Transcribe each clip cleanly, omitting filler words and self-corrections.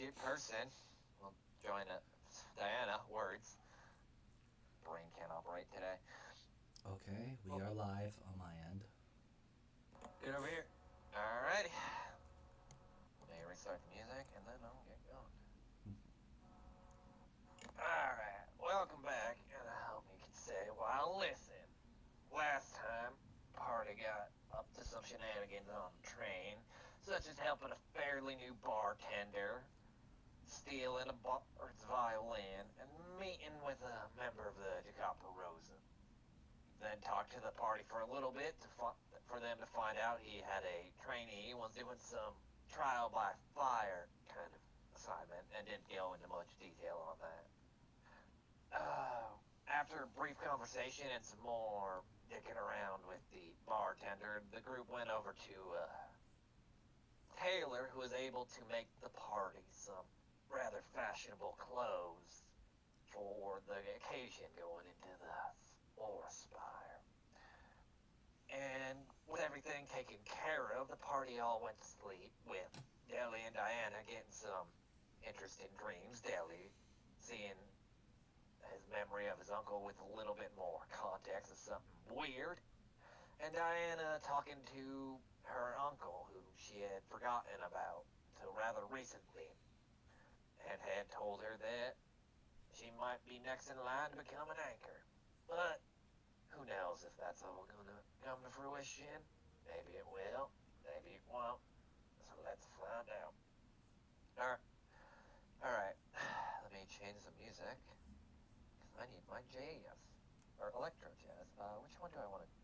person will join it. Diana, words. Brain can't operate today. Okay, we Well, are live on my end. Get over here. alrighty. Let me restart the music and then I'll get going. Alright, welcome back, and I hope you can say while listening. Last time, party got up to some shenanigans on the train, such as helping a fairly new bartender, stealing a bard's violin, and meeting with a member of the Jacapa Rosen. Then talked to the party for a little bit for them to find out he had a trainee was doing some trial by fire kind of assignment and didn't go into much detail on that. After a brief conversation and some more dicking around with the bartender, the group went over to Taylor, who was able to make the party some rather fashionable clothes for the occasion going into the forest spire. And with everything taken care of, the party all went to sleep, with Deli and Diana getting some interesting dreams. Deli seeing his memory of his uncle with a little bit more context of something weird, and Diana talking to her uncle, who she had forgotten about till rather recently, and had told her that she might be next in line to become an anchor. But who knows if that's all gonna come to fruition? Maybe it will, maybe it won't. So let's find out. Alright, alright. Let me change the music, because I need my jazz. Or electro jazz. Which one do I want to do?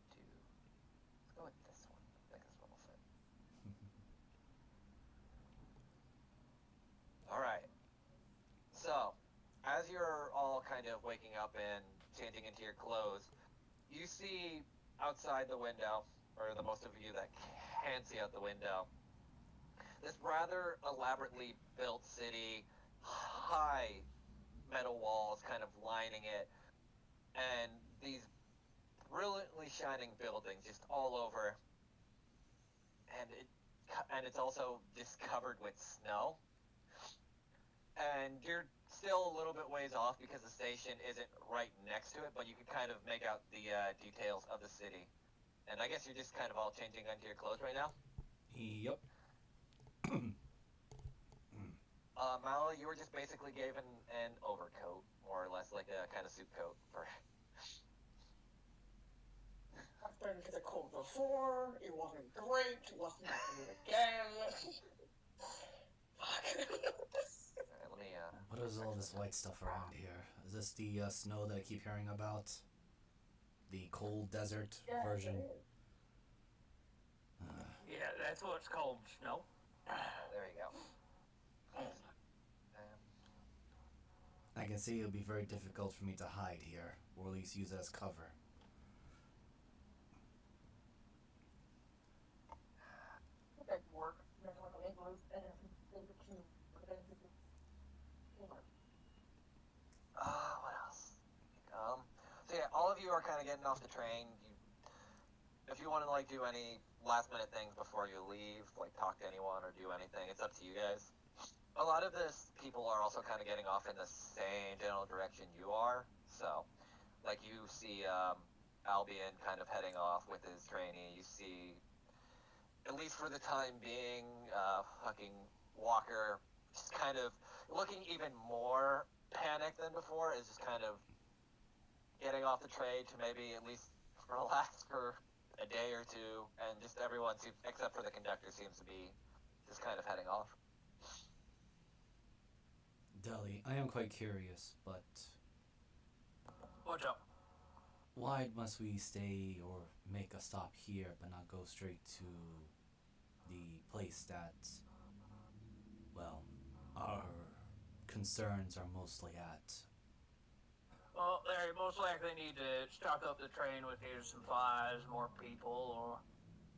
Let's go with this one. I think this one will fit. Alright. So, as you're all kind of waking up and changing into your clothes, you see outside the window, or the most of you that can see out the window, this rather elaborately built city, high metal walls kind of lining it, and these brilliantly shining buildings just all over, and it's also just covered with snow. And you're still a little bit ways off because the station isn't right next to it, but you can kind of make out the details of the city. And I guess you're just kind of all changing into your clothes right now. Yep. Mala, you were just basically given an overcoat, more or less like a kind of suit coat for. I've been to the cold before. It wasn't great. Let's not do it again. Fuck. Alright, let me. What is all this white stuff around here? Is this the snow that I keep hearing about? The cold desert Yeah, version? it is. Yeah, that's what's called snow. There you go. I can see it'll be very difficult for me to hide here, or at least use it as cover. That work. That's what it was. And What else? So yeah, all of you are kind of getting off the train. If you want to like do any last minute things before you leave, like talk to anyone or do anything, it's up to you guys. A lot of this people are also kind of getting off in the same general direction you are. So, like you see Albion kind of heading off with his trainee. You see, at least for the time being, fucking Walker just kind of looking even more panicked than before. Is just kind of getting off the train to maybe at least relax for a day or two, and just everyone seems, except for the conductor, seems to be just kind of heading off. Deli, I am quite curious, but What's up? why must we stay or make a stop here but not go straight to the place that, well, our concerns are mostly at? Well, they most likely need to stock up the train with either supplies, more people, or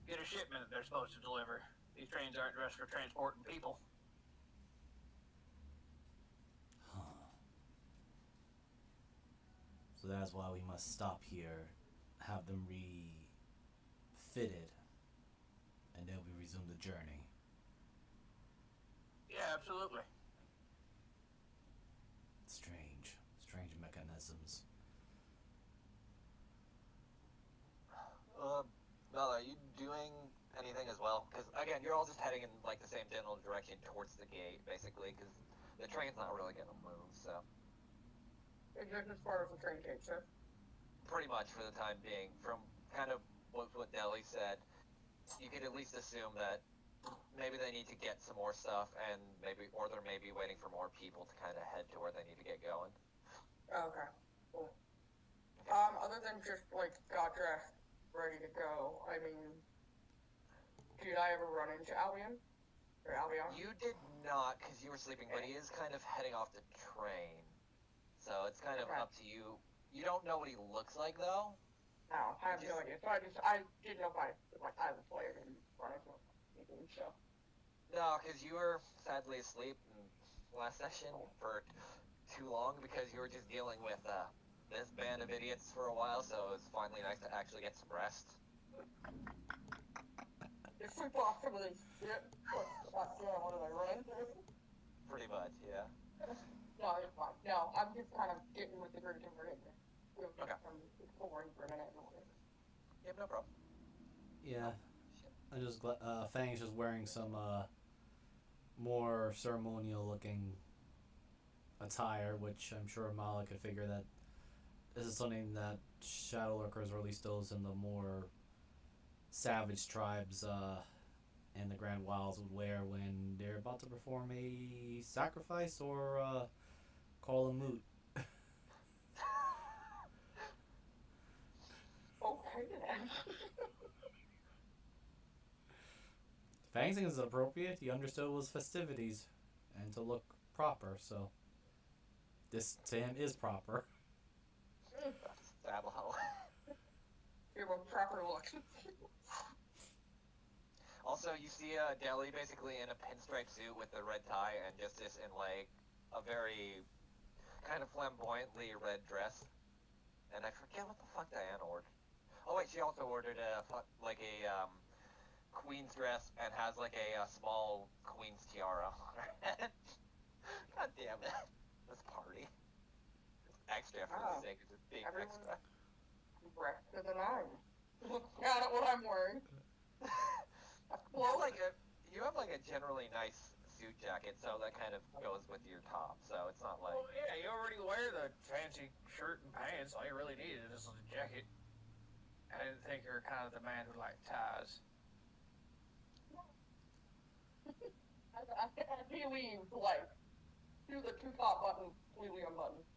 get a shipment that they're supposed to deliver. These trains aren't dressed for transporting people. So that's why we must stop here, have them refitted, and then we resume the journey. Yeah, absolutely. mannerisms. Mel, are you doing anything as well? Because again, you're all just heading in like the same general direction towards the gate, basically, because the train's not really gonna move. So It's just as far as the train takes us. pretty much for the time being, from kind of what Deli said, you could at least assume that maybe they need to get some more stuff, and or they're maybe waiting for more people to kind of head to where they need to get going. Okay, cool. Other than just like got dressed, ready to go, I mean, did I ever run into Albion? Or Albion? You did not, because you were sleeping, but he is kind of heading off the train, so it's kind of Okay. up to you. You don't know what he looks like, though. No, I have no idea. So I didn't know if I was playing and running anything, so. No, because you were sadly asleep in last session for too long because you were just dealing with this band of idiots for a while, so it was finally nice to actually get some rest. Just sleep off some of this shit. What did I run into? Pretty much, yeah. No, it's fine. No, I'm just kind of getting with the group and we're getting Okay. I'm exploring for a minute. Yep, no problem. Yeah, I just Fang's just wearing some more ceremonial looking attire, which I'm sure Mala could figure that this is something that shadow lurkers, or at least those in the more savage tribes in the Grand Wilds, would wear when they're about to perform a sacrifice or call a moot. Okay then. Fang thinks it's appropriate. He understood it was festivities and to look proper, so this to him is proper. Sabaho. Give a proper look. Also, you see Deli basically in a pinstripe suit with a red tie and just in like a very kind of flamboyantly red dress. And I forget what the fuck Diana ordered. Oh wait, she also ordered a queen's dress and has like a small queen's tiara on her head. God damn it. This party. It's extra for the sake of just being extra. Breath to the nine. Not what I'm wearing. Well, you have like a generally nice suit jacket, so that kind of goes with your top. So it's not like. Well, yeah, you already wear the fancy shirt and pants. All you really need is a jacket. I didn't think you were kind of the man who liked ties. I believe, like, do the two top buttons completely unbuttoned.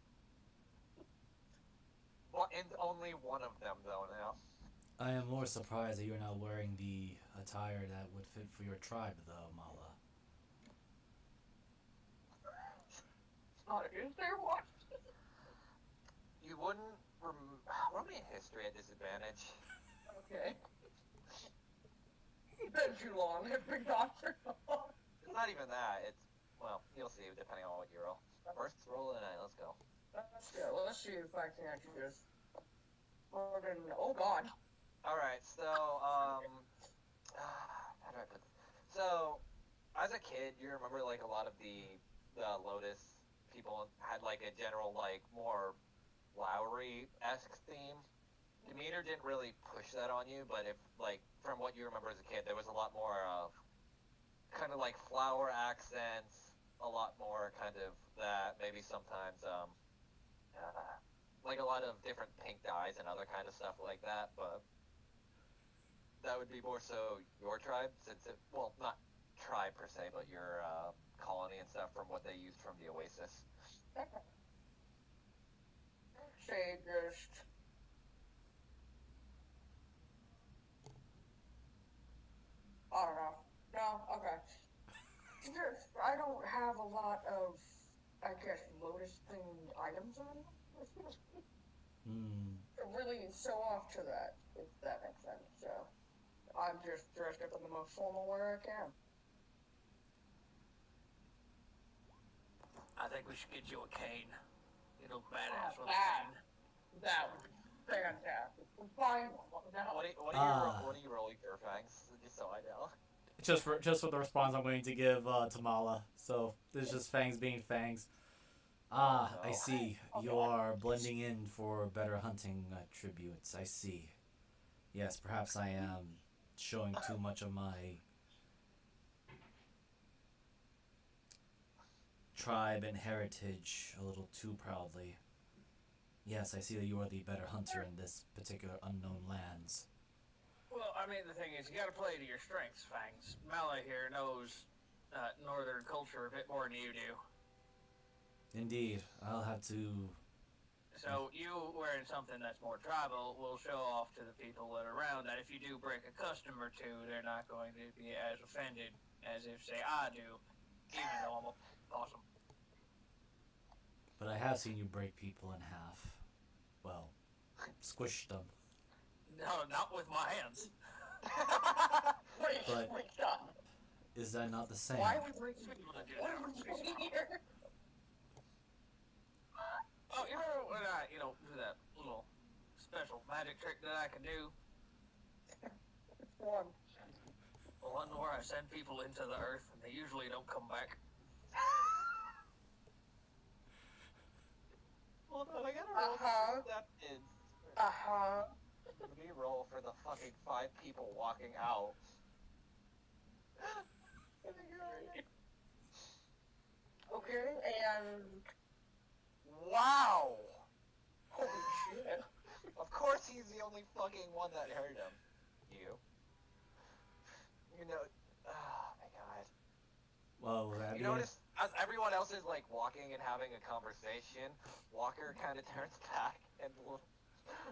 Well, and only one of them though now. I am more surprised that you're not wearing the attire that would fit for your tribe, though, Mala. Is there one? You wouldn't roll me a history at disadvantage. Okay. It's been too long. It's been gone for long. It's not even that. It's well, you'll see depending on what you roll. First roll of the night. Let's go. Let's go. Let's see if I can actually just. Oh God. All right. So how do I put this? So as a kid, you remember like a lot of the Lotus people had like a general like more Lowry-esque theme. Demeanor didn't really push that on you, but if like from what you remember as a kid, there was a lot more of kind of like flower accents, a lot more kind of that, maybe sometimes like a lot of different pink dyes and other kind of stuff like that, but that would be more so your tribe, since it, well, not tribe per se, but your colony and stuff from what they used from the Oasis. Say just. I don't know. No, okay. I don't have a lot of, I guess, Lotus-themed items on. Really so off to that, if that makes sense. So I'm just dressed up in the most formal wear I can. I think we should get you a cane. You look badass with a That cane. would be fantastic. Fine. What are you rolling for, Fangs? Just so I know. Just for the response I'm going to give to Mala. So this is just Fangs being Fangs. Ah, I no. see. You are blending in for better hunting attributes. I see. Yes, perhaps I am showing too much of my tribe and heritage a little too proudly. Yes, I see that you are the better hunter in this particular unknown lands. Well, I mean, the thing is, you got to play to your strengths, Fangs. Mala here knows northern culture a bit more than you do. Indeed, I'll have to. So you wearing something that's more tribal will show off to the people that are around that if you do break a custom or two, they're not going to be as offended as if, say, I do, even though I'm awesome. But I have seen you break people in half. Well, squish them. No, not with my hands. But Wait, stop. is that not the same? Why are we breaking People that do What that are are we pretty doing smart. here? Oh, you remember when I, do that little special magic trick that I can do? One. The one where I send people into the earth and they usually don't come back. Hold on, I gotta roll acceptance. Let me roll for the fucking 5 people walking out. Okay, and Wow! holy shit. Of course he's the only fucking one that heard him. You. You know, oh my god. Well, that You notice, as everyone else is like walking and having a conversation, Walker kind of turns back and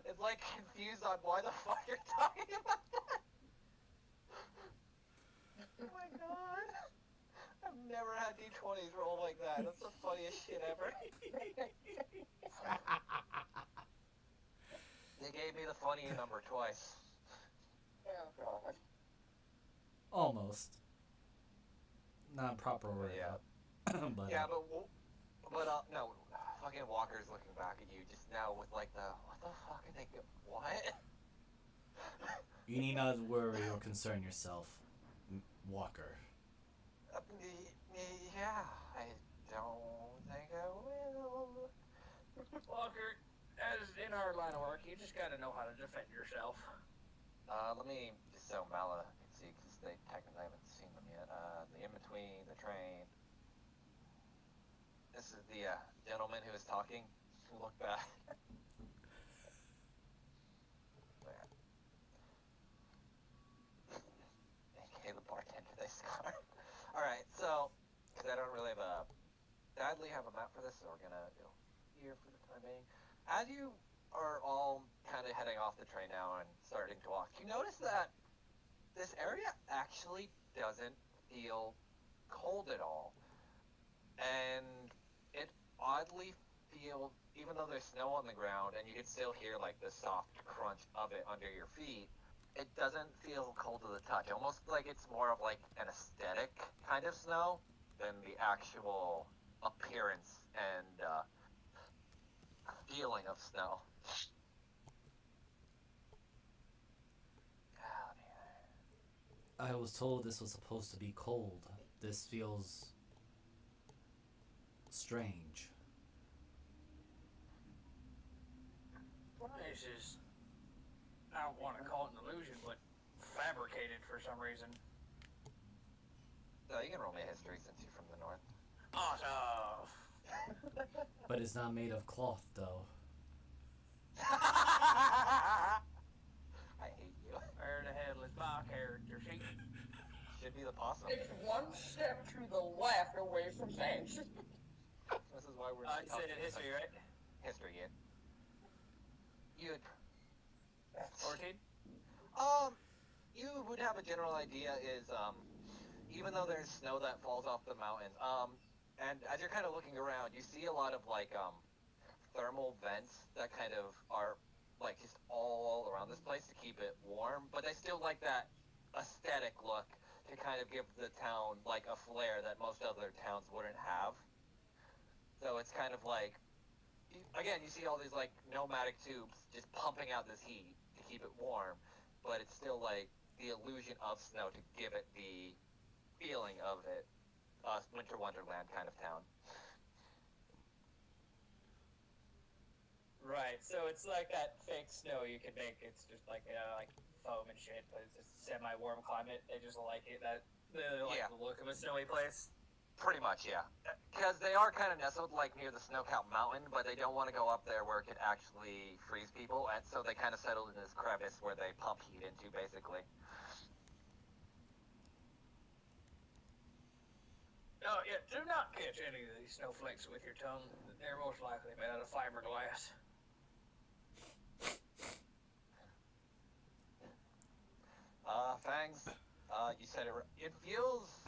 is like confused on why the fuck you're talking about that. Oh my god. I've never had D20s roll like that. That's the funniest shit ever. They gave me the funny number twice. Oh god. Almost. Not proper word. Yeah. But Yeah, but no, fucking Walker's looking back at you just now with like what the fuck are they what? you need not worry or concern yourself, Walker. Yeah, I don't think I will. Walker, as in our line of work, you just gotta know how to defend yourself. Let me just so Mala can see, because they technically haven't seen them yet. The in-between, the train. This is the gentleman who was talking. Look back. Okay, the bartender they scar. Alright, so, because I don't really sadly have a map for this, so we're gonna go here for the time being. As you are all kind of heading off the train now and starting to walk, you notice that this area actually doesn't feel cold at all. And it oddly feels, even though there's snow on the ground and you can still hear like the soft crunch of it under your feet, it doesn't feel cold to the touch. Almost like it's more of like an aesthetic kind of snow than the actual appearance and feeling of snow. I was told this was supposed to be cold. This feels strange. This is, I don't want to call it an illusion, but fabricated for some reason. So you can roll me a history since you're from the north. Awesome. But it's not made of cloth, though. I hate you. Where the hell is my character sheet? Should be the possum. It's one step to the left away from Sands. This is why we're You said in history, right? History, yeah. You'd 14? you would have a general idea is even though there's snow that falls off the mountains, and as you're kind of looking around, you see a lot of like thermal vents that kind of are like just all around this place to keep it warm, but they still like that aesthetic look to kind of give the town like a flair that most other towns wouldn't have. So it's kind of like, again, you see all these like pneumatic tubes just pumping out this heat to keep it warm, but it's still like the illusion of snow to give it the feeling of it, winter wonderland kind of town. Right, so it's like that fake snow you can make. It's just like foam and shit, but it's a semi-warm climate. They just like it. Yeah. The look of a snowy place. Pretty much, yeah. Because they are kind of nestled like near the snow-capped mountain, but they don't want to go up there where it could actually freeze people, and so they kind of settled in this crevice where they pump heat into, basically. Oh yeah, do not catch any of these snowflakes with your tongue. They're most likely made out of fiberglass. Fangs, you said it feels...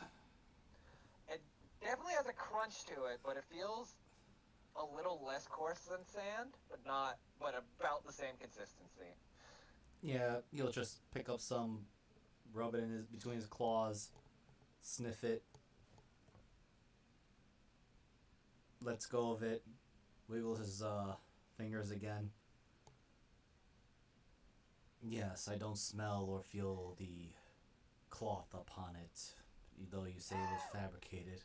It definitely has a crunch to it, but it feels a little less coarse than sand, but about the same consistency. Yeah, he'll just pick up some, rub it in between his claws, sniff it, lets go of it, wiggles his fingers again. Yes, I don't smell or feel the cloth upon it, though you say it was fabricated.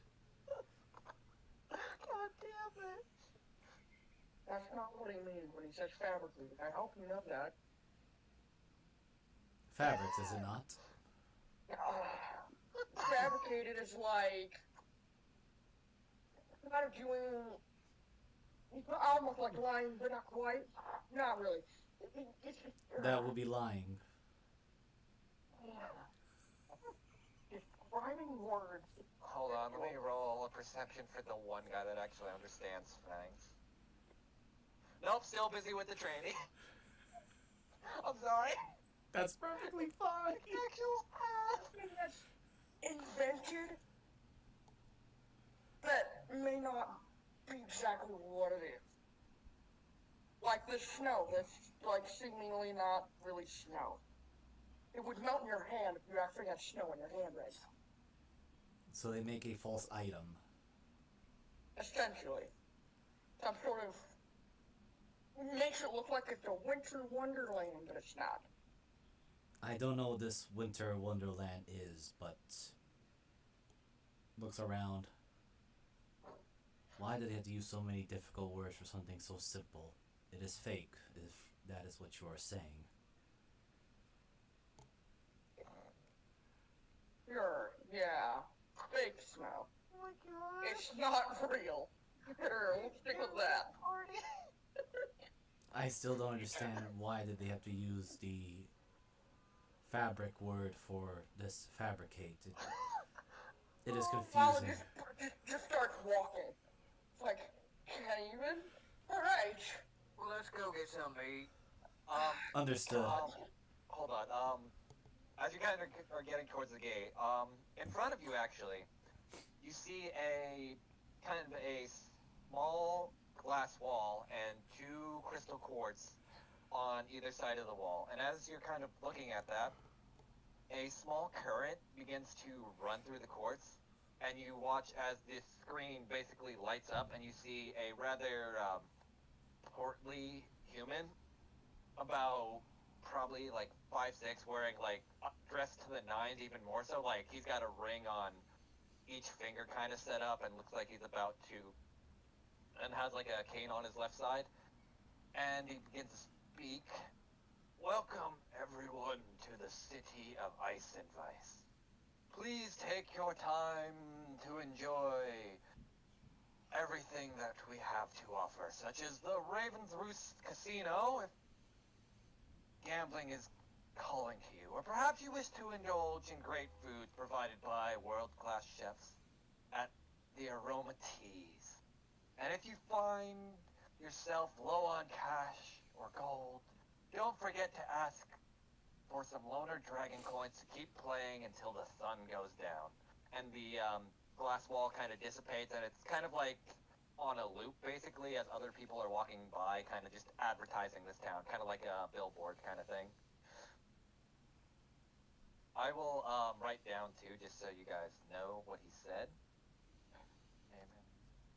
God damn it! That's not what he means when he says fabricated. I hope you know that. Fabrics, is it not? Fabricated is like kind of doing almost like lying, but not quite. Not really. That would be lying. Describing words. Hold on, let me roll a perception for the one guy that actually understands Fangs. Nope, still busy with the training. I'm sorry. That's perfectly fine. Actual Something that's invented that may not be exactly what it is. Like the snow that's like seemingly not really snow. It would melt in your hand if you actually had snow in your hand right now. So they make a false item. Essentially. Some sort of makes it look like it's a winter wonderland, but it's not. I don't know what this winter wonderland is, but looks around. Why do they have to use so many difficult words for something so simple? It is fake, if that is what you are saying. Sure, yeah. Fake snow. Oh my god. It's not real. Sure, we'll stick with that. I still don't understand why did they have to use the fabric word for this fabricate. It is Well, confusing. just starts walking. It's like, can't even? Alright. Well, let's go get some meat. Understood. Hold on. As you kind of are getting towards the gate, in front of you actually, you see a kind of a small glass wall and two crystal quartz on either side of the wall. And as you're kind of looking at that, a small current begins to run through the quartz, and you watch as this screen basically lights up, and you see a rather portly human, about probably like 5'6", wearing like dressed to the nines, even more so. Like he's got a ring on each finger, kind of set up, and looks like he's about to, and has like a cane on his left side. And he begins to speak. Welcome, everyone, to the city of Ice and Vice. Please take your time to enjoy everything that we have to offer, such as the Raven's Roost Casino, if gambling is calling to you, or perhaps you wish to indulge in great foods provided by world-class chefs at the Aroma Teas. And if you find yourself low on cash or gold, don't forget to ask for some Loner Dragon coins to keep playing until the sun goes down. And the glass wall kind of dissipates, and it's kind of like on a loop, basically, as other people are walking by, kind of just advertising this town, kind of like a billboard kind of thing. I will write down, too, just so you guys know what he said.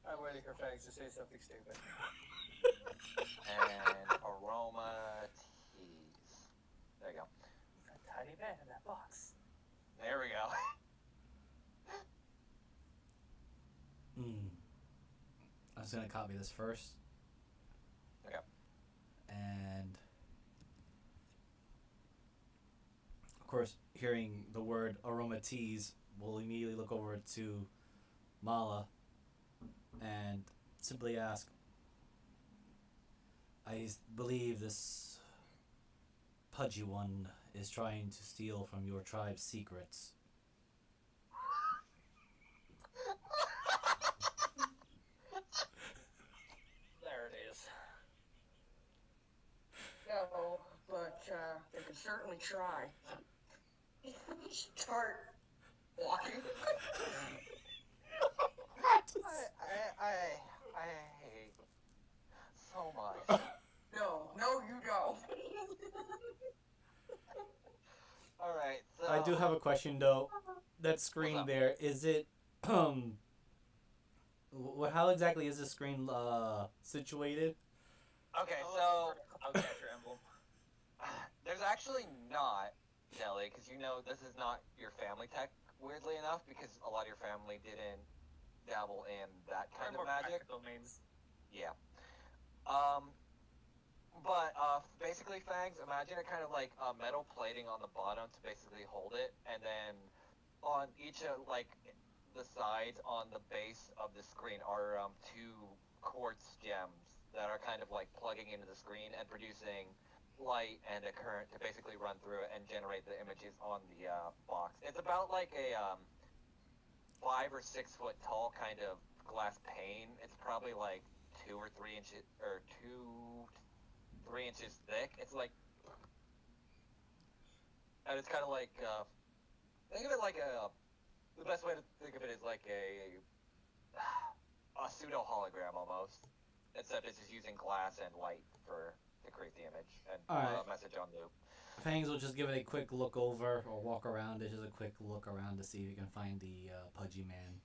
I'm waiting for Fangs to say something stupid. And Aroma Teas. There you go. A tiny man in that box. There we go. I was gonna copy this first. Okay. of course, hearing the word aroma teas, will immediately look over to Mala and simply ask, I believe this pudgy one is trying to steal from your tribe's secrets. There it is. No, but they can certainly try. Start walking. I hate so much. No, you don't. All right, so I do have a question though. That screen What's up? there, is it how exactly is the screen situated? Okay, so I'll get your emblem. there's actually not, Nelly, because you know this is not your family tech, weirdly enough, because a lot of your family didn't dabble in that kind of More magic. practical means. Yeah. But basically, Fangs, imagine it kind of like metal plating on the bottom to basically hold it, and then on each of like the sides on the base of the screen are two quartz gems that are kind of like plugging into the screen and producing light and a current to basically run through it and generate the images on the box. It's about like a 5 or 6 foot tall kind of glass pane. It's probably like 2 or 3 inches or 3 inches thick. It's like, and it's kind of like think of it like a. The best way to think of it is like a pseudo hologram almost, except it's just using glass and light to create the image and Alright. a message on loop. Fangs will just give it a quick look over or walk around it, just a quick look around to see if you can find the pudgy man.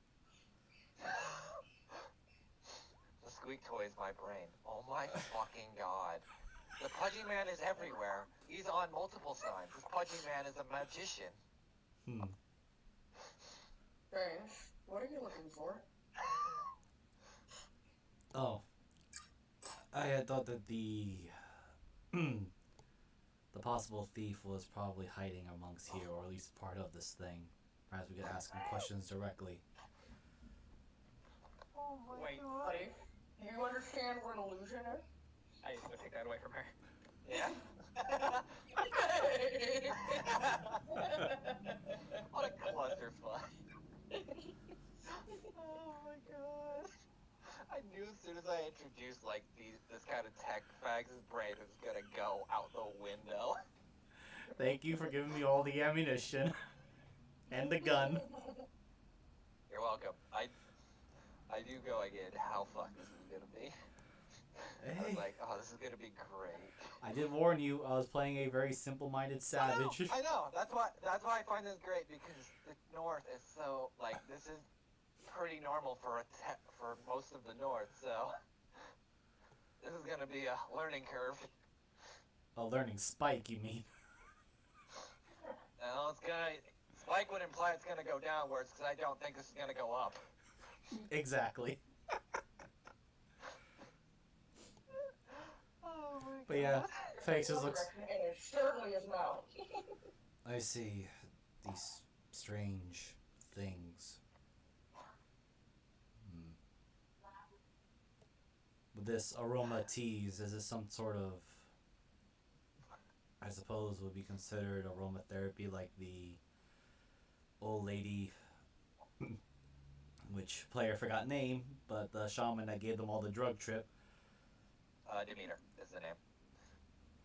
The squeak toy is my brain. Oh my fucking god. The pudgy man is everywhere. He's on multiple signs. This pudgy man is a magician. Thanks. What are you looking for? Oh. I had thought that the the possible thief was probably hiding amongst here, or at least part of this thing. Perhaps we could ask him questions directly. Oh my Wait. god. Hey, do you understand what an illusion is? I need to go take that away from her. Yeah? What a clusterfuck. Oh my god. I knew as soon as I introduced like this kind of tech, Fags' brain was gonna go out the window. Thank you for giving me all the ammunition and the gun. You're welcome. I do go again. How fucked this is gonna be. I Hey, was like, oh, this is gonna be great. I did warn you. I was playing a very simple-minded savage. I know. That's why I find this great, because the North is so like this is pretty normal for for most of the North. So this is gonna be a learning curve. A learning spike, you mean? No, it's gonna. Spike would imply it's gonna go downwards, because I don't think this is gonna go up. Exactly. Oh my But yeah, Fakes just One looks. direction, and it certainly is now. I see these strange things. With this aroma teas, is this some sort of, I suppose, would be considered aromatherapy, like the old lady, which player forgot name, but the shaman that gave them all the drug trip. Demeter is the name.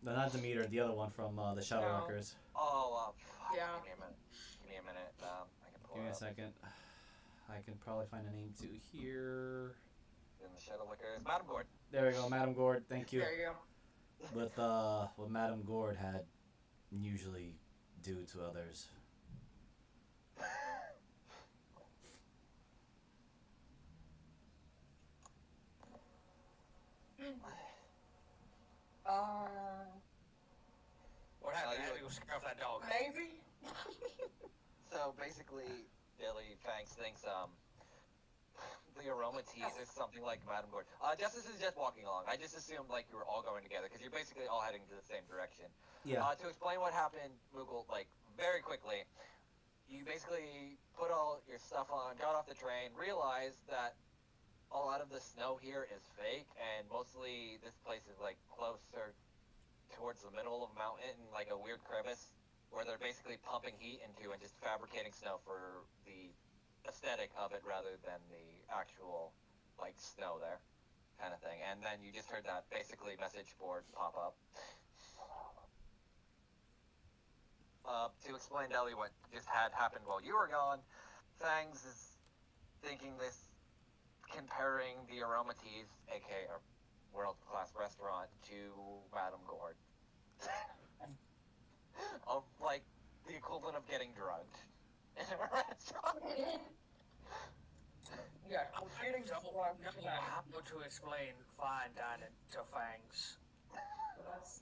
No, not Demeter, the other one from the Shadow No. Walkers. Oh, fuck. Yeah. Give me a minute. I can pull Give me it a up. second. I can probably find a name too here. In the Shadow Liquors. Madam Gord. There we go, Madame Gord. Thank you. There you go. With what Madame Gord had usually do to others. What happened? I had to go scare off that dog. Maybe. So basically, Billy Fangs thinks the aroma teas is something like Madame Gord. Justice is just walking along. I just assumed like you were all going together, because you're basically all heading to the same direction. Yeah. To explain what happened, Moogle, like very quickly, you basically put all your stuff on, got off the train, realized that a lot of the snow here is fake, and mostly this place is like closer towards the middle of a mountain, like a weird crevice, where they're basically pumping heat into and just fabricating snow for the aesthetic of it rather than the actual like snow there, kind of thing. And then you just heard that basically message board pop up. To explain to Ellie what just had happened while you were gone, Fangs is thinking this comparing the Aromateas, aka a world-class restaurant, to Madame Gord. Of like the equivalent of getting drugged in a restaurant. Yeah, we're getting Don't drunk know tonight. how to explain fine dining to Fangs. That's.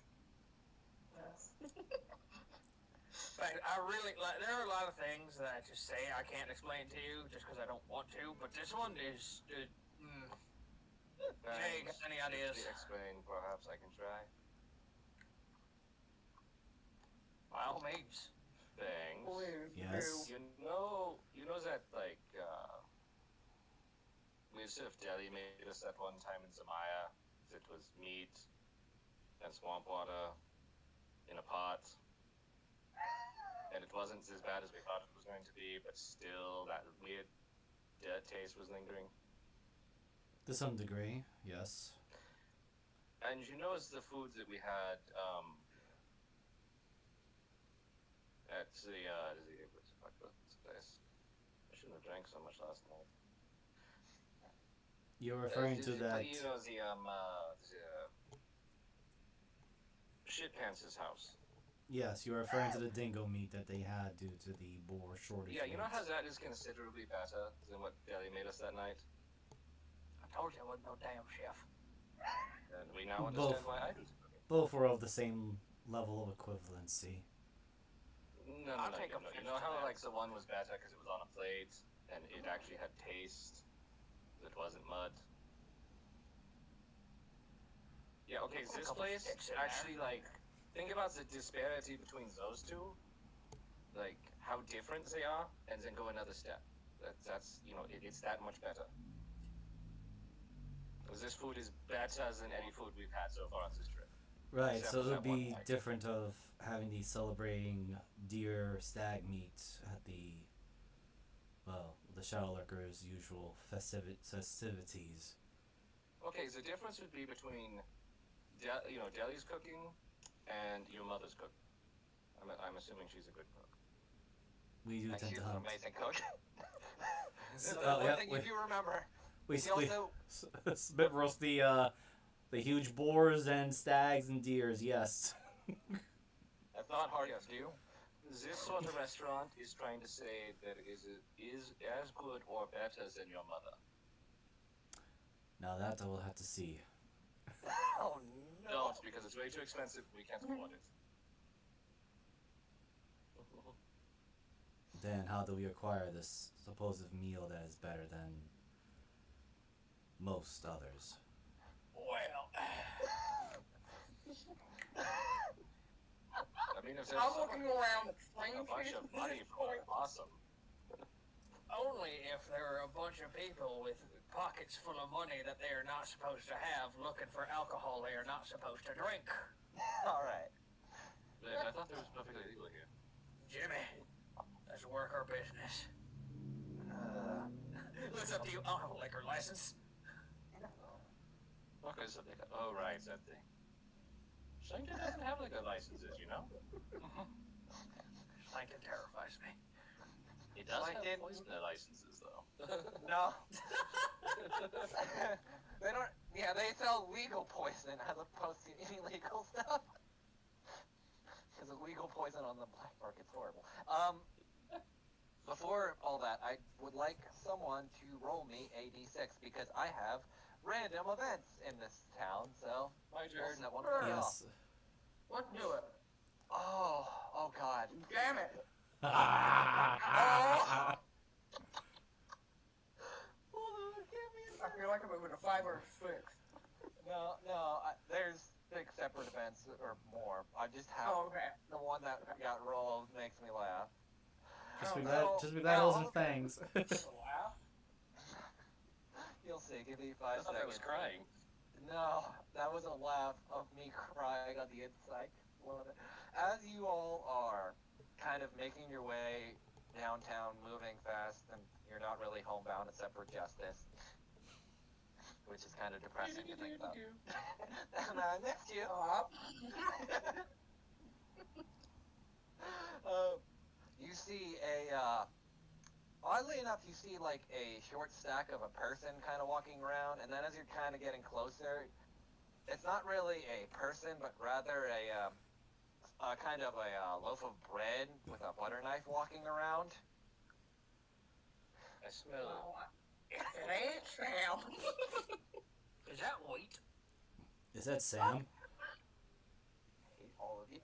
But I really like. There are a lot of things that I just say I can't explain to you just because I don't want to. But this one is. Jay, got any ideas? If you explain, perhaps I can try. By all means. Thanks. Please, Yes. do. You know that like Yusuf Deli made us that one time in Zamaya. It was meat and swamp water in a pot. And it wasn't as bad as we thought it was going to be, but still that weird taste was lingering. To some degree, yes. And you know, it's the foods that we had at what's the place? I shouldn't have drank so much last night. You're referring to that. You know, the shit pants' house. Yes, you're referring to the dingo meat that they had due to the boar shortage. Yeah, you know rates. how that is considerably better than what Deli made us that night? I told you I wasn't no damn chef. And we now understand Both. why I do cooking. Both were of the same level of equivalency. No, I'll take a You fifth know to how that. like the one was better because it was on a plate and it actually had taste. It wasn't mud. Yeah, okay, Put a this couple place sticks in there. actually like think about the disparity between those two, like how different they are, and then go another step. That's it's that much better. Because this food is better than any food we've had so far on this trip. Right, Except so for it that would one be night. different of having the celebrating deer stag meat at the, well, the Shadowlurker's usual festivities. Okay, the difference would be between, Deli's cooking and your mother's cooking. I'm assuming she's a good cook. We do And tend she's to an hunt. amazing cook. So, One yeah, thing we- you do remember, We she also spit roast the huge boars and stags and deers. Yes. that's not hard Yes. to do. This sort of restaurant is trying to say that it is as good or better than your mother. Now that I will have to see. Oh no! Don't, because it's way too expensive. We can't afford it. Then how do we acquire this supposed meal that is better than most others? Well, I mean, if there's I'm looking around at a strange bunch of money for it, awesome. only if there are a bunch of people with pockets full of money that they are not supposed to have looking for alcohol they are not supposed to drink. All right. I thought there was perfectly legal here. Jimmy, let's work our business. What's up to you? I don't have a liquor license. Okay, so oh right, that thing. Shankton doesn't have liquor licenses, you know? Plankton terrifies me. He does Like have it- poisoner licenses, though. No. They don't. Yeah, they sell legal poison as opposed to illegal stuff. Because illegal poison on the black market's horrible. Before all that, I would like someone to roll me a d6 because I have random events in this town. So My we'll turn. set one for y'all. Yes. Let's do it. Oh God. Damn it. Give me I feel like I'm moving a 5 or a 6. No, there's the exception. separate events or more. I just have Oh, okay. the one that got rolled makes me laugh. Just be battles and fangs. Laugh. You'll see. Give me I 5 thought I was seconds. crying. No, that was a laugh of me crying on the inside. As you all are kind of making your way downtown, moving fast, and you're not really homebound except for justice, which is kind of depressing to think about. And I missed you. You see oddly enough, you see like a short stack of a person kind of walking around, and then as you're kind of getting closer, it's not really a person, but rather a kind of a loaf of bread with a butter knife walking around. I smell. It ain't Sam. Is that wheat? Is that Sam? Hate all of you.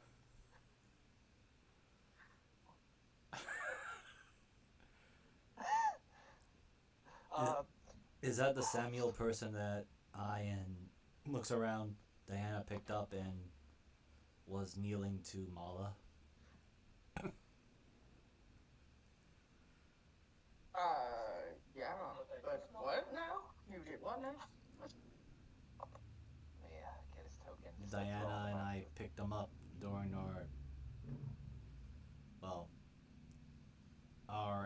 Is that the Samuel person that I and looks around Diana picked up and was kneeling to Mala? Yeah. But what now? You did what now? Yeah, get his token. Diana and I picked him up during our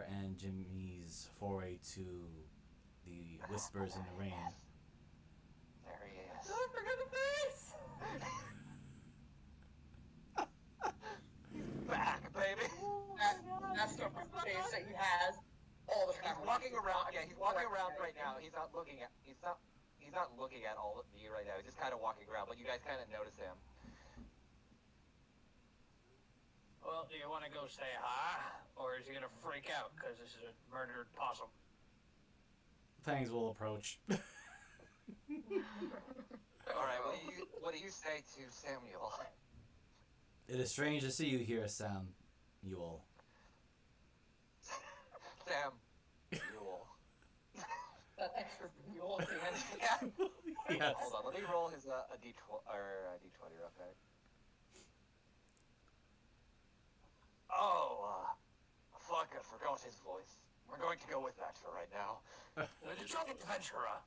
and Jimmy's foray to the Whispers in the Rain. There he is. Don't forget the face! Back, baby. That's the face that he has all the time. He's walking around. Yeah, he's walking around right now. He's not looking at. He's not looking at all of you right now. He's just kind of walking around, but you guys kind of notice him. Well, do you want to go say hi? Or is he going to freak out because this is a murdered possum? Fangs will approach. All right. What do you say to Samuel? It is strange to see you here, Samuel. Sam. Mule. That extra mule at the end. Yeah. Yes. Hold on. Let me roll his a d20 or a d20 real quick. Oh, fuck! I forgot his voice. We're going to go with that for right now. The drunk adventurer.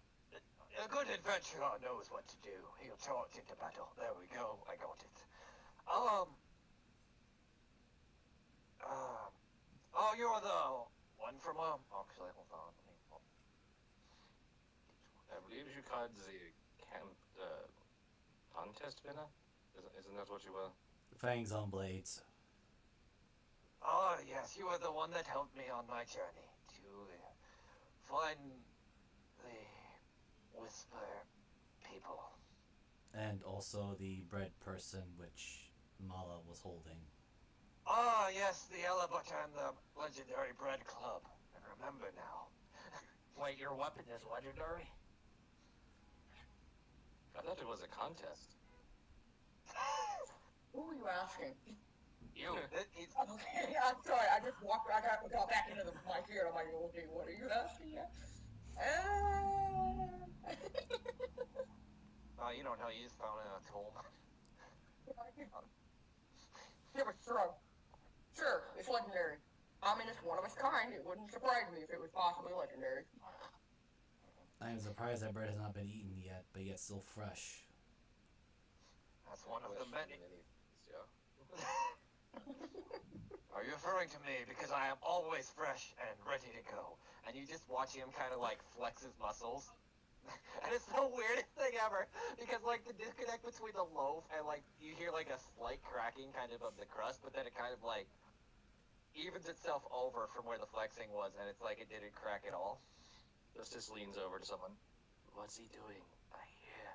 A good adventurer knows what to do. He'll charge into battle. There we go. I got it. Oh, you're the one from actually, hold on. I believe you called the contest winner. Isn't that what you were? Fangs on blades. Oh, yes, you are the one that helped me on my journey to find the Whisper people. And also the bread person which Mala was holding. Ah, yes, the Elabut and the legendary bread club. I remember now. Wait, your weapon is legendary? I thought it was a contest. Who are you asking? You. It's, Okay, I'm sorry. I just walked. I got back into the mic here. And I'm like, okay, what are you asking? you don't know. You just found a tool. Give a shrug. Sure, it's legendary. I mean, it's one of its kind. It wouldn't surprise me if it was possibly legendary. I am surprised that bread has not been eaten yet, but yet still fresh. That's one of the many. Yeah. Are you referring to me? Because I am always fresh and ready to go. And you just watch him kind of like flex his muscles. And it's the weirdest thing ever. Because like the disconnect between the loaf and like you hear like a slight cracking kind of the crust, but then it kind of like evens itself over from where the flexing was, and it's like it didn't crack at all. Justice leans over to someone. What's he doing? I hear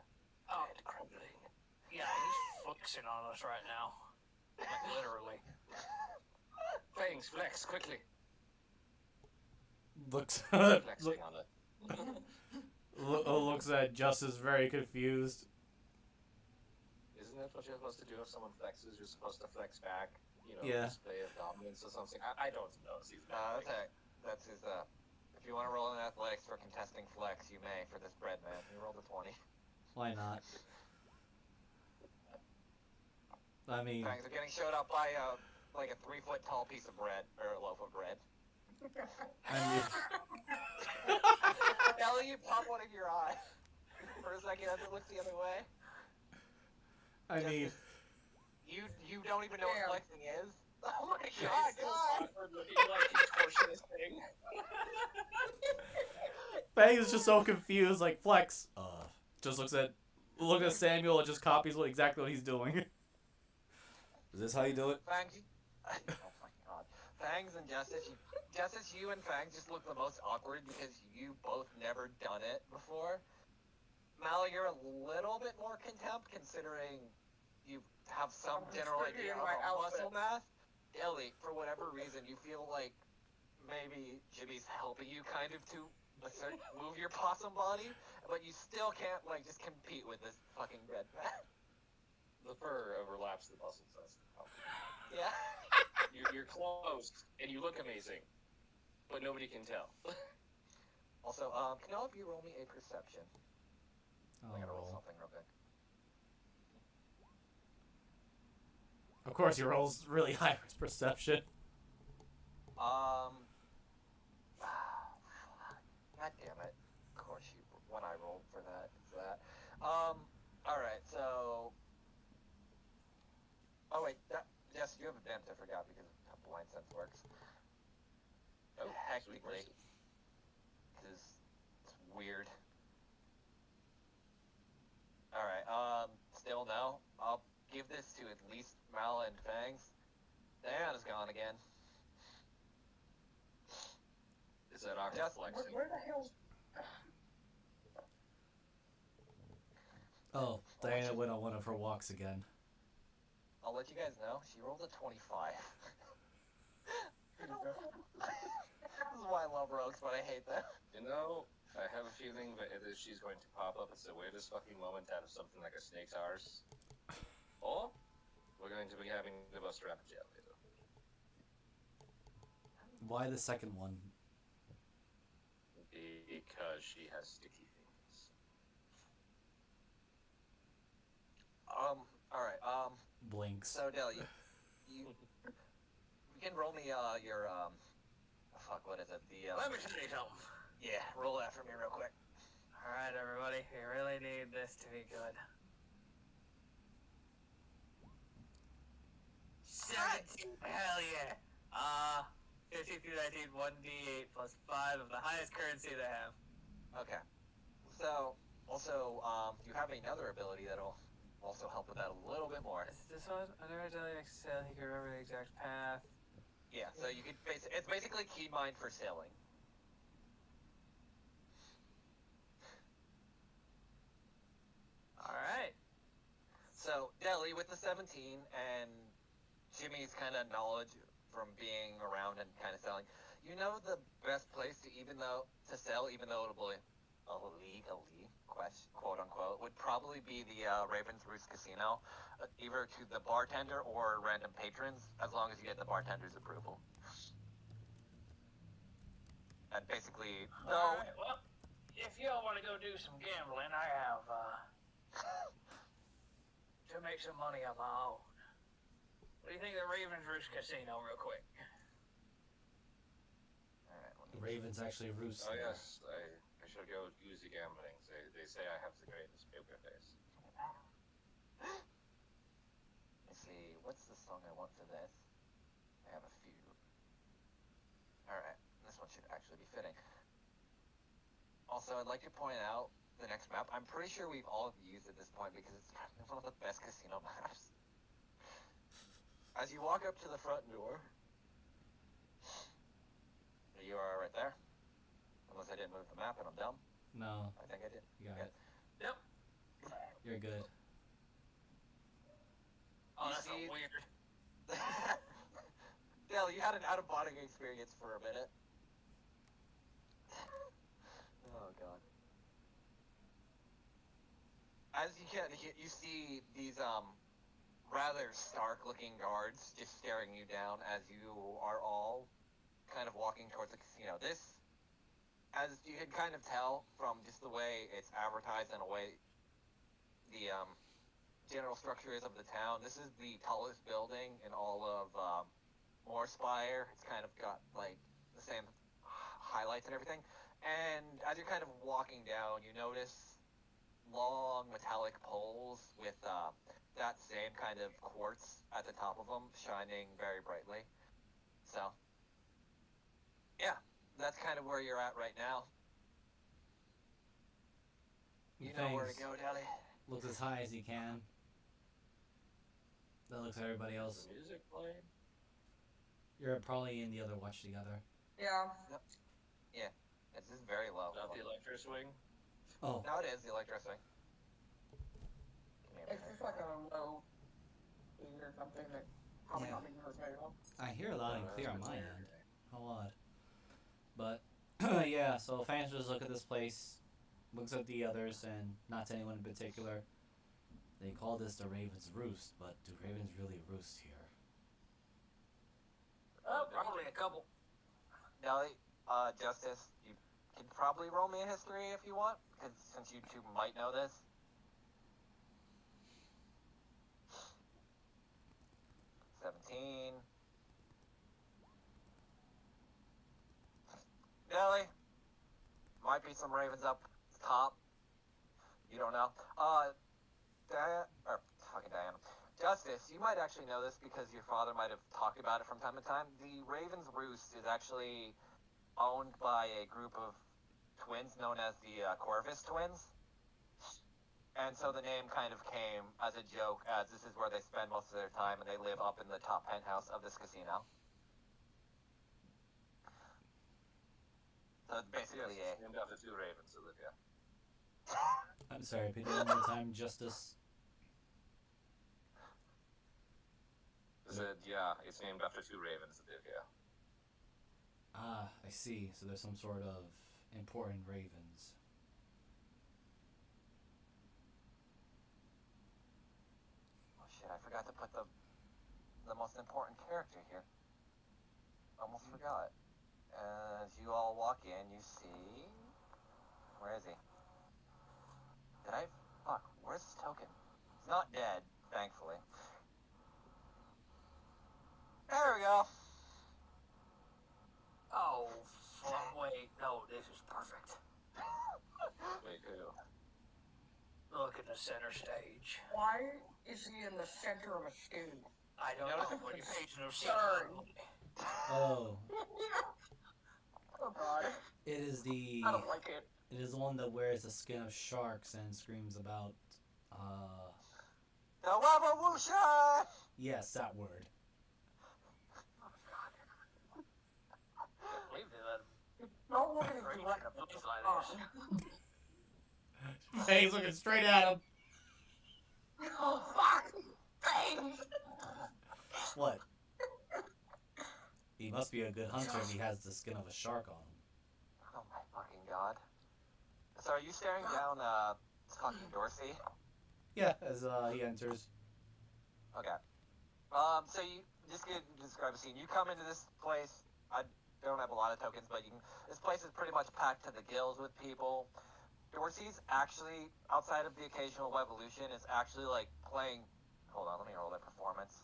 Oh, bread crumbling. yeah, he's focusing on us right now. Like, literally. Fangs, flex, quickly. Looks Flexing on it. looks at Justice very confused. Isn't that what you're supposed to do if someone flexes? You're supposed to flex back, Yeah. display of dominance or something. I don't know. Okay. That's his, if you want to roll in athletics for contesting flex, you may for this bread man. You rolled a 20. Why not? I mean, Fangs are getting showed up by like a 3 foot tall piece of bread or a loaf of bread. I mean, Ellie, you pop one in your eye for a second as it looks the other way. I Just mean, as you don't even know Damn. what flexing is. Oh my Face god, is God! awkward looking like contortionist thing. Fang is just so confused, like Flex. Just look at Samuel and just copies exactly what he's doing. Is this how you do it? Fangs, oh my god. Fangs and Justice, you and Fangs just look the most awkward because you both never done it before. Mal, you're a little bit more contempt considering you have some I'm general restricted idea in my about muscle outfit. mass. Ellie, for whatever reason, you feel like maybe Jimmy's helping you kind of to move your possum body, but you still can't like just compete with this fucking red man. The fur overlaps the muscles. That's the problem. Yeah. You're close, and you look amazing, but nobody can tell. Also, can all of you roll me a perception? I gotta roll Oh. something real quick. Of course, your roll's really high for perception. God damn it. Of course when I rolled for that, it's that. Alright, so... Oh wait, yes, you have advantage, I forgot, because of how blind sense works. Oh, Technically. Because it's weird. Alright, still no. I'll give this to at least Mal and Fangs. Diana's gone again. Is that awkward Yes, flexing? Where the hell's... Oh, Diana went on one of her walks again. I'll let you guys know, she rolled a 25. This is why I love rogues, but I hate them. You know, I have a feeling that she's going to pop up. It's the weirdest fucking moment out of something like a snake's arse. Or we're going to be having the bus trap jail later. Why the second one? Because she has sticky fingers. Alright, Blinks. so Del, you can roll me, your, fuck, what is it, Let me tell you something. yeah, roll that for me real quick. Alright, everybody, we really need this to be good. 17, hell yeah! 15 through 19, 1d8 plus 5 of the highest currency they have. Okay. So, also, you have another ability that'll also help with that a little bit more. Is this one? Under identity next to sail, he can remember the exact path. Yeah, so you could it's basically key mind for sailing. Alright. So, Deli with the 17 and Jimmy's kind of knowledge from being around and kind of selling, you know the best place to sell, even though it'll be illegally, quote unquote, would probably be the Raven's Roost Casino, either to the bartender or random patrons, as long as you get the bartender's approval. And basically, no. Alright, well, if y'all want to go do some gambling, I have, to make some money on my own. What do you think of the Raven's Roost Casino, real quick? Alright, let me Raven's actually a roost. Oh yes, I should go use the gambling. They say I have the greatest poker face. Let me see, what's the song I want for this? I have a few. Alright, this one should actually be fitting. Also, I'd like to point out the next map. I'm pretty sure we've all used at this point because it's one of the best casino maps. As you walk up to the front door, you are right there. Unless I didn't move the map and I'm dumb. No, I think I did. you got Okay. it. Yep. You're good. Oh, You that's see- a weird. Dale, you had an out-of-body experience for a minute. Oh god. As you see these rather stark-looking guards just staring you down as you are all kind of walking towards the casino. This, as you can kind of tell from just the way it's advertised and the way the general structure is of the town. This is the tallest building in all of Moorspire. It's kind of got like the same highlights and everything. And as you're kind of walking down, you notice long metallic poles with that same kind of quartz at the top of them, shining very brightly. So, yeah, that's kind of where you're at right now. You know where to Fangs go, Deli. looks as high as he can. Then looks at everybody Is else. the music playing? You're probably in the other watch together. Yeah. It's just very low. Not the electro swing? Oh, No, it is the electro swing. It's just like a low key or something that probably Yeah. not being heard very well. I hear it loud and clear on my end. How odd. But yeah, so fans just look at this place, looks at the others, and not to anyone in particular. They call this the Raven's Roost, but do ravens really roost here? Oh, probably a couple. Deli, Justice, you can probably roll me a history if you want, because since you two might know this. Deli, might be some ravens up top. You don't know. Diana. Justice, you might actually know this because your father might have talked about it from time to time. The Raven's Roost is actually owned by a group of twins known as the Corvus twins. And so the name kind of came as a joke, as this is where they spend most of their time, and they live up in the top penthouse of this casino. So it's basically Yes, it's named after two ravens who live here. I'm sorry, repeat it one more time, Justice. I said, yeah, it's named after two ravens that live here. Ah, I see. So there's some sort of important ravens. Oh shit, I forgot to put the most important character here. Almost forgot. As you all walk in, you see... Where is he? Did I... Fuck, where's his token? He's not dead, thankfully. There we go. Oh, wait, no, this is perfect. Wait, who? Look at the center stage. Why is he in the center of a stage? I don't Notice know when you page no Sorry. Oh, Oh god, it is the I don't like it. it is the one that wears the skin of sharks and screams about The Wabawusha! yes, that word. believe they let him Don't look at bring his in direct. a butterfly there. Fangs looking straight at him. Oh fuck! Fangs! What? He must be a good hunter if he has the skin of a shark on him. Oh my fucking god. So are you staring down, fucking Dorsey? Yeah, as he enters. Okay. So you just get describe a scene. You come into this place. I don't have a lot of tokens, but this place is pretty much packed to the gills with people. Dorsey's actually, outside of the occasional evolution, is actually like playing. Hold on, let me roll that performance.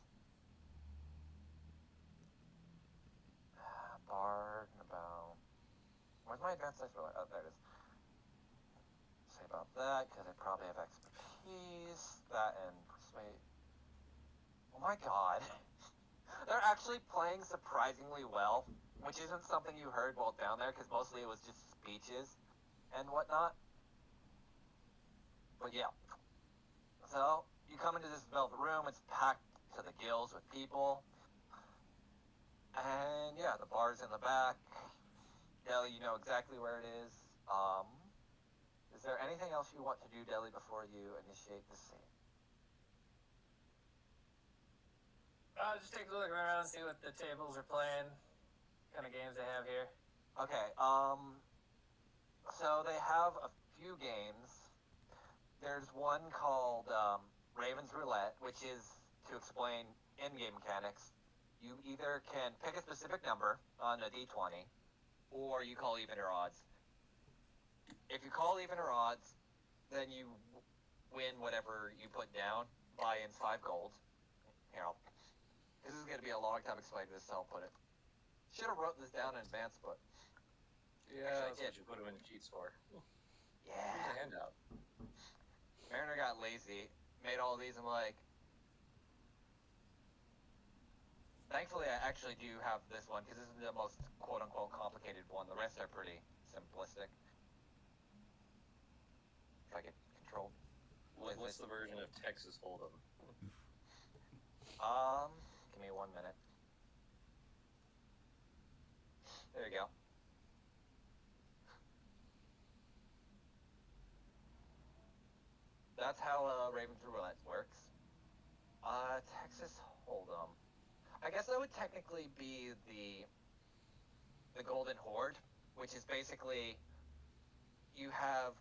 Bard about. Where's my advanced dice roller? Oh, there it is. Say about that because I probably have expertise. That and persuade. Oh my god. They're actually playing surprisingly well, which isn't something you heard while down there, because mostly it was just speeches and whatnot. But yeah. So, you come into this velvet room, it's packed to the gills with people. And yeah, the bar's in the back. Deli, you know exactly where it is. Is there anything else you want to do, Deli, before you initiate the scene? Just take a look around, see what the tables are playing, kind of games they have here. Okay, so they have a few games. There's one called Raven's Roulette, which is, to explain in-game mechanics, you either can pick a specific number on a d20, or you call even or odds. If you call even or odds, then you win whatever you put down. buy-in's 5 gold. Here, this is gonna be a long time explaining this, so I'll put it. Should have wrote this down in advance, but Yeah, actually, that's what you put them in the cheats for. yeah. Here's a handout. Mariner got lazy, made all these. I'm like, thankfully, I actually do have this one because this is the most quote-unquote complicated one. The rest are pretty simplistic. If I get control. What's the version of Texas Hold'em? Give me 1 minute. There you go. That's how Raven Through Roulette works. Texas Hold'em. I guess that would technically be the Golden Horde, which is basically you have.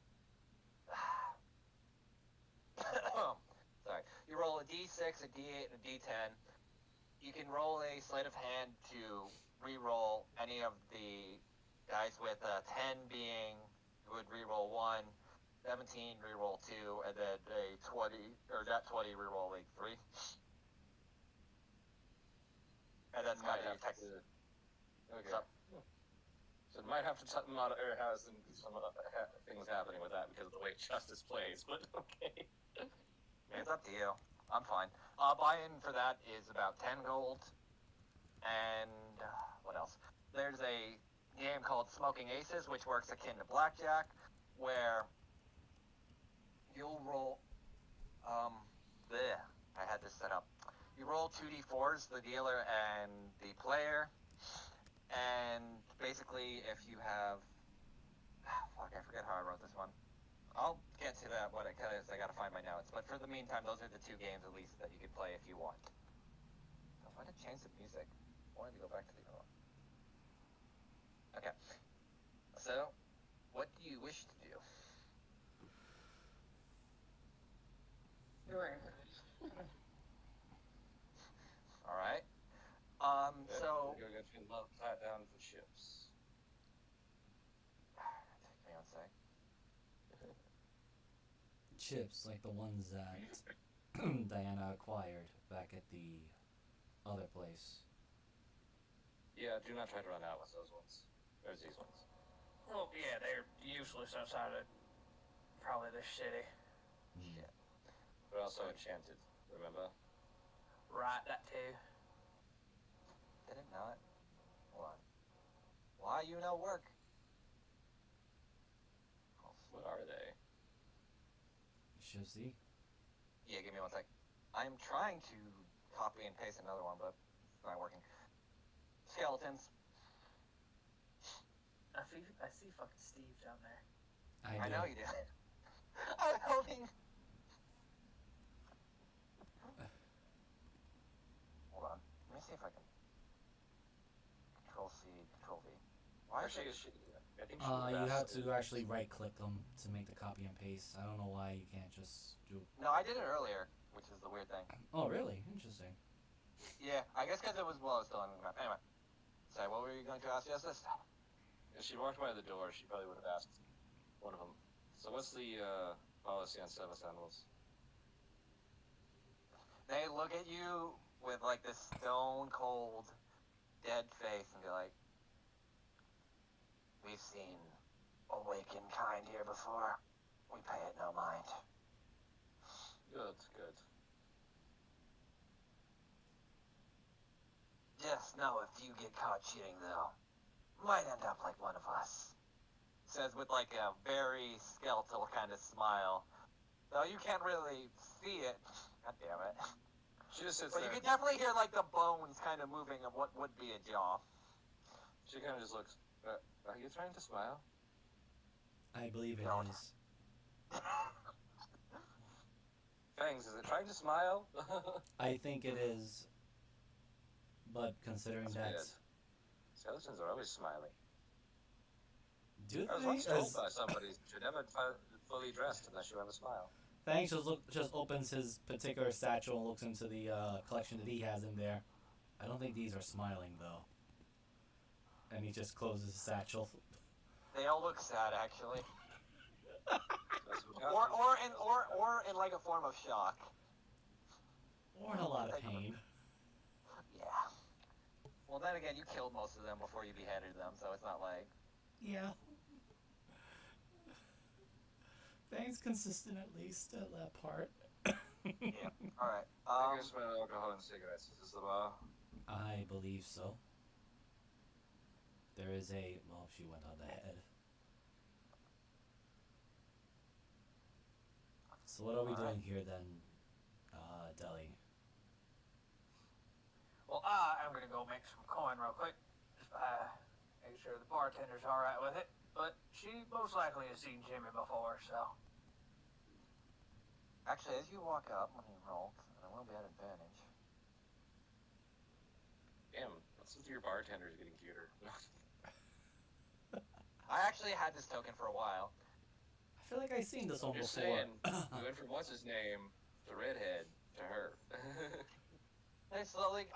Sorry. You roll a d6, a d8, and a d10. You can roll a sleight of hand to re-roll any of the dice with 10 being you would re-roll 1, 17 re-roll 2, and then a 20 or that 20 re-roll like 3. And that's kind of Texas. Okay. So it might have to have some things happening with that because of the way Justice plays, but okay. It's up to you. I'm fine. Buy-in for that is about 10 gold. And what else? There's a game called Smoking Aces, which works akin to Blackjack, where you'll roll. I had this set up. You roll 2d4s, the dealer and the player. And basically, if you have. Fuck, I forget how I wrote this one. I'll get to that when it because I gotta find my notes. But for the meantime, those are the 2 games at least that you could play if you want. So why did I change the music? I wanted to go back to the other one. Okay. So, what do you wish to do? All right. So. Go get your love flat down for chips. Take me on a sec. Chips like the ones that Diana acquired back at the other place. Yeah, do not try to run out with those ones. There's these ones. Well, yeah, they're useless outside of probably the city. Shit. They're also enchanted, remember? Right, that too. Did it not? Hold on. Why you no work? What are they? Shall see. Yeah, give me 1 sec. I'm trying to copy and paste another one, but it's not working. Skeletons. I see fucking Steve down there. I know you do. I'm hoping. Hold on. Let me see if I can. Control C, Control V. Why is Actually, it? I think You have to actually right-click them to make the copy and paste. I don't know why you can't just do. No, I did it earlier, which is the weird thing. Oh, really? Interesting. Yeah, I guess because it was while I was still on the map. Anyway. Sorry, what were you going to ask, Justice? If she walked by the door, she probably would have asked one of them. So what's the policy on service animals? They look at you with like this stone cold, dead face and be like, "We've seen awakened kind here before. We pay it no mind." Good, good. Just know if you get caught cheating, though, might end up like one of us. Says with like a very skeletal kind of smile. Though you can't really see it. God damn it. She just sits But there. you can definitely hear like the bones kind of moving of what would be a jaw. She kind of just looks. Are you trying to smile? I believe it Don't. is. Fangs, is it trying to smile? I think it is. But considering That's that. weird. Skeletons are always smiling. Do I was they? once told by somebody you should never fully dressed unless you have a smile. Fangs just opens his particular satchel and looks into the collection that he has in there. I don't think these are smiling though. And he just closes his satchel. They all look sad, actually. That's what Or in like a form of shock. Or in a lot of pain. Yeah. Well, then again, you killed most of them before you beheaded them, so it's not like... Yeah. Fangs consistent at least at that part. Yeah. Alright. I guess my alcohol and cigarettes. Is this the bar? I believe so. There is a... Well, she went on the head. So what are we doing here then, Deli? Well, I am gonna go make some coin real quick. Just make sure the bartender's alright with it. But she most likely has seen Jimmy before, so. Actually, as you walk up, when you roll, I will be at advantage. Damn, what's with your bartenders getting cuter? I actually had this token for a while. I feel like I've seen this one Just before. saying, we went from what's his name to redhead to her. I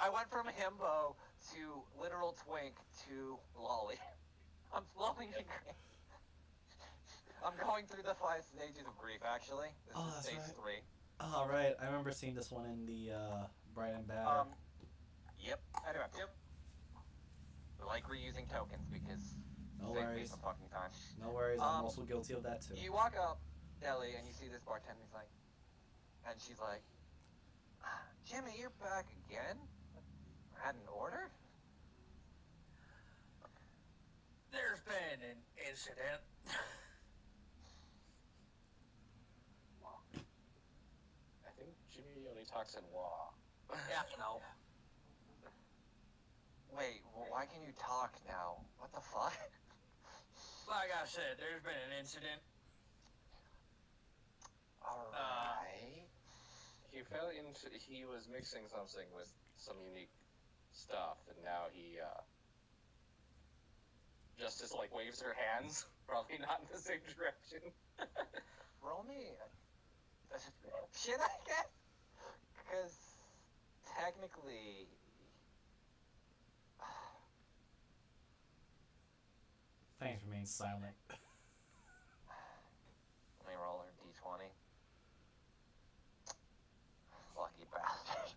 went from himbo to literal twink to lolly. I'm slowly getting... I'm going through the 5 stages of grief, actually. This is that's stage right. 3. Oh, right. I remember seeing this one in the Bright and Bad. Yep. Anyway, yep. I like reusing tokens because No save me worries. some fucking time. No worries. I'm also guilty of that too. You walk up, Deli, and you see this bartender. He's like, and she's like, Jimmy, you're back again? I hadn't ordered? There's been an incident. I think Jimmy only talks in law. Yeah, no. Wait, well, why can you talk now? What the fuck? Like I said, there's been an incident. Alright. He was mixing something with some unique stuff, and now he, Justice, like, waves her hands, probably not in the same direction. Roll me shit, I guess? Because technically... Fangs remains silent. Let me roll her d20. Lucky bastard.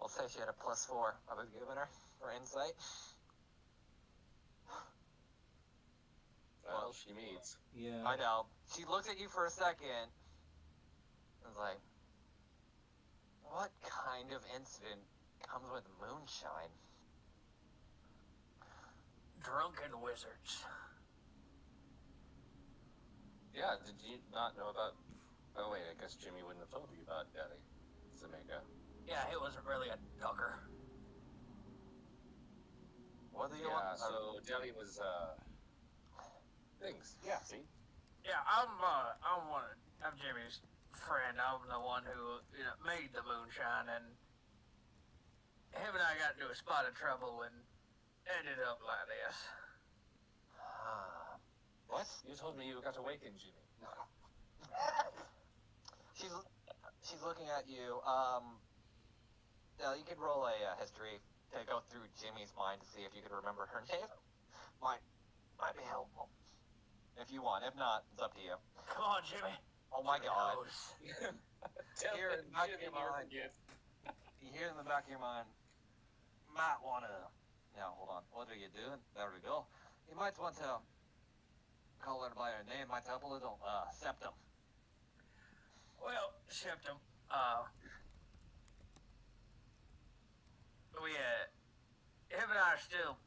I'll say she had a +4 I was giving her for insight. Well, she meets. Yeah. I know. She looked at you for a second and was like, what kind of incident comes with moonshine? Drunken wizards. Yeah, did you not know about... Oh, wait, I guess Jimmy wouldn't have told you about Daddy Zameka. Yeah, it wasn't really a ducker. What do you Yeah, want? so Daddy was, things. Yeah, see? Yeah, I'm Jimmy's friend. I'm the one who, made the moonshine, and him and I got into a spot of trouble and ended up like this. What? You told me you got to waken Jimmy. She's looking at you. You could roll a history to go through Jimmy's mind to see if you could remember her name. Might be helpful. If you want. If not, it's up to you. Come on, Jimmy. Oh my god. Tell Here him in the back of Jimmy your mind. You hear in the back of your mind, might want to... Now, hold on. What are you doing? There we go. You might want to call her by her name. Might help a little. Septum. Well, Septum, him and I are still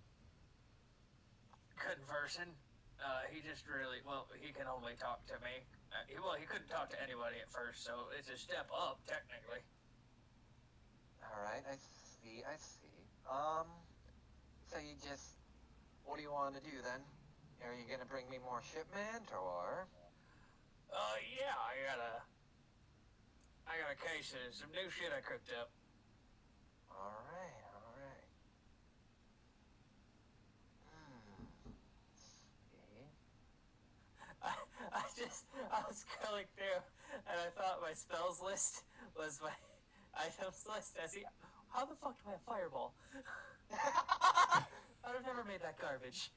conversing. He just really, he can only talk to me. He couldn't talk to anybody at first, so it's a step up, technically. Alright, I see. So you just... What do you want to do then? Are you gonna bring me more shipment, or...? Yeah, I got a case of some new shit I cooked up. Alright. I was going through, and I thought my spells list was my items list. I see, how the fuck do I have Fireball? I'd have never made that garbage.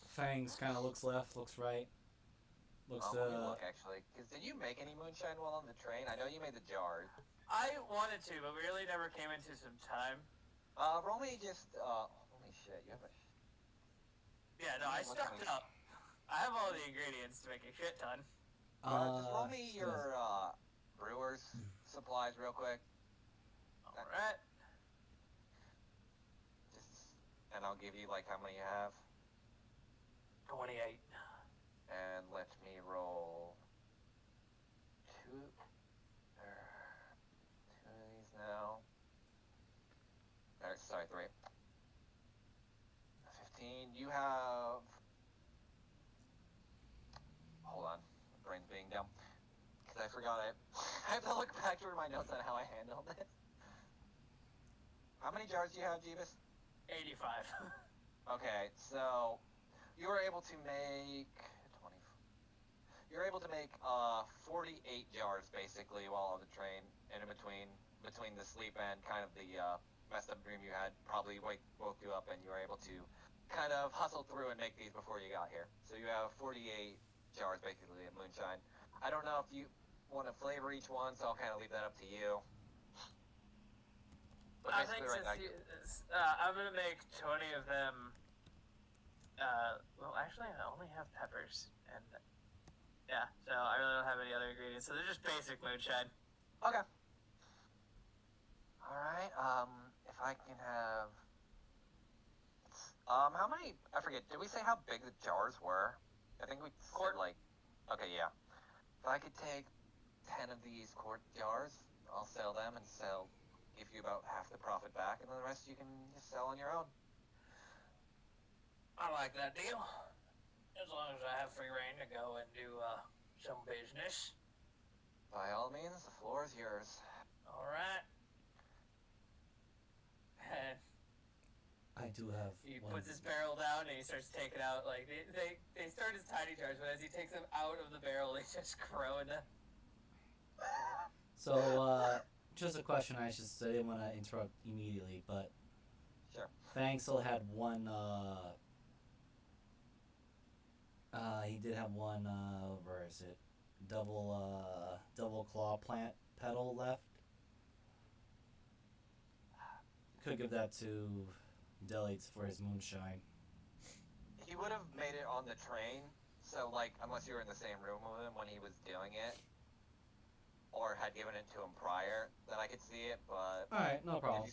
Fangs kind of looks left, looks right, Looks Let me look actually. Because did you make any moonshine while on the train? I know you made the jars. I wanted to, but we really never came into some time. Roll me just. Holy shit! You have a. Yeah, no, I stocked up. I have all the ingredients to make a shit ton. Just roll me your brewer's supplies real quick. All right. And I'll give you like how many you have. 28. And let me roll two of these now. Sorry, 3. 15. You have. Hold on, my brain's being dumb because I forgot it. I have to look back through my notes on how I handled it. How many jars do you have, Jeebus? 85. Okay, so you were able to make 20. You're able to make 48 jars basically while on the train, and in between the sleep and kind of the messed up dream you had probably woke you up, and you were able to kind of hustle through and make these before you got here. So you have 48 jars basically of moonshine. I don't know if you want to flavor each one, so I'll kind of leave that up to you. But I think I'm gonna make 20 of them. Well, actually, I only have peppers, and yeah, so I really don't have any other ingredients. So they're just basic moonshine. Okay. All right. If I can have. How many? I forget. Did we say how big the jars were? I think we said like. Okay, yeah. If I could take 10 of these quart jars, I'll sell them and give you about half the profit back, and then the rest you can just sell on your own. I like that deal. As long as I have free reign to go and do some business. By all means, the floor is yours. All right. I do have. He puts his barrel down and he starts taking out, like, they start as tiny jars, but as he takes them out of the barrel, they just grow into. So, just a question. I didn't want to interrupt immediately, but sure. Fang still had one. He did have one. Where is it? Double claw plant petal left. Could give that to Delites for his moonshine. He would have made it on the train, so like unless you were in the same room with him when he was doing it, or had given it to him prior, then I could see it. But all right, no problem.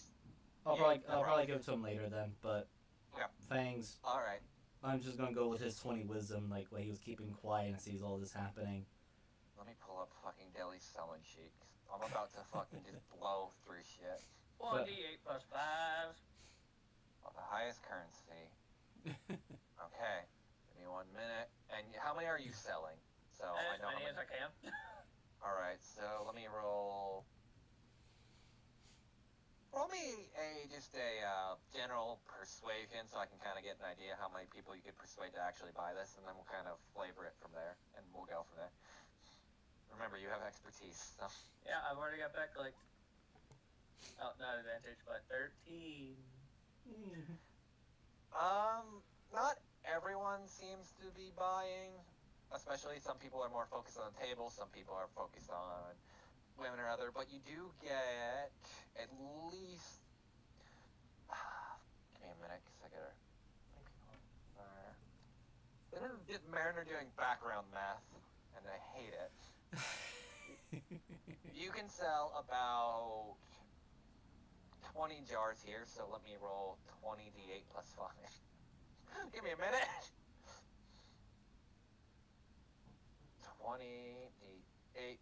I'll probably give it to him later then. But yeah, Fangs. All right. I'm just gonna go with his 20 wisdom, like when he was keeping quiet and sees all this happening. Let me pull up fucking Deli's selling sheet. I'm about to fucking just blow through shit. 1d8 plus 5. The highest currency. Okay. Give me 1 minute. And how many are you selling? So as I know many how as I can. Alright, so let me roll. Roll me just a general persuasion so I can kind of get an idea how many people you could persuade to actually buy this, and then we'll kind of flavor it from there, and we'll go from there. Remember, you have expertise, so. Yeah, I've already got back, like, oh, not advantage, but 13. Not everyone seems to be buying, especially some people are more focused on the table, some people are focused on women or other, but you do get at least, give me a minute, because I gotta, this is just Mariner doing background math, and I hate it. You can sell about 20 jars here, so let me roll 20d8 plus 5. Give me a minute. 20d8.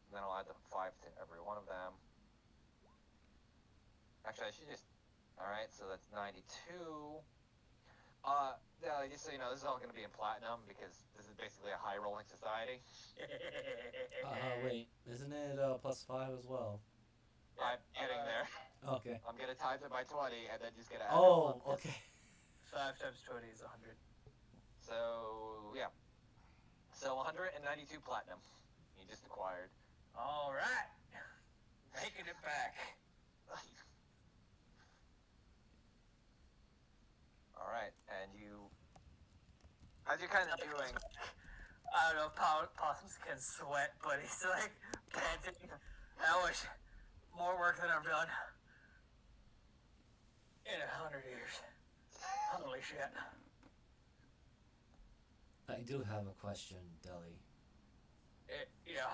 And then I'll add the 5 to every one of them. Actually, I should just... Alright, so that's 92. Yeah, just so you know, this is all going to be in platinum, because this is basically a high-rolling society. Wait, isn't it plus 5 as well? I'm getting there. Okay. I'm going to times it by 20, and then just going to add Oh, okay. 5 times 20 is 100. So, yeah. So, 192 platinum. You just acquired. Alright. Making it back. Alright, and you... As you're kind of doing... I don't know if possums can sweat, but he's like panting. I wish more work than I've done in 100 years. Holy shit. I do have a question, Deli. Yeah.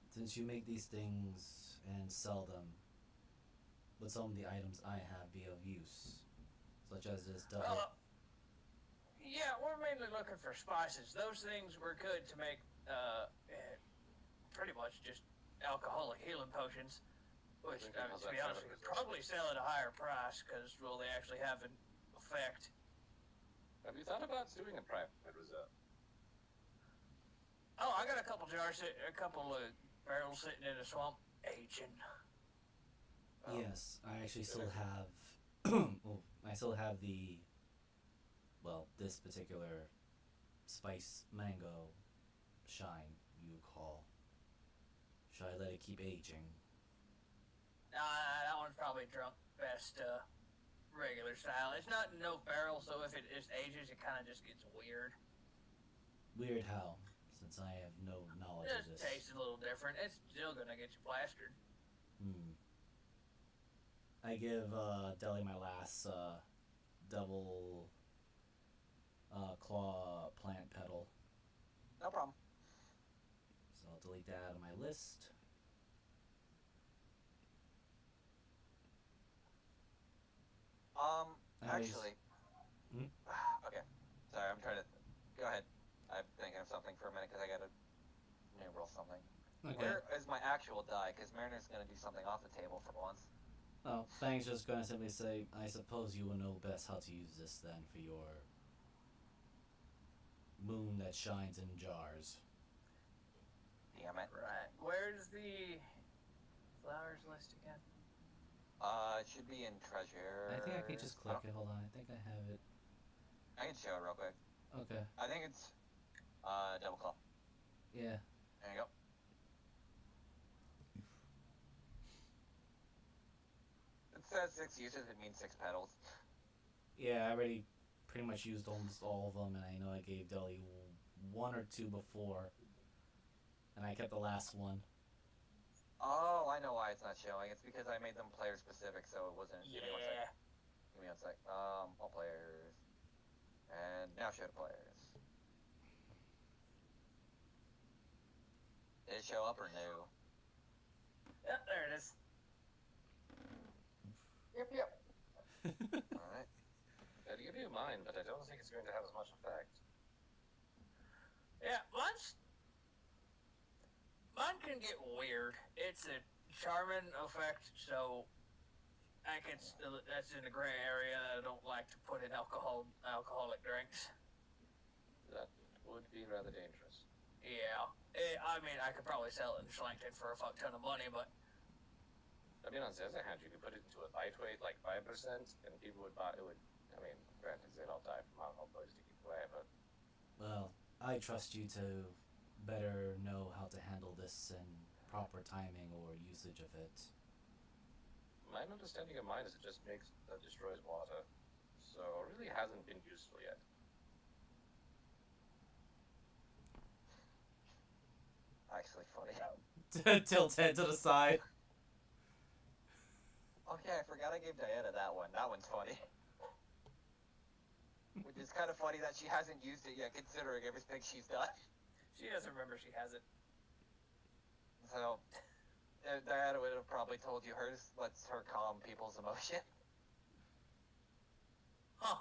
Since you make these things and sell them, would some of the items I have be of use? Such as this double. Yeah, we're mainly looking for spices. Those things were good to make, pretty much just alcoholic healing potions. Which, to be honest, we could probably sell at a higher price because, well, they actually have an effect. Have you thought about doing a private reserve? Oh, I got a couple jars, a couple of barrels sitting in a swamp aging. Yes, I actually still have. Well, I still have the. Well, this particular spice mango shine you call. Should I let it keep aging? That one's probably drunk best regular style. It's not in no barrel, so if it just ages, it kind of just gets weird. Weird how? Since I have no knowledge It of this. tastes a little different. It's still gonna get you plastered. I give Deli my last double claw plant petal. No problem. So I'll delete that out of my list. Actually. Hmm? Okay. Sorry, I'm trying to. Go ahead. I'm thinking of something for a minute because I gotta roll something. Okay. Where is my actual die? Because Mariner's gonna do something off the table for once. Oh, Fang's just gonna simply say, I suppose you will know best how to use this then for your moon that shines in jars. Damn it. Right. Where's the flowers list again? It should be in treasure. I think I can just click it. Hold on, I think I have it. I can show it real quick. Okay. I think it's double claw. Yeah. There you go. It says 6 uses. It means 6 petals. Yeah, I already pretty much used almost all of them, and I know I gave Deli 1 or 2 before, and I kept the last one. Oh, I know why it's not showing. It's because I made them player specific, so it wasn't. Yeah. Give me one sec. All players. And now show the players. Did it show up or no? Yep, there it is. Yep. Alright. I'd give you mine, but I don't think it's going to have as much effect. Yeah, mine can get weird. It's a charming effect, so that's in the gray area. I don't like to put in alcoholic drinks. That would be rather dangerous. Yeah. I mean, I could probably sell it in Schlangton for a fuck ton of money, but I mean, on the other hand, you could put it into a lightweight, like 5%, and people would buy it. I mean, granted, they'd all die from alcohol poisoning away, but Well, I trust you to better know how to handle this and proper timing or usage of it. my understanding of mine is it just destroys water, so it really hasn't been useful yet. Actually funny. Tilt head to the side. Oh yeah, I forgot I gave Diana that one. That one's funny. Which is kind of funny that she hasn't used it yet, considering everything she's done. she doesn't remember she has it. So, Diana would have probably told you hers lets her calm people's emotion. Huh.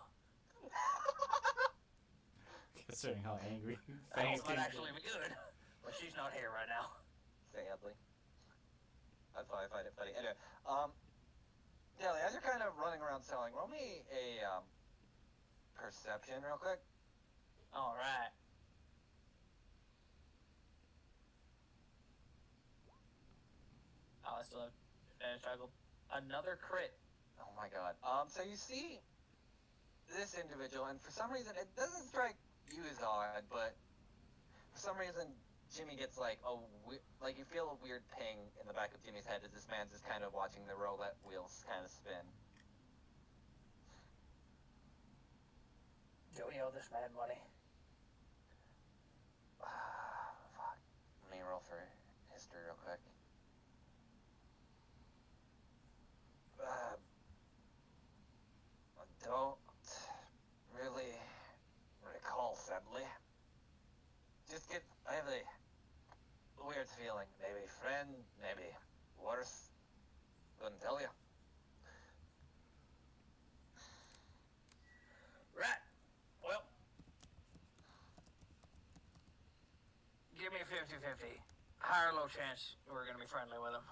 Considering how angry That Fang's might getting. actually be good, but she's not here right now. Sadly. That's why I find it funny. Anyway, Nelly, as you're kind of running around selling, roll me a, perception real quick. Alright. Oh, I still have struggle. Another crit. Oh my god. So you see this individual, and for some reason, it doesn't strike you as odd, but for some reason, Jimmy gets like you feel a weird ping in the back of Jimmy's head as this man's just kind of watching the roulette wheels kind of spin. Do we owe this man money? don't really recall, sadly. I have a weird feeling. Maybe friend, maybe worse. Couldn't tell you. Right. Well, give me a 50-50. High or low chance we're gonna be friendly with them.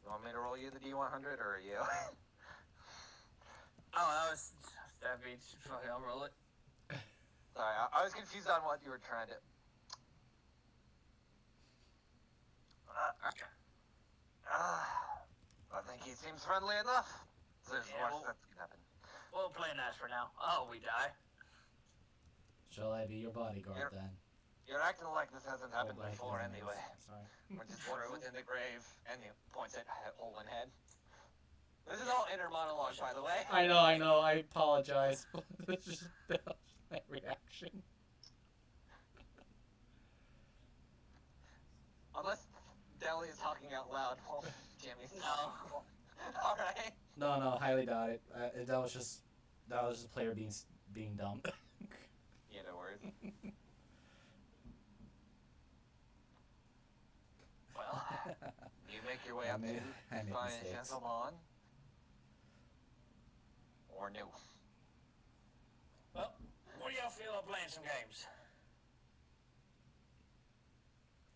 You want me to roll you the D100 or you? Oh, that beats. Fuck, I'll roll it. Sorry, I was confused on what you were trying to. I think he seems friendly enough. There's worse that can happen. We'll play nice for now. Oh, we die. Shall I be your bodyguard then? You're acting like this hasn't happened Like before his anyway. name's- Sorry. We're just once within the grave, and he points at Olin head. This is all inner monologue, by the way. I know. I apologize. That's just my reaction. Unless Deli is talking out loud while Jimmy's No. Alright. No, highly doubt it. That was just a player being dumb. Yeah, no worries. Well, you make your way I up made to Fine mistakes. Gentleman. Or new. Well, what do y'all feel about playing some games?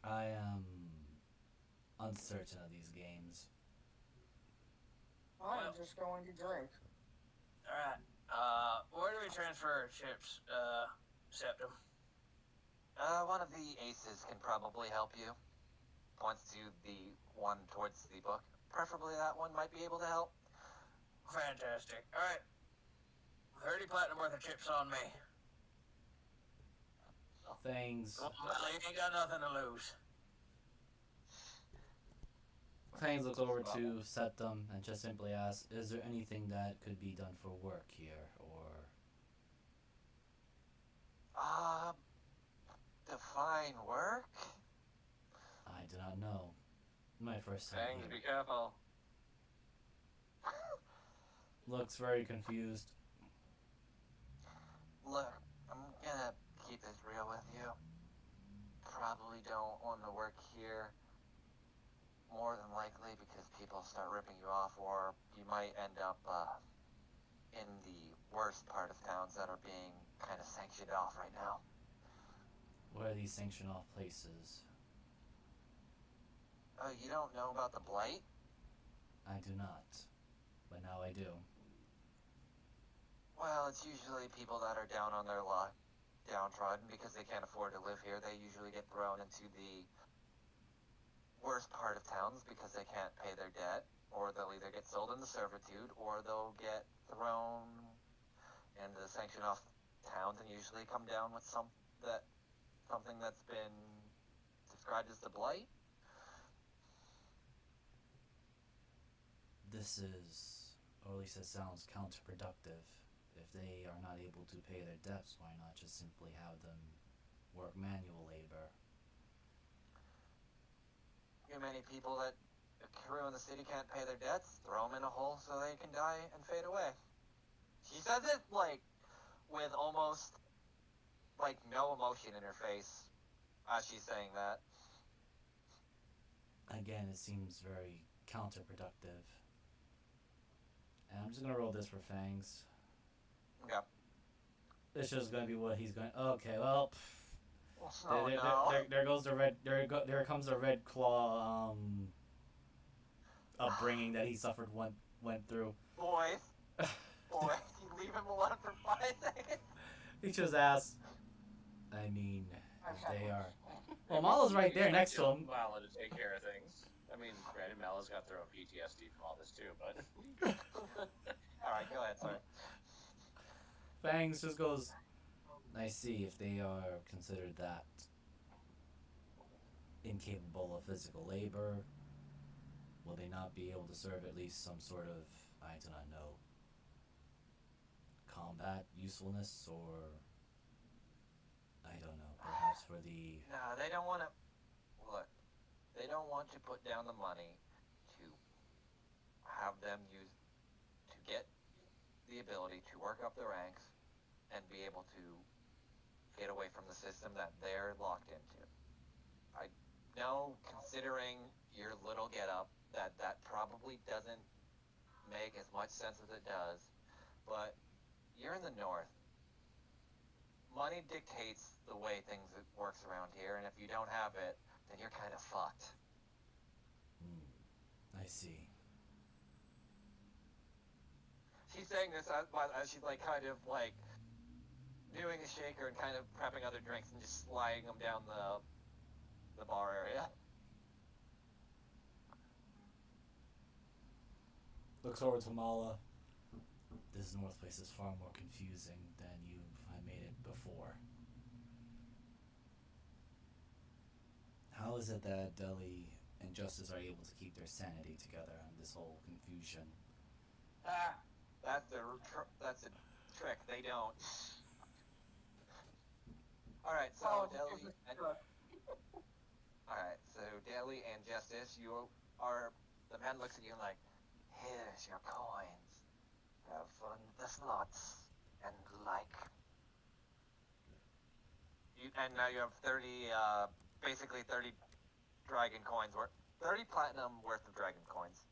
I am uncertain of these games. I'm just going to drink. Alright. Where do we transfer chips, Septum? One of the aces can probably help you. Points to the one towards the book. Preferably that one might be able to help. Fantastic. Alright. 30 platinum worth of chips on me. Fangs Well, you ain't got nothing to lose. looks over to Septum and just simply asks, "Is there anything that could be done for work here, or?" Define work? I do not know. My first time Fangs, be here. careful. Looks very confused. Look, I'm gonna keep this real with you. Probably don't want to work here. More than likely because people start ripping you off, or you might end up in the worst part of towns that are being kind of sanctioned off right now. Where are these sanctioned off places? Oh, you don't know about the Blight? I do not, but now I do. Well, it's usually people that are down on their luck, downtrodden because they can't afford to live here. They usually get thrown into the worst part of towns because they can't pay their debt, or they'll either get sold into servitude, or they'll get thrown into the sanctioned off towns and usually come down with something that's been described as the Blight. This is, or at least it sounds counterproductive. If they are not able to pay their debts, why not just simply have them work manual labor? Too many people that accrue in the city can't pay their debts, throw them in a hole so they can die and fade away. She says it with almost no emotion in her face as she's saying that. Again, it seems very counterproductive. And I'm just gonna roll this for Fangs. Okay. It's just gonna be what he's going. Okay, well, Oh, no. there goes the red. There comes the red claw upbringing that he went through. Boys, you leave him alone for 5 seconds. He just asked. I mean, if they are. Well, Mala's right there next to him. Mala to take care of things. I mean, granted, Mala's got their own PTSD from all this too, but Alright, go ahead, sorry. Fangs just goes. I see. If they are considered that incapable of physical labor, will they not be able to serve at least some sort of, I do not know, combat usefulness, or I don't know, perhaps for the... No, they don't want to. Look, they don't want to put down the money to have them use to get the ability to work up the ranks and be able to get away from the system that they're locked into. I know, considering your little getup, that probably doesn't make as much sense as it does, but you're in the north. Money dictates the way things works around here, and if you don't have it, then you're kind of fucked. I see. She's saying this as she's like kind of like doing a shaker and kind of prepping other drinks and just sliding them down the bar area. Looks over to Mala. This North place is far more confusing than I made it before. How is it that Deli and Justice are able to keep their sanity together on this whole confusion? That's a trick. They don't. All right, so Deli. All right, so Deli and Justice, you are. The man looks at you and like, here's your coins. Have fun with the slots and like. And now you have 30, basically 30 dragon coins worth, 30 platinum worth of dragon coins.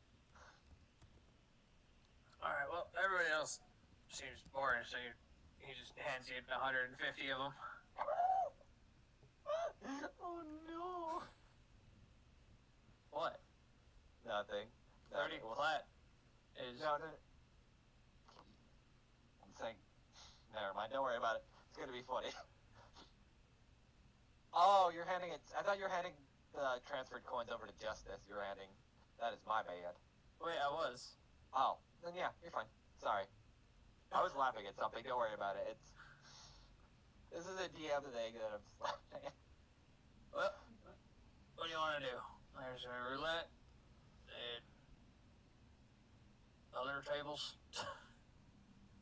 Alright, well, everybody else seems boring, so he just hands you 150 of them. Oh no! What? Nothing. 30 plat is... No. I'm saying, never mind, don't worry about it. It's gonna be funny. Oh, you're handing it. I thought you were handing the transferred coins over to Justice. You're handing. That is my bad. Wait, I was. Oh, then yeah, you're fine. Sorry. I was laughing at something. Don't worry about it. This is a DM thing that I'm just laughing at. Well, what do you want to do? There's a roulette and other tables.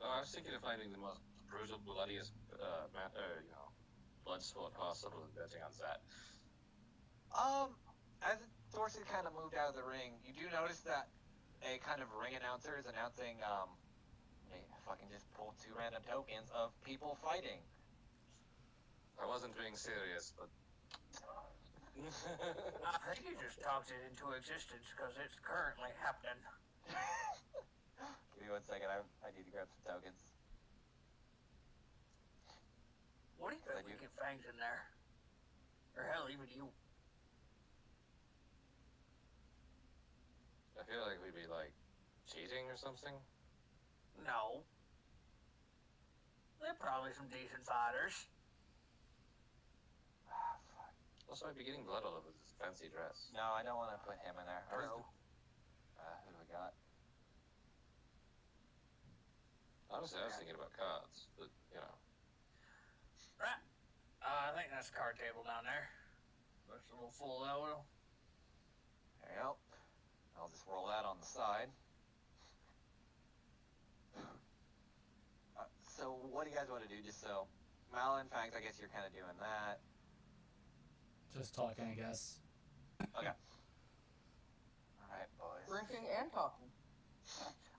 I was thinking of finding the most brutal, bloodiest, blood sport possible and betting on that. As Thorson kind of moved out of the ring, you do notice that a kind of ring announcer is announcing, if I can just pull 2 random tokens of people fighting. I wasn't being serious, but... I think you just talked it into existence because it's currently happening. Give me 1 second, I need to grab some tokens. What do you think we get Fangs in there? Or hell, even you. I feel like we'd be, like, cheating or something. No. They're probably some decent fighters. Fuck. Also, I'd be getting blood all over this fancy dress. No, I don't want to put him in there. True. Who do we got? Honestly, I was thinking about cards, but, Right. I think that's a card table down there. Looks a little full though. There you go. I'll just roll that on the side. So what do you guys want to do? Just so Mal and Fangs, I guess you're kind of doing that. Just talking, I guess. Okay. All right, boys. Drinking and talking.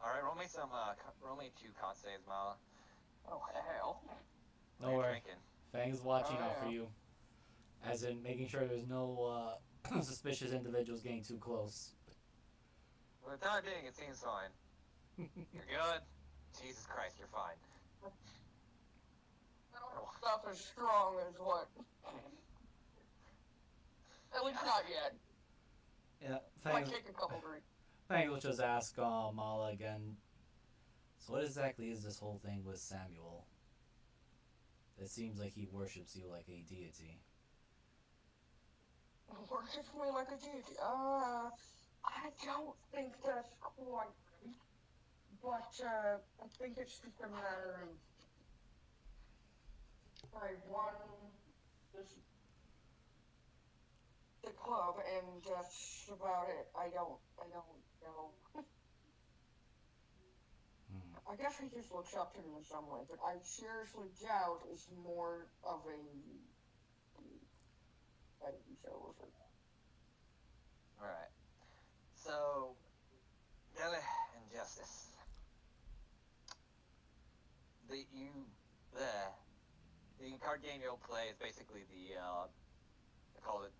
All right, roll me 2 con saves, Mal. Oh, hell. No worry. Drinking. Fang's watching Oh, out for yeah. you. As in making sure there's no suspicious individuals getting too close. For the time being, it seems fine. You're good. Jesus Christ, you're fine. Stuff as strong as what? At least not yet. Yeah, Might Fangs, take a couple drinks. Fangs will just ask Mala again. So what exactly is this whole thing with Samuel? It seems like he worships you like a deity. Worships me like a deity. I don't think that's quite right. But, I think it's just a matter of I won the club, and that's about it. I don't know. I guess he just looks up to me in some way, but I seriously doubt it's more of a Alright. So, Dele and Justice. The card game you'll play is basically I call it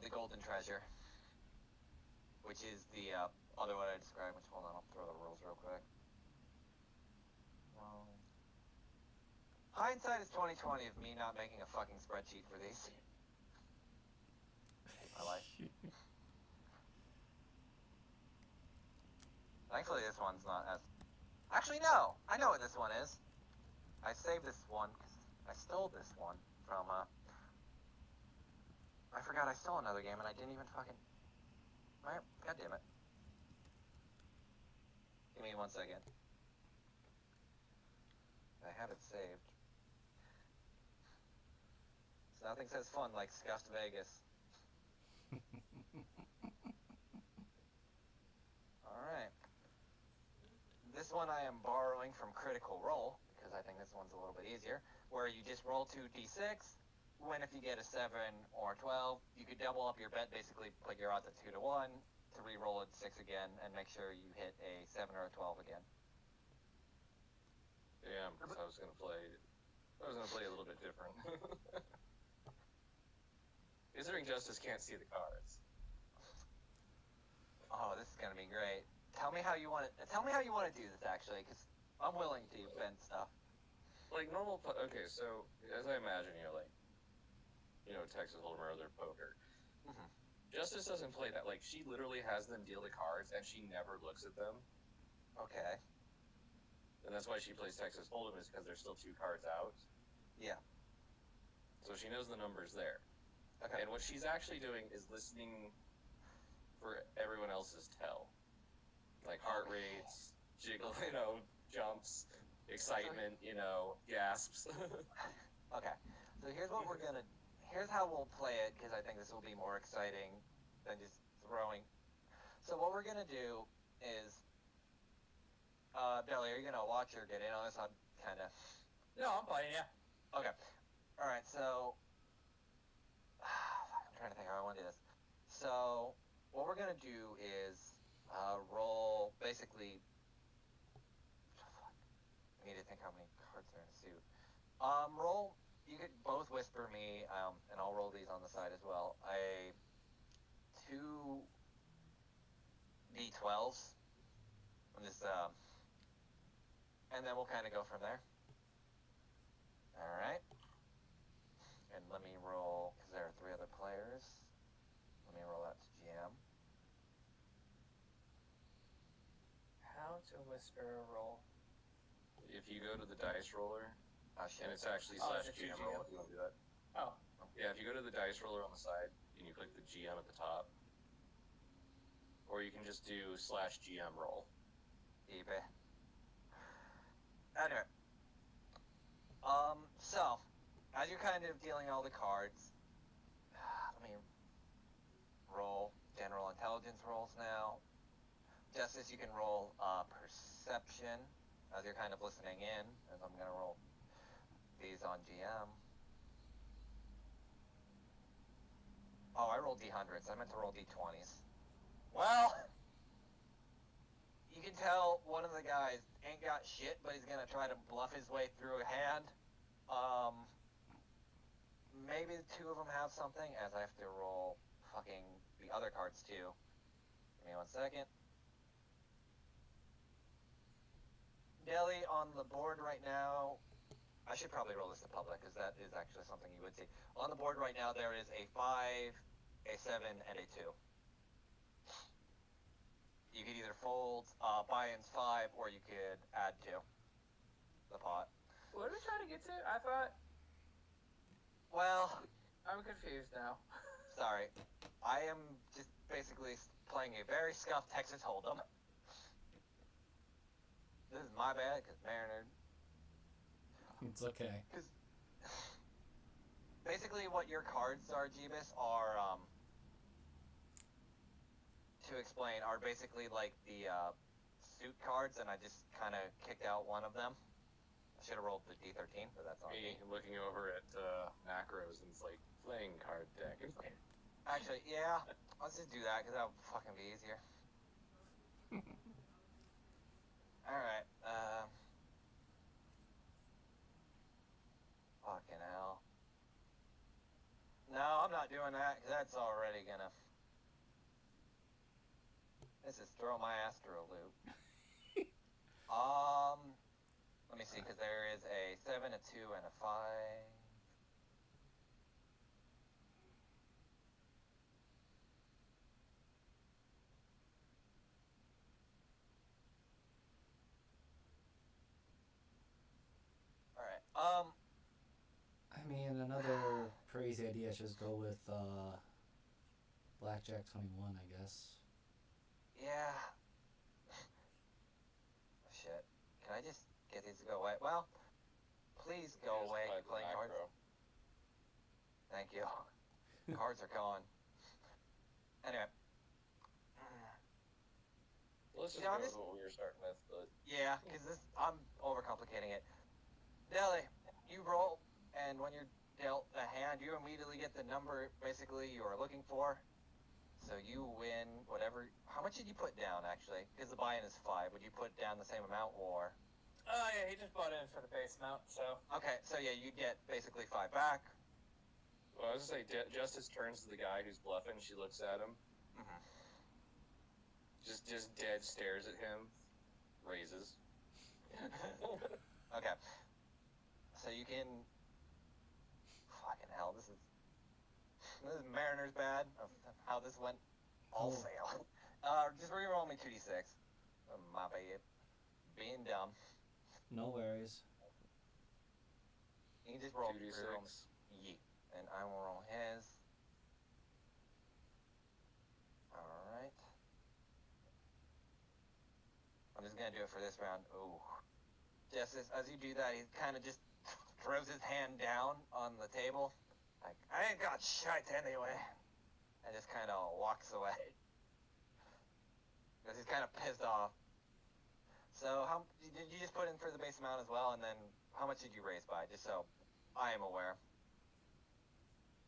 the Golden Treasure, which is the other one I described. Which, hold on, I'll throw the rules real quick. Hindsight is 2020 of me not making a fucking spreadsheet for these. My life. Thankfully, this one's not as. Actually, no. I know what this one is. I saved this one because I stole this one from. I forgot I stole another game and I didn't even fucking. God damn it. Give me 1 second. I have it saved. So nothing says fun like Scuffed Vegas. Alright. This one I am borrowing from Critical Role, because I think this one's a little bit easier, where you just roll 2d6, when if you get a 7 or 12, you could double up your bet, basically put your odds at 2 to 1, to re-roll it 6 again, and make sure you hit a 7 or a 12 again. Yeah, because I was gonna play a little bit different. Considering Justice can't see the cards. Oh, this is gonna be great. Tell me how you want to do this, actually, because I'm willing to bend stuff. Like normal. Okay, so as I imagine, Texas Hold'em or other poker. Mm-hmm. Justice doesn't play that. Like, she literally has them deal the cards, and she never looks at them. Okay. And that's why she plays Texas Hold'em, is because there's still 2 cards out. Yeah. So she knows the numbers there. Okay. And what she's actually doing is listening for everyone else's tell. Like heart rates, jiggle, jumps, excitement, gasps. Okay. So here's how we'll play it, because I think this will be more exciting than just throwing. So what we're gonna do is, Billy, are you gonna watch or get in on this? I'm kind of. No, I'm playing, yeah. Okay. All right. So I'm trying to think how I want to do this. So what we're gonna do is roll basically. I need to think how many cards are in a suit. Roll. You could both whisper me, and I'll roll these on the side as well. 2 d12s. I'm just and then we'll kind of go from there. All right. And let me roll, because there are 3 other players. Let me roll out to GM. How to whisper a roll. If you go to the dice roller, Oh shit. and it's actually it's /GM a roll GM. if you want to do that. Oh. Yeah, if you go to the dice roller on the side, and you click the GM at the top, or you can just do /GM roll. eBay. Anyway. So, as you're kind of dealing all the cards, let me roll general intelligence rolls now. Justice, you can roll perception as you're kind of listening in, as I'm going to roll these on GM. Oh, I rolled D100s. I meant to roll D20s. Well, you can tell one of the guys ain't got shit, but he's going to try to bluff his way through a hand. Maybe the 2 of them have something, as I have to roll fucking the other cards too. Give me 1 second. Deli on the board right now. I should probably roll this to public, because that is actually something you would see. On the board right now, there is a 5, a 7, and a 2. You could either fold buy-ins 5, or you could add 2. The pot. What are we trying to get to? I thought. Well, I'm confused now. sorry. I am just basically playing a very scuffed Texas Hold'em. This is my bad, because Mariner. It's okay. Because basically what your cards are, Jeebus, are, to explain, are basically like the suit cards, and I just kind of kicked out one of them. I should have rolled the D13, but that's on me. Looking over at macros, and it's like playing card deck. Actually, yeah, let's just do that, because that'll fucking be easier. Alright, fucking hell. No, I'm not doing that, because that's already gonna... This is throw my ass through a loop. Let me see, because there is a 7, a 2, and a 5. Alright, I mean, another crazy idea is just go with Blackjack 21, I guess. yeah. Shit. Can I just get these to go away? Well, please go Just away, play the playing cards. macro. Thank you. Cards are gone. Anyway. Let's just Yeah, go this- with what we were starting with. But Yeah, because I'm overcomplicating it. Deli, you roll, and when you're dealt a hand, you immediately get the number basically you are looking for. So you win whatever. How much did you put down actually? Because the buy-in is 5. Would you put down the same amount or? Oh yeah, he just bought in for the base amount, so. Okay, so yeah, you get basically 5 back. well, I was gonna say, Justice turns to the guy who's bluffing. She looks at him, Mm-hmm. just dead stares at him, raises. Okay. So you can. Fucking hell, this is Mariner's bad of how this went all Oh. fail. Just reroll me 2d6. My bad. Being dumb. No worries. You can just roll 2d6. reroll me. Yeet. And I will roll his. Alright. I'm just gonna do it for this round. Ooh. Just as you do that, he kind of just throws his hand down on the table. Like, I ain't got shit anyway. And just kind of walks away. Because he's kind of pissed off. So, how did you just put in for the base amount as well? And then, how much did you raise by? Just so I am aware.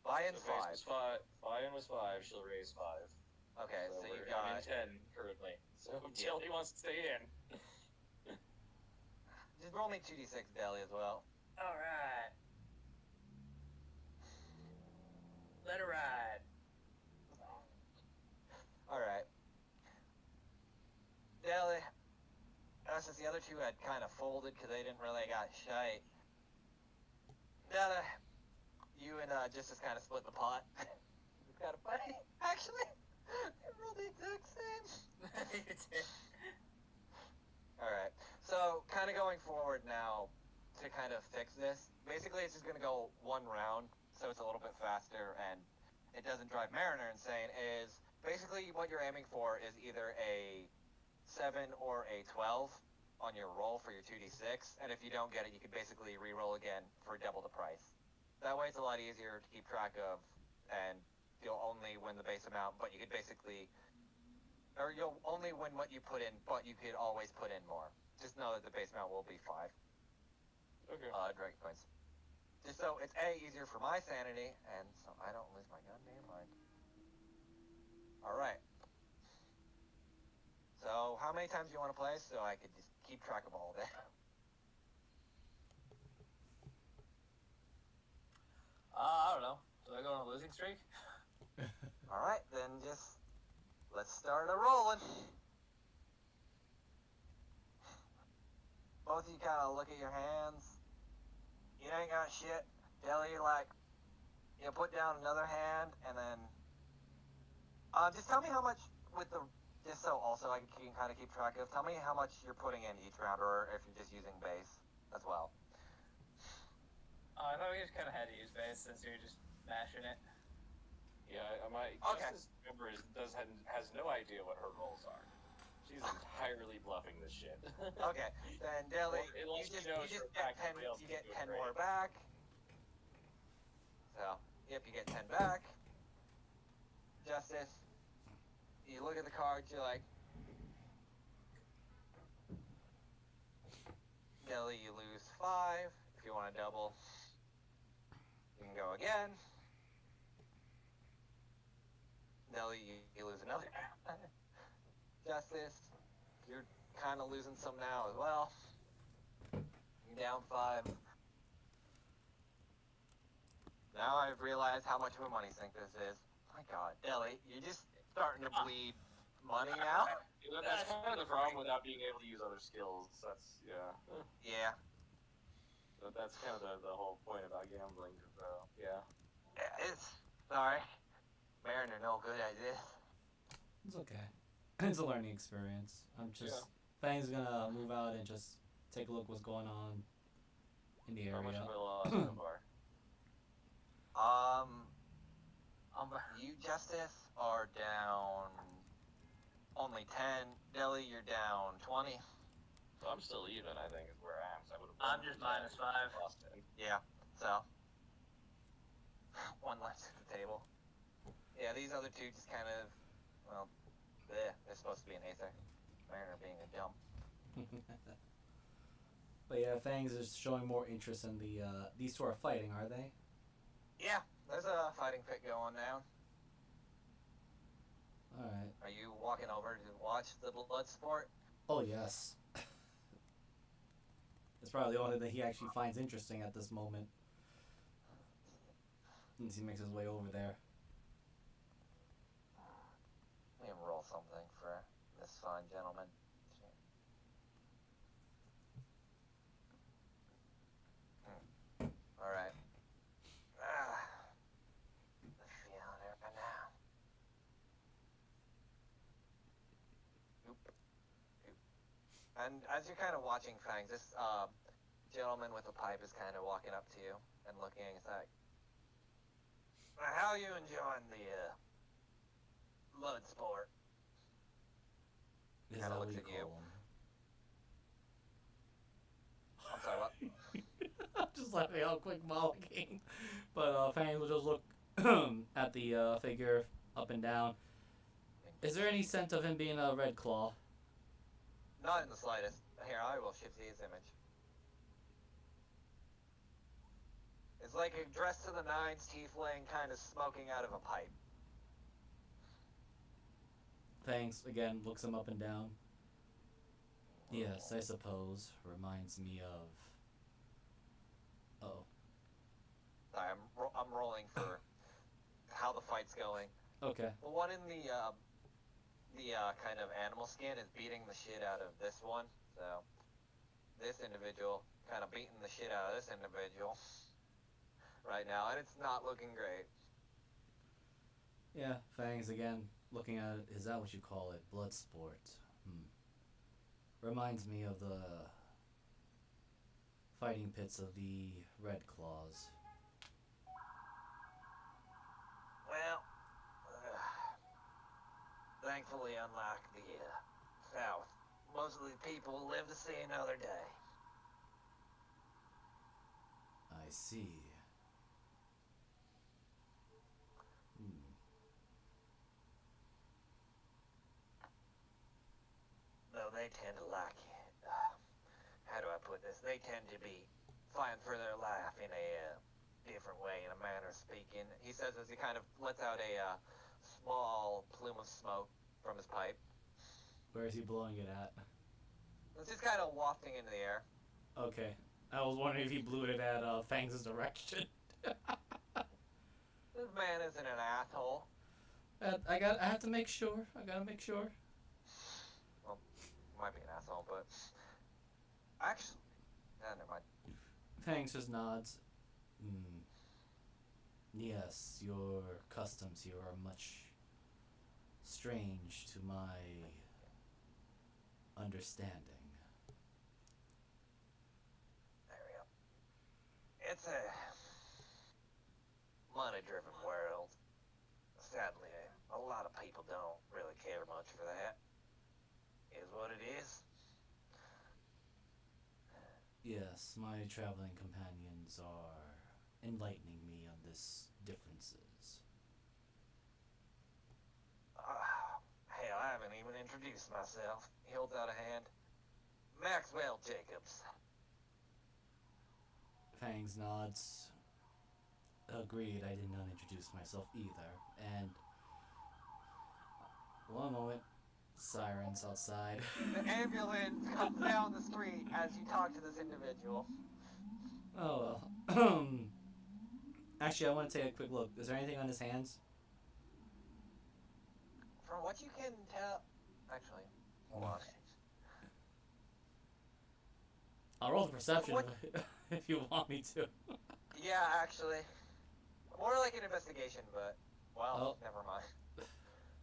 Buy-in's The base 5. was 5. Buy-in was 5. She'll raise 5. Okay, so you I'm got... in 10 currently. So Jelly wants to stay in. Just roll me 2d6 Deli as well. Alright. Let her ride. Alright. Deli. Since the other two had kind of folded because they didn't really got shite. Deli. You and Justice kind of split the pot. It's kind of funny. Actually, they rolled the exact same. Alright. So, kind of going forward now to kind of fix this. Basically, it's just going to go one round, so it's a little bit faster and it doesn't drive Mariner insane, is basically what you're aiming for is either a 7 or a 12 on your roll for your 2d6, and if you don't get it, you can basically re-roll again for double the price. That way it's a lot easier to keep track of, and you'll only win the base amount, but you could basically... Or you'll only win what you put in, but you could always put in more. Just know that the base amount will be 5. Okay. Dragon points. Just so it's A, easier for my sanity, and so I don't lose my goddamn mind. Alright. So, how many times do you want to play so I could just keep track of all of it? I don't know. Do I go on a losing streak? Alright, then just... Let's start a rolling. Both of you kind of look at your hands. You ain't got shit. Deli, like, you put down another hand, and then... just tell me how much with the... Just so also I can kind of keep track of. Tell me how much you're putting in each round, or if you're just using base as well. I thought we just kind of had to use base since you're just mashing it. Yeah, my Okay. Justice member has no idea what her roles are. She's entirely bluffing this shit. Okay, then Deli, Well, you unless just she knows get for a 10, fact nobody else you can get do it 10 great. more back. So, yep, you get 10 back. Justice, you look at the cards, you're like, Deli, you lose 5. If you want to double, you can go again. Deli, you lose another. Justice, you're kind of losing some now as well. You're down 5. Now I've realized how much of a money sink this is. My God, Ellie, you're just starting to bleed money now. That's kind of the problem with not being able to use other skills. That's yeah. Yeah, That's kind of the whole point about gambling. Yeah. it's sorry, Mariner, no good at this. It's okay. It's a learning experience. I'm just Fang's gonna move out and just take a look what's going on in the How much area. have I lost so far? You Justice are down only 10. Deli, you're down 20. So I'm still even, I think, is where I am. So I would have. I'm just minus 5. Lost 10. Yeah, so one left at the table. Yeah, these other two just kind of, well, they're supposed to be an ace. Mariner being a dump. But yeah, Fangs is showing more interest in the. These two are fighting, are they? Yeah, there's a fighting pit going down. All right. Are you walking over to watch the blood sport? Oh yes. It's probably the only thing he actually finds interesting at this moment. As he makes his way over there. Let me roll something for this fine gentleman. All right. Feeling it for now. Oop. And as you're kind of watching Fangs, this gentleman with a pipe is kind of walking up to you and looking. He's like, "How are you enjoying the blood sport?" Is Kinda that what looks you at you. call him? I'm sorry, what? Just like a quick molecule. But Fangs will just look at the figure up and down. Is there any sense of him being a Red Claw? Not in the slightest. Here, I will shift his image. It's like a dressed to the nines tiefling kind of smoking out of a pipe. Fangs again looks him up and down. Yes, I suppose. Reminds me of. Oh. Sorry, I'm rolling for how the fight's going. Okay. The one in the kind of animal skin is beating the shit out of this one. So this individual kind of beating the shit out of this individual right now, and it's not looking great. Yeah, Fangs again looking at it. Is that what you call it? Blood sport. Reminds me of the fighting pits of the Red Claws. Well, thankfully, unlike the South, most of the people live to see another day. I see. Though they tend to like it. How do I put this? They tend to be fighting for their life in a different way, in a manner of speaking. He says as he kind of lets out a small plume of smoke from his pipe. Where is he blowing it at? It's just kind of wafting into the air. Okay. I was wondering if he blew it at Fangs' direction. This man isn't an asshole. I have to make sure. I gotta make sure. Well, might be an asshole, but actually, never mind. Fangs just nods. Yes, your customs here are much strange to my understanding. There we go. It's a money-driven world. Sadly, a lot of people don't really care much for that. Is what it is. Yes, my traveling companions are enlightening me on this differences. Hell, I haven't even introduced myself. He holds out a hand. Maxwell Jacobs. Fangs nods. Agreed, I did not introduce myself either. And one moment, Sirens outside. The ambulance comes down the street as you talk to this individual. Oh well. Actually, I want to take a quick look. Is there anything on his hands? From what you can tell, actually, hold on. I'll roll the perception What? if you want me to. Yeah, actually, more like an investigation, but well, never mind.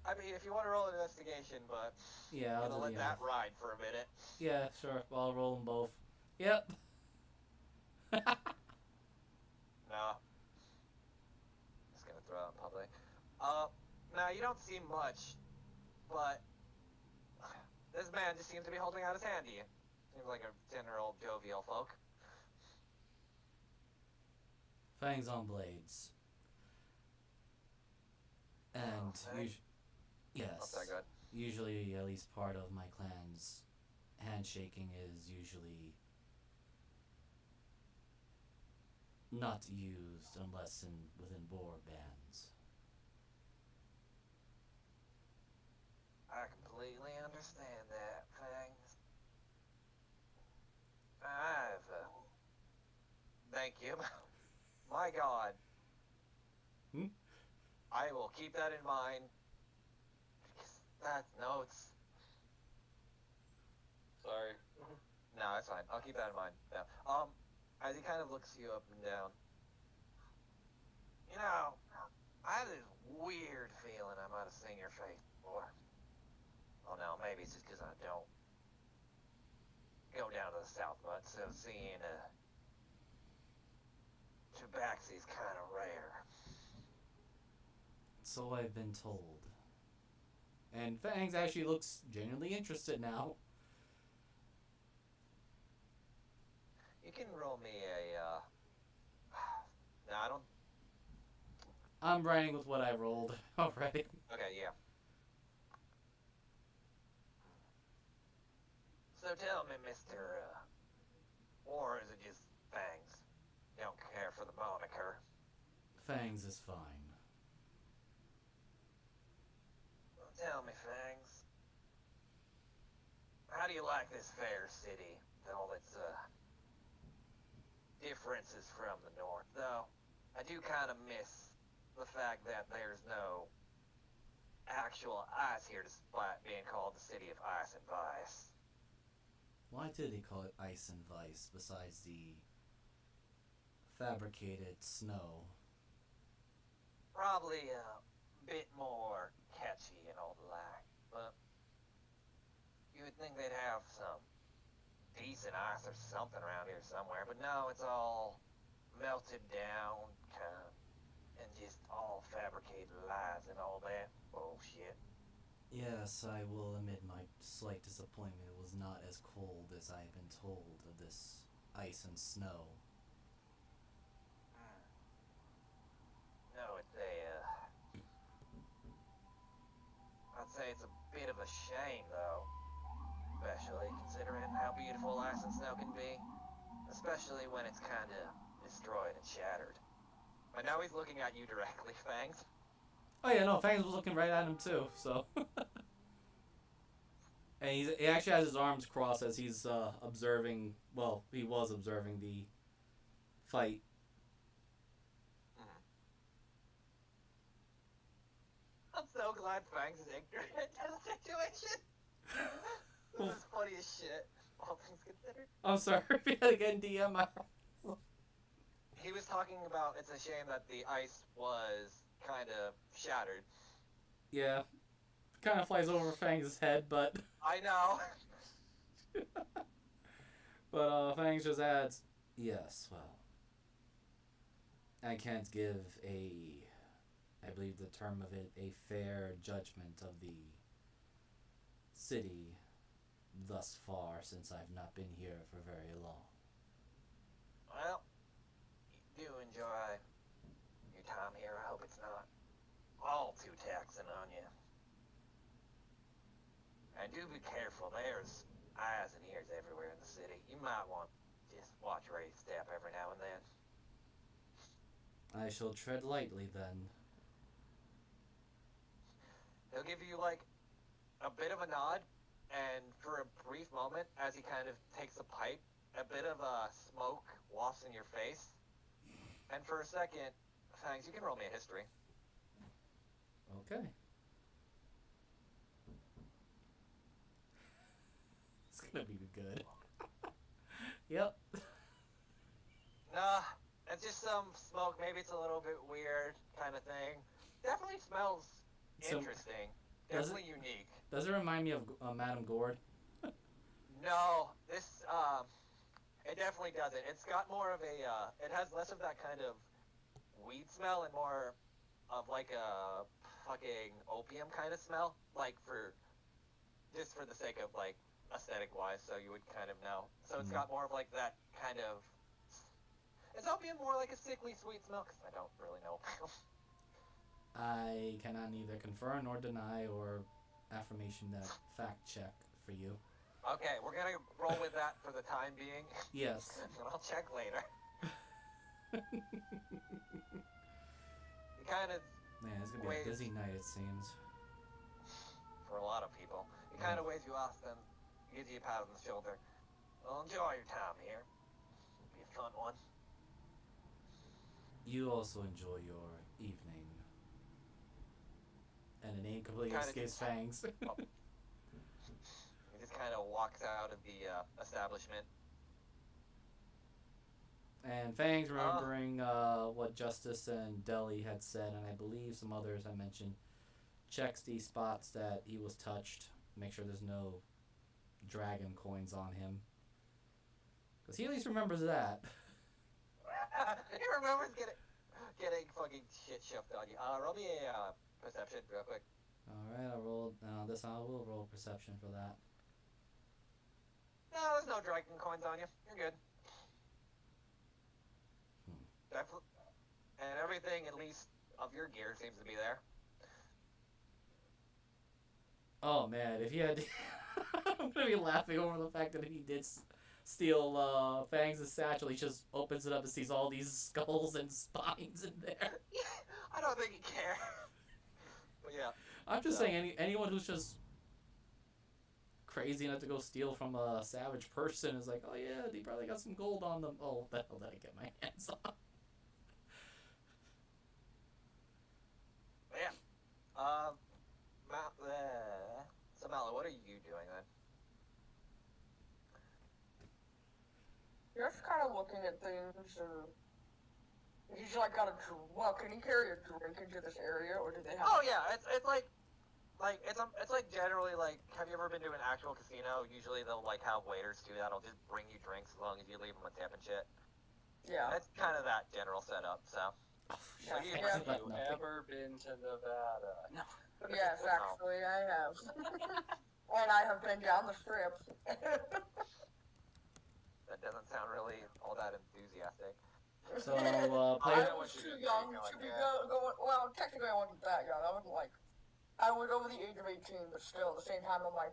I mean, if you want to roll an investigation, but Yeah, I'm gonna let that ride for a minute. Yeah, sure. I'll roll them both. Yep. No. Just gonna throw it in public. Now you don't see much, but this man just seems to be holding out his hand to you. Seems like a general jovial folk. Fangs on blades. And yes, Not that good. usually at least part of my clan's handshaking is usually not used unless within war bands. I completely understand that, Fangs. Thank you. My God. I will keep that in mind. It's... Sorry. No, it's fine. I'll keep that in mind. Yeah. As he kind of looks you up and down. You know, I have this weird feeling I might have seen your face before. Oh no, maybe it's just because I don't go down to the south much, so seeing Tabaxi's kind of rare. So I've been told. And Fangs actually looks genuinely interested now. You can roll me a, no, I don't... I'm writing with what I rolled already. Okay, yeah. So tell me, Mr. Or is it just Fangs? You don't care for the moniker? Fangs is fine. Well, tell me, Fangs. How do you like this fair city? With all its, differences from the north, though. I do kind of miss the fact that there's no actual ice here despite being called the city of ice and vice. Why did they call it ice and vice besides the fabricated snow? Probably a bit more catchy and all the like, but you would think they'd have some decent ice or something around here somewhere, but no, it's all melted down, and just all fabricated lies and all that bullshit. Yes, I will admit my slight disappointment. It was not as cold as I have been told of this ice and snow. No, I'd say it's a bit of a shame, though. Especially considering how beautiful ice and snow can be. Especially when it's kind of destroyed and shattered. But now he's looking at you directly, Fangs. Oh yeah, no, Fangs was looking right at him too, so... And he actually has his arms crossed as he's observing, well, he was observing the fight. I'm so glad Fangs is ignorant to the situation. This is funny as shit, all things considered. I'm sorry, again, DM. He was talking about it's a shame that the ice was kind of shattered. Yeah. Kind of flies over Fangs' head, but... I know. But Fangs just adds, yes, well, I can't give I believe the term of it, a fair judgment of the city thus far, since I've not been here for very long. Well, you do enjoy your time here. I hope it's not all too taxing on you. And do be careful. There's eyes and ears everywhere in the city. You might want to just watch where you step every now and then. I shall tread lightly then. He'll give you like a bit of a nod, and for a brief moment, as he kind of takes a pipe, a bit of smoke wafts in your face, and for a second, Fangs, you can roll me a history. Okay. It's gonna be good. Yep. Nah, it's just some smoke. Maybe it's a little bit weird, kind of thing. Definitely smells So, interesting. does Definitely unique. Does it remind me of Madame Gord? No, this it definitely doesn't. It's got more of a it has less of that kind of weed smell and more of like a fucking opium kind of smell. Like for just for the sake of like aesthetic wise, so you would kind of know. So it's got more of like that kind of. Is opium more like a sickly sweet smell? Because I don't really know opium. I cannot neither confirm nor deny or affirmation that fact check for you. Okay, we're gonna roll with that for the time being. Yes. And I'll check later. He kind of, Man, it's gonna be a busy night, it seems. for a lot of people, he kind of waves you off and gives you a pat on the shoulder. Well, enjoy your time here. It'll be a fun one. You also enjoy your evening. And the name completely Kinda escapes just- Fangs. He just kind of walks out of the establishment. And Fangs, remembering what Justice and Deli had said, and I believe some others I mentioned, checks the spots that he was touched. Make sure there's no dragon coins on him. Because he at least remembers that. He remembers getting fucking shit shoved on you. Roll me a perception real quick. Alright, I rolled. I will roll perception for that. No, there's no dragon coins on you. You're good. And everything, at least of your gear, seems to be there. Oh man, if he had. I'm gonna be laughing over the fact that if he did steal Fangs' satchel, he just opens it up and sees all these skulls and spines in there. I don't think he cares. But yeah. I'm just saying, anyone who's just crazy enough to go steal from a savage person is like, oh yeah, they probably got some gold on them. Oh, what the hell did I get my hands on? But yeah. So Mallow, what are you doing then? You're just kind of looking at things, or he's like got a well, can he carry a drink into this area, or do they have? Oh yeah, it's like it's like generally like, have you ever been to an actual casino? Usually they'll like have waiters do that. They'll just bring you drinks as long as you leave them a tip and shit. Yeah. It's kind of that general setup. So. Yeah. Have you ever been to Nevada? No. Yes, actually, I have. And I have been down the strip. That doesn't sound really all that enthusiastic. So, I player. was too young to be going. Well, technically, I wasn't that young. I wasn't like. I was over the age of 18, but still, at the same time, I'm like,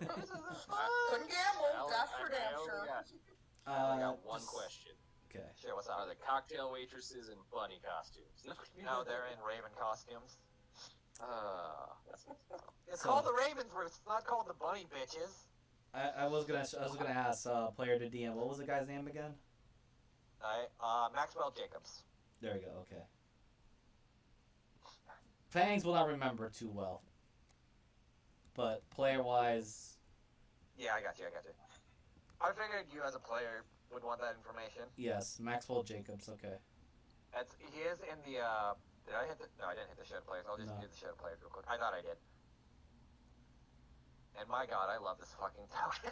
This isn't fun. couldn't gamble. That's for damn sure. I only got one Just- question. Okay. Sure, what's Are up? the cocktail waitresses in bunny costumes? No, they're in Raven costumes. That's It's So- called the Raven's Roost. It's not called the Bunny Bitches. I was gonna ask player to DM. What was the guy's name again? Maxwell Jacobs. There we go. Okay. Fangs will not remember too well, but player-wise, Yeah, I got you. I figured you as a player would want that information. yes, Maxwell Jacobs. Okay. He is in the. Did I hit the? No, I didn't hit the shadow players. I'll just No. do the shadow players real quick. I thought I did. And my God, I love this fucking token.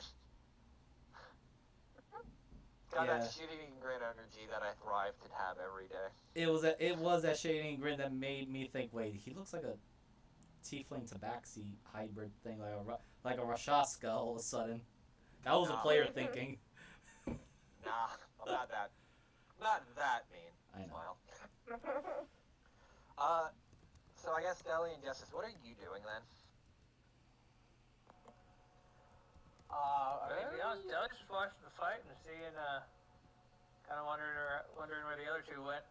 Got Yeah. that shitty grin energy that I thrive to have every day. It was that shading grin that made me think. Wait, he looks like a tiefling tabaxi hybrid thing, like a Rashaska. All of a sudden, that was a Nah. player thinking. Nah, I'm not that. Not that mean. I know. Smile. So I guess Deli and Justice, what are you doing then? I mean, to be honest, I was just watching the fight and seeing, kind of wondering where the other two went.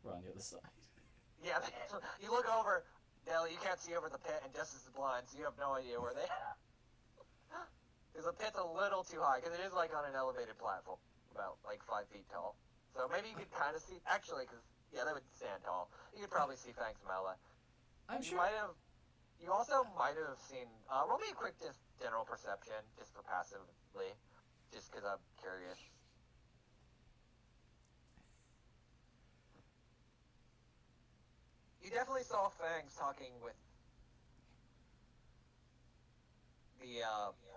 We're on the other side. Yeah, you look over. Nelly, you can't see over the pit, and Justice is blind, so you have no idea where they are. Because the pit's a little too high, because it is like on an elevated platform, about like 5 feet tall. So maybe you could kind of see, actually, because, yeah, they would stand tall. You could probably see Fang's Mela. I'm You sure. you also might have seen, roll me a quick just general perception, just for passively, just because I'm curious. You definitely saw Fangs talking with the,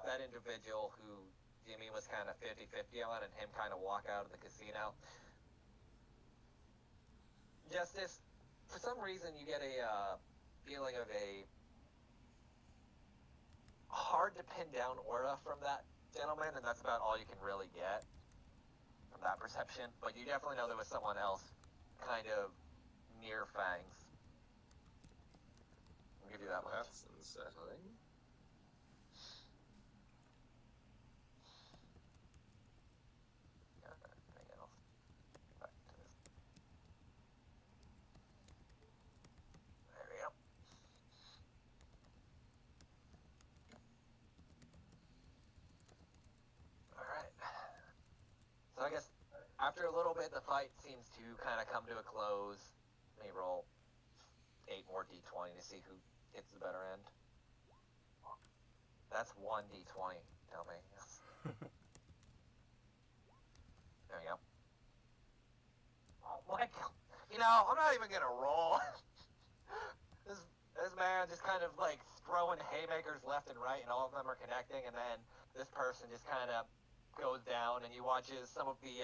that individual who Jimmy was kind of 50-50 on, and him kind of walk out of the casino. Justice, for some reason you get a, feeling of a hard to pin down aura from that gentleman, and that's about all you can really get from that perception. But you definitely know there was someone else kind of near Fangs. I'll give you that much. That's unsettling. Anything else? Back to this. There we go. Alright. So I guess after a little bit, the fight seems to kind of come to a close. Let me roll 8 more d20 to see who gets the better end. That's 1 d20. Tell me. There we go. Oh my god. You know, I'm not even gonna roll. this man just kind of like throwing haymakers left and right, and all of them are connecting, and then this person just kind of goes down, and you watch as some of the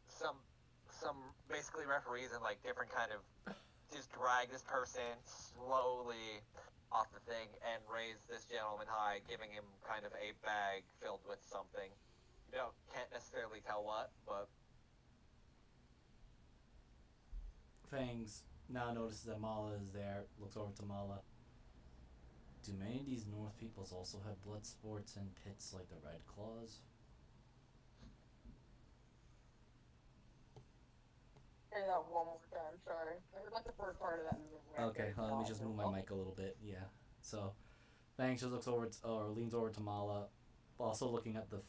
some basically referees and like different kind of just drag this person slowly off the thing and raise this gentleman high, giving him kind of a bag filled with something. You can't necessarily tell what, but Fangs now notices that Mala is there, looks over to Mala. Do many of these North peoples also have blood sports and pits like the Red Claws? Say that one more time, sorry. I heard like the first part of that. Okay, let me just move my mic a little bit. Yeah. So, Fangs just looks over or leans over to Mala, also looking at the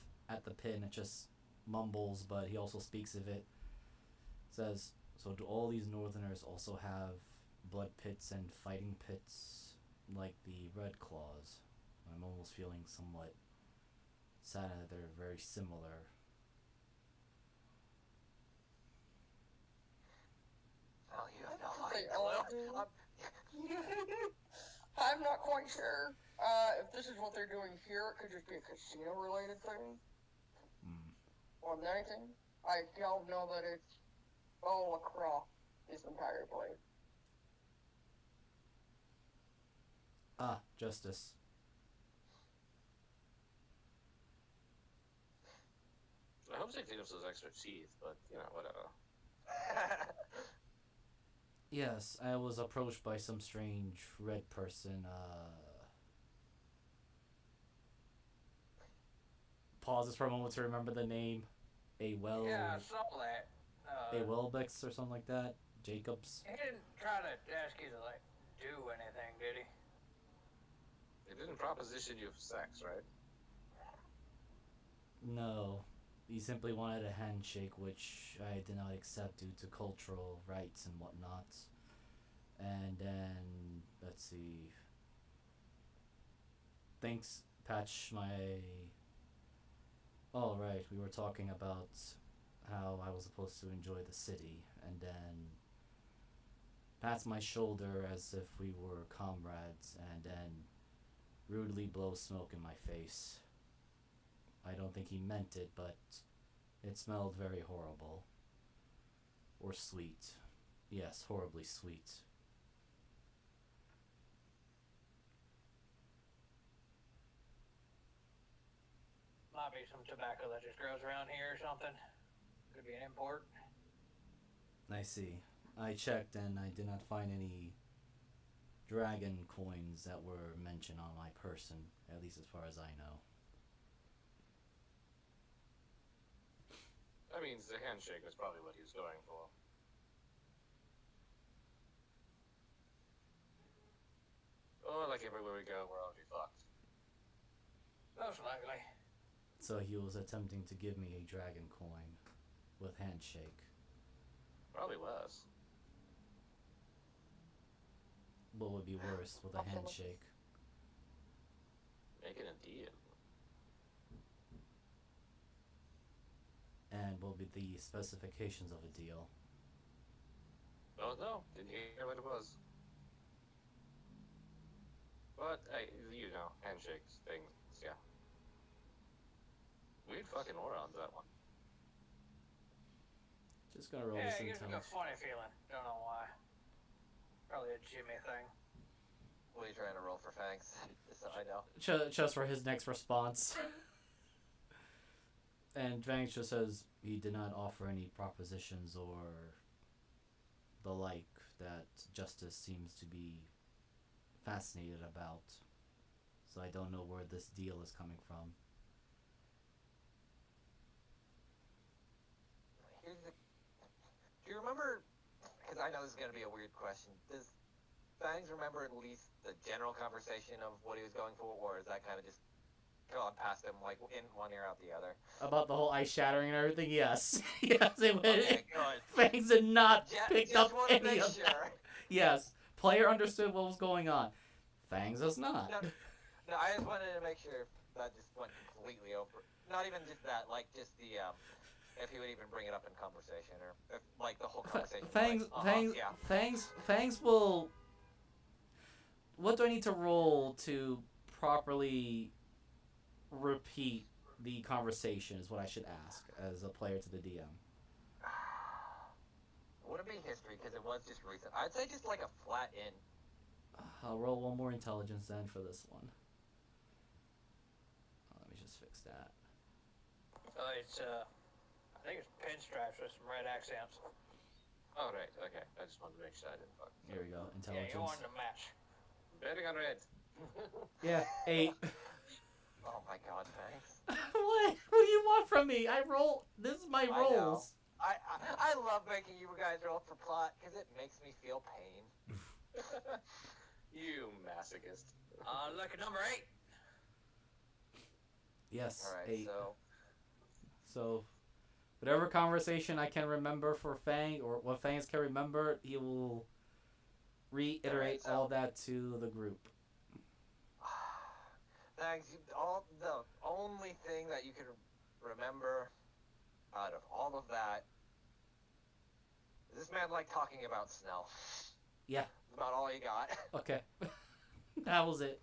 pit, and it just mumbles, but he also speaks of it. Says, so do all these Northerners also have blood pits and fighting pits like the Red Claws? I'm almost feeling somewhat sad that they're very similar. well, you have no They fucking all clue. do. I'm not quite sure. If this is what they're doing here, it could just be a casino-related thing. More than anything. I don't know that it's all across this entire place. Ah, Justice. I hope they clean up those extra teeth, but, you know, whatever. Yes, I was approached by some strange red person, pauses for a moment to remember the name. Yeah, I saw that. Welbex or something like that. Jacobs. He didn't try to ask you to, like, do anything, did he? They didn't proposition you for sex, right? No. He simply wanted a handshake, which I did not accept due to cultural rights and whatnot. And then, let's see. Thanks, Patch, Oh, right, we were talking about how I was supposed to enjoy the city, and then pats my shoulder as if we were comrades, and then rudely blows smoke in my face. I don't think he meant it, but it smelled very horrible. Or sweet. Yes, horribly sweet. Might be some tobacco that just grows around here or something. Could be an import. I see. I checked and I did not find any dragon coins that were mentioned on my person, at least as far as I know. That means the handshake was probably what he was going for. go, we're already fucked. Most likely. So he was attempting to give me a dragon coin with handshake. Probably was. What would be worse with a handshake? Making a deal. And what would be the specifications of a deal? Don't know. Didn't hear what it was. But, you know, handshakes, things, yeah. Weird fucking aura on that one. Just gonna roll Yeah, this it gives me a intelligence. funny feeling. Don't know why. Probably a Jimmy thing. What are you trying to roll for Fangs? Just so I know. Just for his next response. And Fangs just says he did not offer any propositions or the like that Justice seems to be fascinated about. So I don't know where this deal is coming from. Do you remember? Because I know this is going to be a weird question. Does Fangs remember at least the general conversation of what he was going for, or is that kind of just gone past him, like in one ear out the other? About the whole ice shattering and everything, yes. Yes, it went. Okay, good. Fangs had not picked just up want to any make of sure. that. Yes, player understood what was going on. Fangs does not. No, I just wanted to make sure that just went completely over. Not even just that, like just the if he would even bring it up in conversation, or if, like the whole conversation. Fangs will. What do I need to roll to properly repeat the conversation? Is what I should ask as a player to the DM. Would it be history? Because it was just recent. I'd say just like a flat in. I'll roll one more intelligence then for this one. Let me just fix that. It's I think it's pinstripes with some red accents. Oh, right, okay. I just wanted to make sure I didn't fuck. Here we go. Yeah, Intelligence. you wanted to match. Betting on red. Yeah, 8. Oh my God, thanks. What? What do you want from me? I roll. This is my I know. rolls. I love making you guys roll for plot because it makes me feel pain. You masochist. Lucky number 8. Yes, All right, 8. so So, whatever conversation I can remember for Fang, or what Fangs can remember, he will reiterate Alright, so- all that to the group. thanks. The only thing that you can remember out of all of that is this man like talking about snow. Yeah. That's about all you got. Okay. That was it.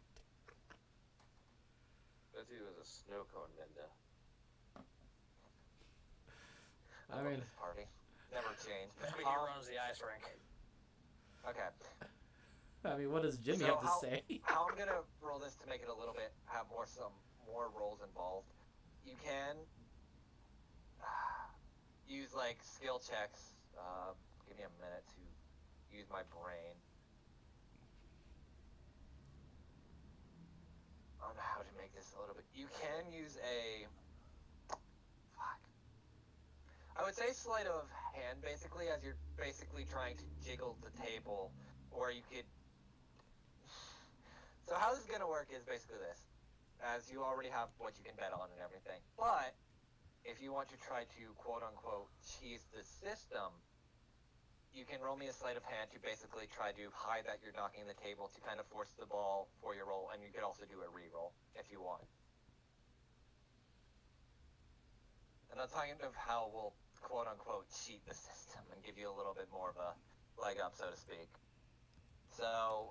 Bet he was a snow cone vendor. I love mean, this party never changed. He runs the ice rink. Okay. what does Jimmy So have to how- say? How I'm gonna roll this to make it a little bit have some more rolls involved. You can use like skill checks. Give me a minute to use my brain on how to make this a little bit. You can use a I would say sleight of hand, basically, as you're basically trying to jiggle the table, or you could. So how this is gonna work is basically this, as you already have what you can bet on and everything. But if you want to try to quote unquote cheese the system, you can roll me a sleight of hand to basically try to hide that you're knocking the table to kind of force the ball for your roll, and you could also do a re-roll if you want. And that's kind of how we'll quote unquote cheat the system and give you a little bit more of a leg up, so to speak. So,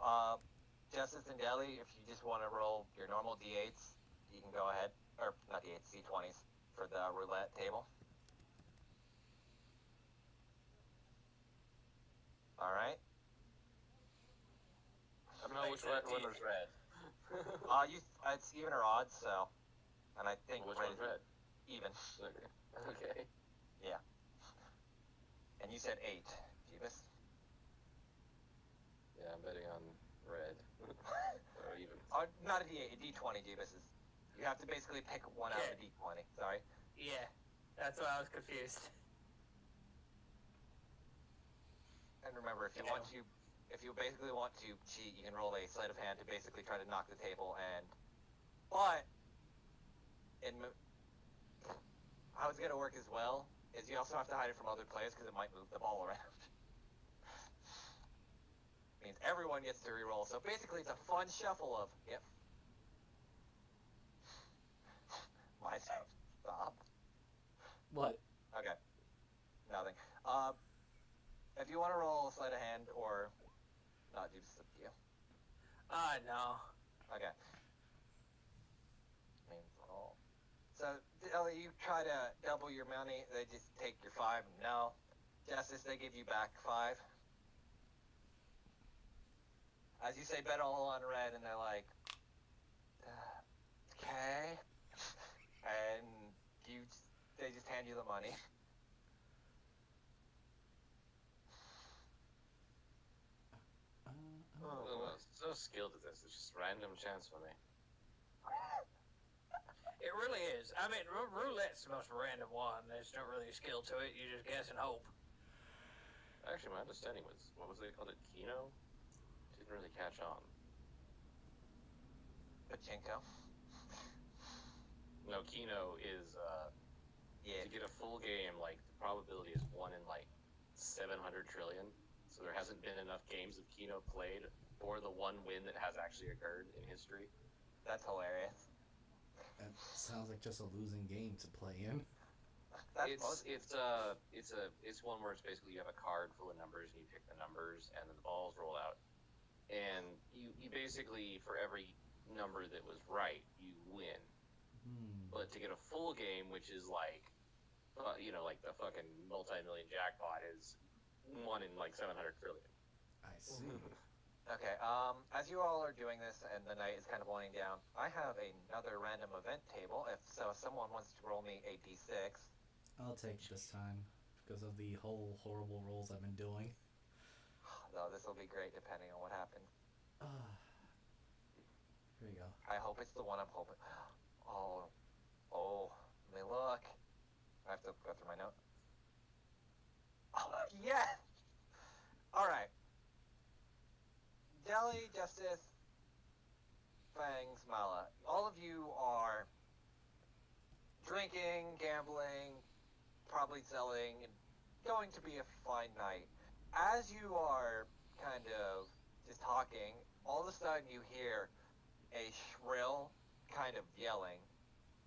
Justice and Deli, if you just want to roll your normal D8s, you can go ahead, or not D8s, D20s for the roulette table. Alright. I don't know which one was red. It's even or odds, so. And I think Which red one's is red? even. Okay. And you said 8, Jeebus. Yeah, I'm betting on red. Or even. Not a D8, a D20, Jeebus is. You have to basically pick one out of a D20. Sorry. Yeah, that's why I was confused. And remember, if you want to if you basically want to cheat, you can roll a sleight of hand to basically try to knock the table. But how it's gonna work as well is you also have to hide it from other players because it might move the ball around. Means everyone gets to re-roll. So basically, it's a fun shuffle of yep. Myself. Stop. What? Okay. Nothing. If you want to roll a sleight of hand or not, do just up to you. No. Okay. Means roll. So Ellie, you try to double your money. They just take your 5. No. Justice, they give you back 5. As you say, bet all on red, and they're like, okay. And they just hand you the money. So skilled at this. It's just random chance for me. It really is. I mean, roulette's the most random one. There's no really skill to it. You just guess and hope. Actually, my understanding was, what was they called it? Keno? Didn't really catch on. Pachinko. No, Keno is, Yeah. to get a full game, like, the probability is 1 in, like, 700 trillion. So there hasn't been enough games of Keno played for the one win that has actually occurred in history. That's hilarious. That sounds like just a losing game to play in. It's one where it's basically you have a card full of numbers and you pick the numbers and then the balls roll out. And you basically, for every number that was right, you win. But to get a full game, which is like, like the fucking multi-million jackpot is 1 in like 700 trillion. I see. Okay, as you all are doing this and the night is kind of winding down, I have another random event table. If someone wants to roll me a d6. I'll take this time because of the whole horrible rolls I've been doing. Though this will be great depending on what happens. Here we go. I hope it's the one I'm hoping. Oh, let me look. I have to go through my note. Oh, yes! Alright. Deli, Justice, Fangs, Mala. All of you are drinking, gambling, probably selling, and going to be a fine night. As you are kind of just talking, all of a sudden you hear a shrill kind of yelling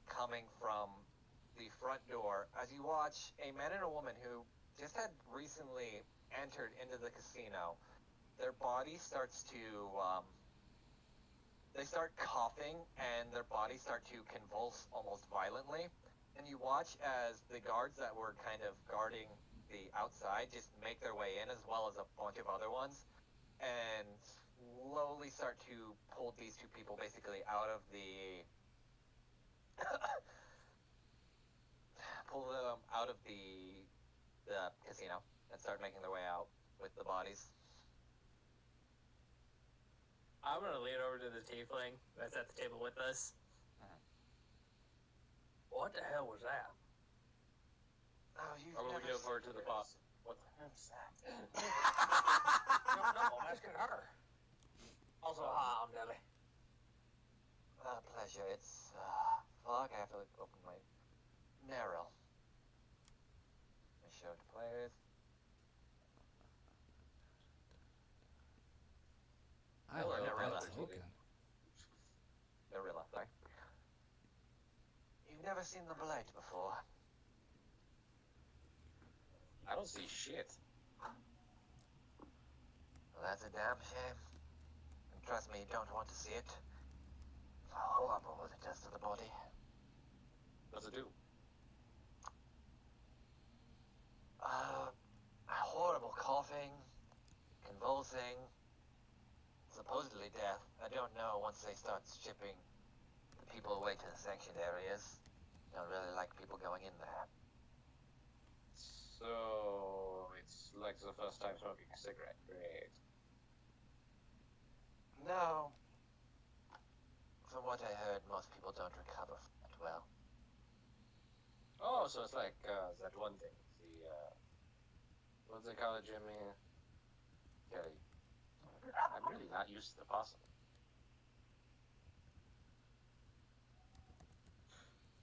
coming from the front door as you watch a man and a woman who just had recently entered into the casino. Their body starts to, they start coughing and their bodies start to convulse almost violently. And you watch as the guards that were kind of guarding the outside just make their way in, as well as a bunch of other ones, and slowly start to pull these two people basically out of the pull them out of the casino and start making their way out with the bodies. I'm gonna lean over to the tiefling that's at the table with us. What the hell was that? Oh, you've Or will we never go forward to the boss? What the hell is that? No, I'm asking her. Also, hi, I'm Deli. Pleasure. It's fuck. I have to open my Meryl. I show it to players. I Or like Narilla. that token. Narilla, sorry. You've never seen the Blight before. I don't see shit. Well, that's a damn shame. And trust me, you don't want to see it. It's horrible what it does to the body. What's it do? Horrible coughing, convulsing, supposedly death. I don't know once they start shipping the people away to the sanctioned areas. Don't really like people going in there. So it's like the first time smoking a cigarette. Great. No. From what I heard, most people don't recover from it well. Oh, so it's like that one thing. The what's it called, Jimmy? Kelly. I'm really not used to the possum.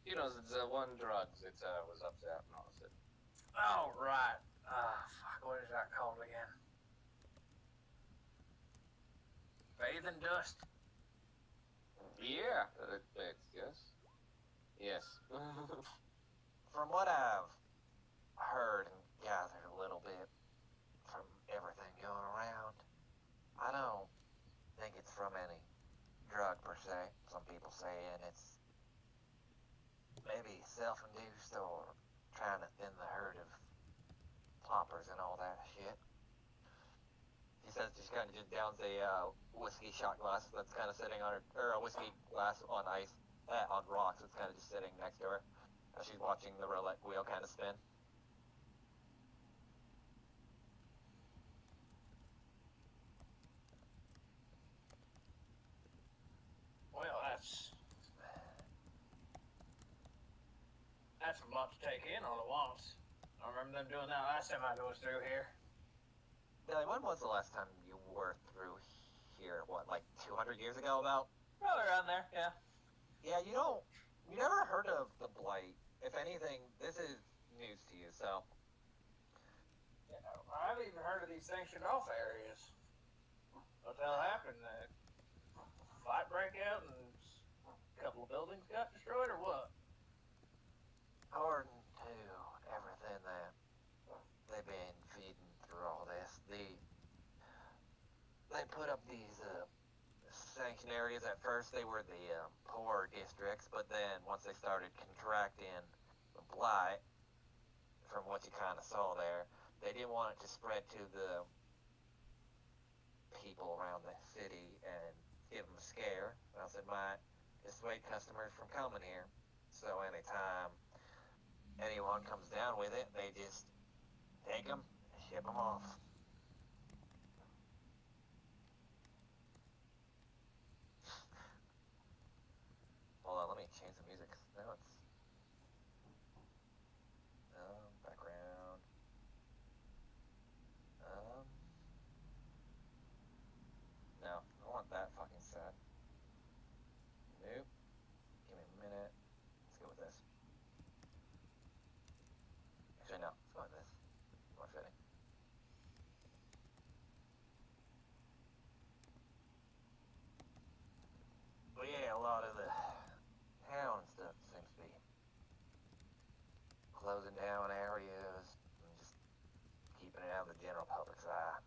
You know, it's one drugs. It was upset and all that. Oh, right. Fuck, what is that called again? Bathing dust? Yeah, yes. Yes. From what I've heard and gathered a little bit from everything going around, I don't think it's from any drug per se. Some people saying it's maybe self-induced or trying to thin the herd of ploppers and all that shit. He says just kind of just downs a whiskey shot glass that's kind of sitting on her, or a whiskey glass on ice, on rocks. It's kind of just sitting next to her as she's watching the roulette wheel kind of spin. Well, that's a lot to take in all at once. I remember them doing that last time I was through here. Billy, when was the last time you were through here? What, like 200 years ago about? Probably around there, yeah. Yeah, you never heard of the Blight. If anything, this is news to you, so. You know, I've even heard of these sanctioned off areas. What the hell happened? Fight break out and a couple of buildings got destroyed, or what? According to everything that they've been feeding through all this, they put up these sanctioned areas. At first, they were the poor districts, but then once they started contracting the blight, from what you kind of saw there, they didn't want it to spread to the people around the city and give them a scare. I said, might dissuade customers from coming here. So anytime anyone comes down with it, they just take them, ship them off. Hold on, let me change the music. Now it's background. No, I want that fucking set. Nope. Give me a minute. Let's go with this. Actually, no. Let's go with this. More fitting. But yeah, a lot of the town stuff seems to be closing down areas and just keeping it out of the general public's eye.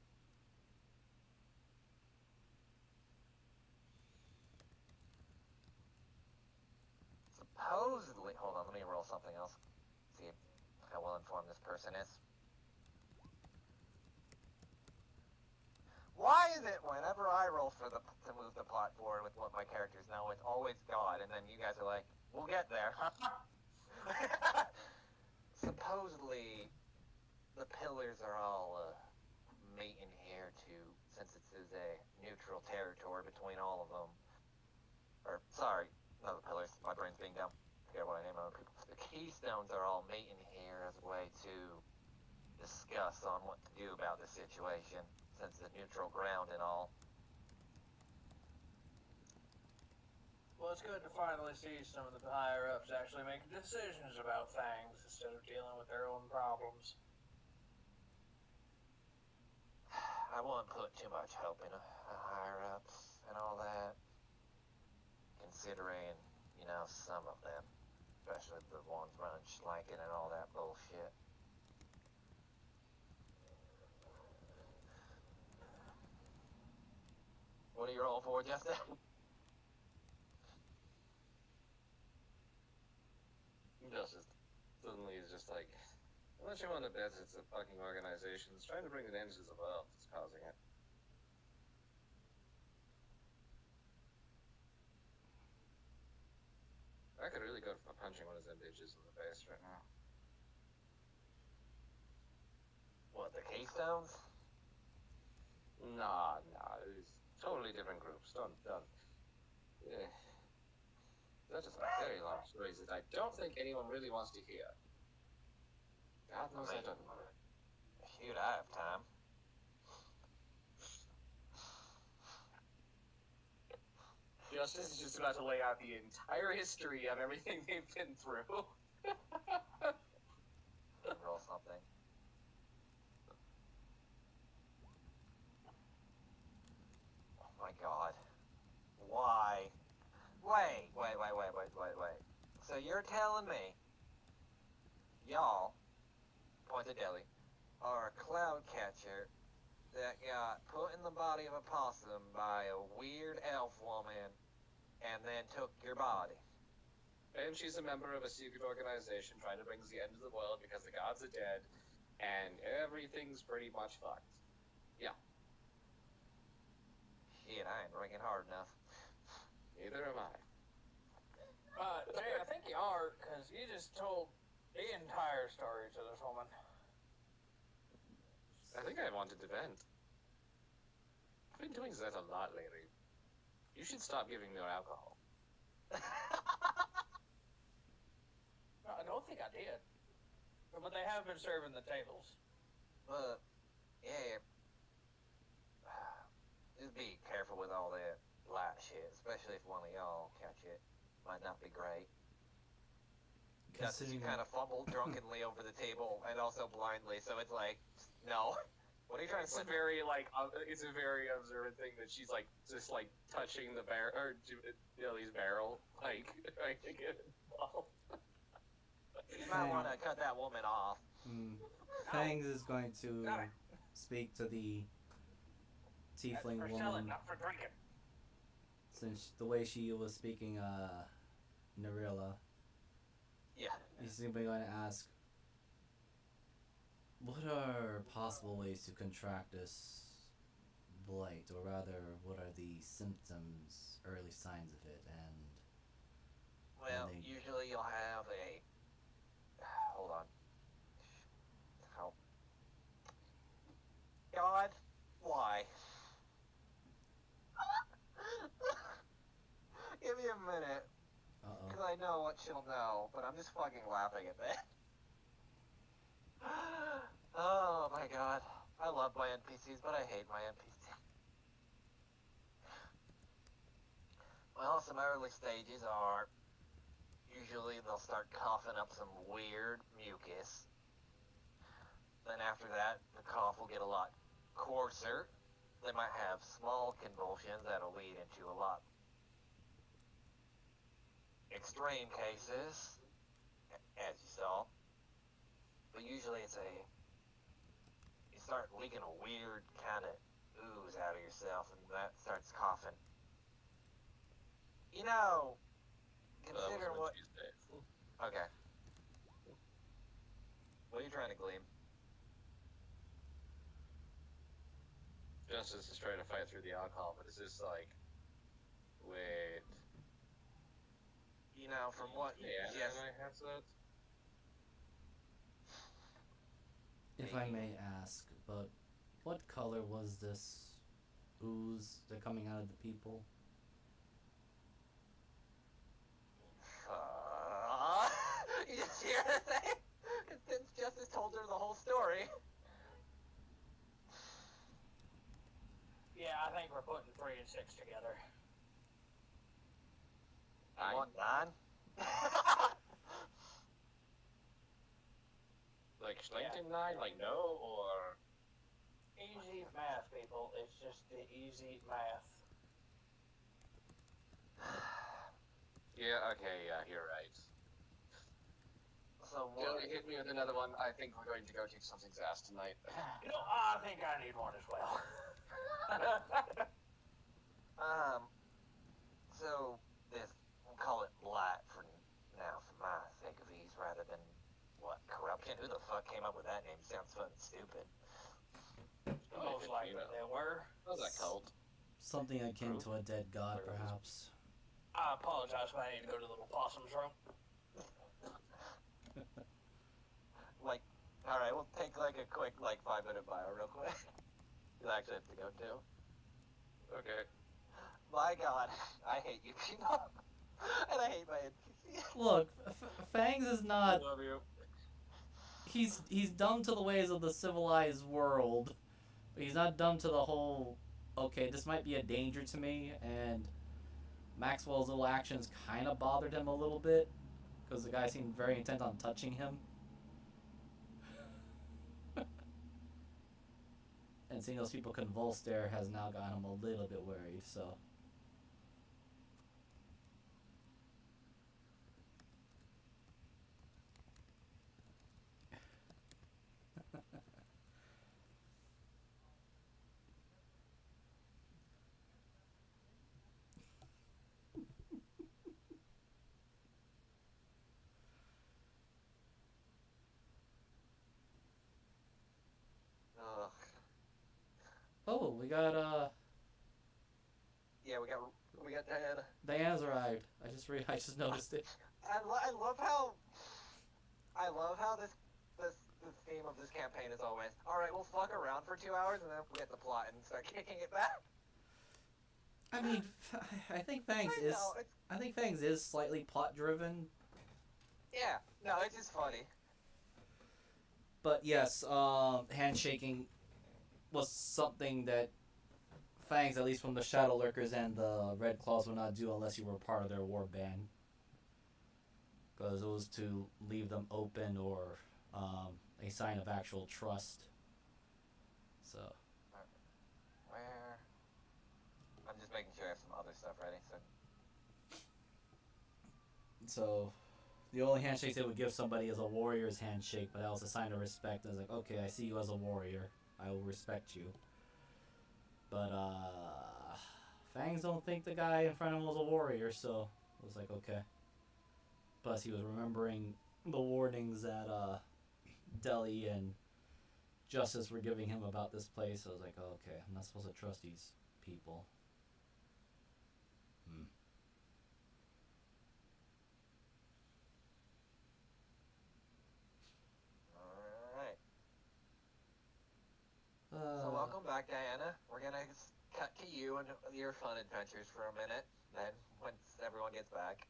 Supposedly, hold on, let me roll something else. See how well informed this person is. Why is it whenever I roll for to move the plot forward with what my characters know, it's always God, and then you guys are like, we'll get there. Supposedly, the pillars are all mating here since this is a neutral territory between all of them. Or, sorry, not the pillars, my brain's being dumb. Forget what I name other people. The keystones are all mating here as a way to discuss on what to do about the situation, since the neutral ground and all. Well, it's good to finally see some of the higher-ups actually making decisions about things instead of dealing with their own problems. I won't put too much hope in the higher-ups and all that, considering, some of them, especially the ones running schlanking and all that bullshit. What are you rolling for, Justin? Justice suddenly is just like, unless you want to bet it's the fucking organizations trying to bring an end to the world that's causing it. I could really go for punching one of them bitches in the face right now. What, the Keystones? Nah, it's totally different groups. Done. Yeah. That's just a very long story that I don't think anyone really wants to hear. God knows I don't. Shoot, I have time. Justice is just about to lay out the entire history of everything they've been through. Roll something. Oh my god. Why? Wait. So you're telling me, y'all, point to Deli, are a cloud catcher that got put in the body of a possum by a weird elf woman and then took your body? And she's a member of a secret organization trying to bring the end of the world because the gods are dead, and everything's pretty much fucked. Yeah. Shit, I ain't working hard enough. Neither am I. Jay, I think you are, because you just told the entire story to this woman. I think I wanted to vent. I've been doing that a lot lately. You should stop giving me your alcohol. No, I don't think I did. But they have been serving the tables. But, yeah. Just be careful with all that light shit, especially if one of y'all catch it. Might not be great. She kind of fumbled drunkenly over the table and also blindly, so it's like, no. What are you trying to It's say? it's a very observant thing that she's like just like touching the barrel or Billy's barrel, like trying to get involved. You might want to cut that woman off. Fangs is going to Got it. speak to the tiefling That's for woman, selling, not for drinking. since the way she was speaking Narilla. Yeah. He's simply going to ask, what are possible ways to contract this blight, or rather, what are the symptoms, early signs of it, and Well, And they- usually you'll have a... Hold on. Help. God, why? Give me a minute, because I know what she'll know, but I'm just fucking laughing at that. Oh my god. I love my NPCs, but I hate my NPCs. Well, some early stages are... Usually they'll start coughing up some weird mucus. Then after that, the cough will get a lot coarser. They might have small convulsions that'll lead into a lot extreme cases, as you saw. But usually it's you start leaking a weird kind of ooze out of yourself, and that starts coughing. You know, consider what... Tuesday. Okay. What are you trying to glean? Justice is trying to fight through the alcohol, but is this like, wait? You know, from what you Yeah, just... and I have that. if I may ask, but what color was this ooze that coming out of the people? You just hear her say? Since Justice told her the whole story. Yeah, I think we're putting 3 and 6 together. You want 9? Like Schlinkton 9, like no, or Easy math, people. It's just the easy math. yeah, okay, yeah, you're right. So what? Hit me with another one. I think we're going to go kick something's ass tonight. You know, I think I need one as well. So this, we'll call it blight for now, for my sake of ease, rather than what, corruption? Who the fuck came up with that name? Sounds fucking stupid. Most likely they were. What was that cult? Something akin to a dead god, perhaps. I apologize if I need to go to the little possum's room. Like, alright, we'll take like a quick, 5-minute bio real quick. You actually have to go too. Okay. My god, I hate you people. And I hate my NPC. Look, Fangs is I not. love you. He's dumb to the ways of the civilized world, but he's not dumb to the whole. Okay, this might be a danger to me, and Maxwell's little actions kind of bothered him a little bit because the guy seemed very intent on touching him. And seeing those people convulse there has now gotten him a little bit worried, so. Ugh. Oh, we got Yeah, we got Diana. Diana's arrived. I just noticed it. I love how this theme of this campaign is always, all right, we'll fuck around for 2 hours and then we get the plot and start kicking it back. I mean, I think Fangs is slightly plot driven. Yeah, no, it's just funny. But yes, handshaking was something that Fangs, at least from the Shadow Lurkers and the Red Claws, would not do unless you were part of their war band. Because it was to leave them open or a sign of actual trust. So. Where? I'm just making sure I have some other stuff ready. So, the only handshake they would give somebody is a warrior's handshake, but that was a sign of respect. I was like, okay, I see you as a warrior. I will respect you. But, Fangs don't think the guy in front of him was a warrior, so it was like, okay. Plus, he was remembering the warnings that, Deli and Justice were giving him about this place. So I was like, oh, okay, I'm not supposed to trust these people. Alright. So welcome back, Diana. We're gonna cut to you and your fun adventures for a minute. Then, once everyone gets back.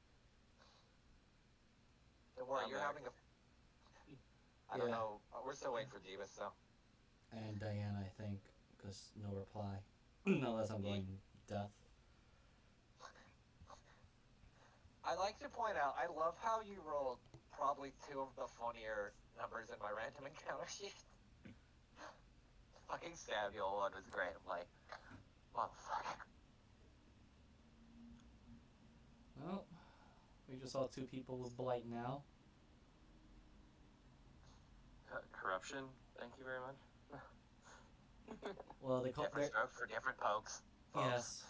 Don't worry, you're having a... I don't know. We're still waiting for Jeebus, so... And Diana, I think, because no reply. Unless I'm going deaf. I like to point out, I love how you rolled probably 2 of the funnier numbers in my random encounter sheet. Fucking Samuel one was great. I'm like, motherfucker. Well, we just saw 2 people with blight now. Corruption. Thank you very much. Well, they call different strokes for different pokes. Yes.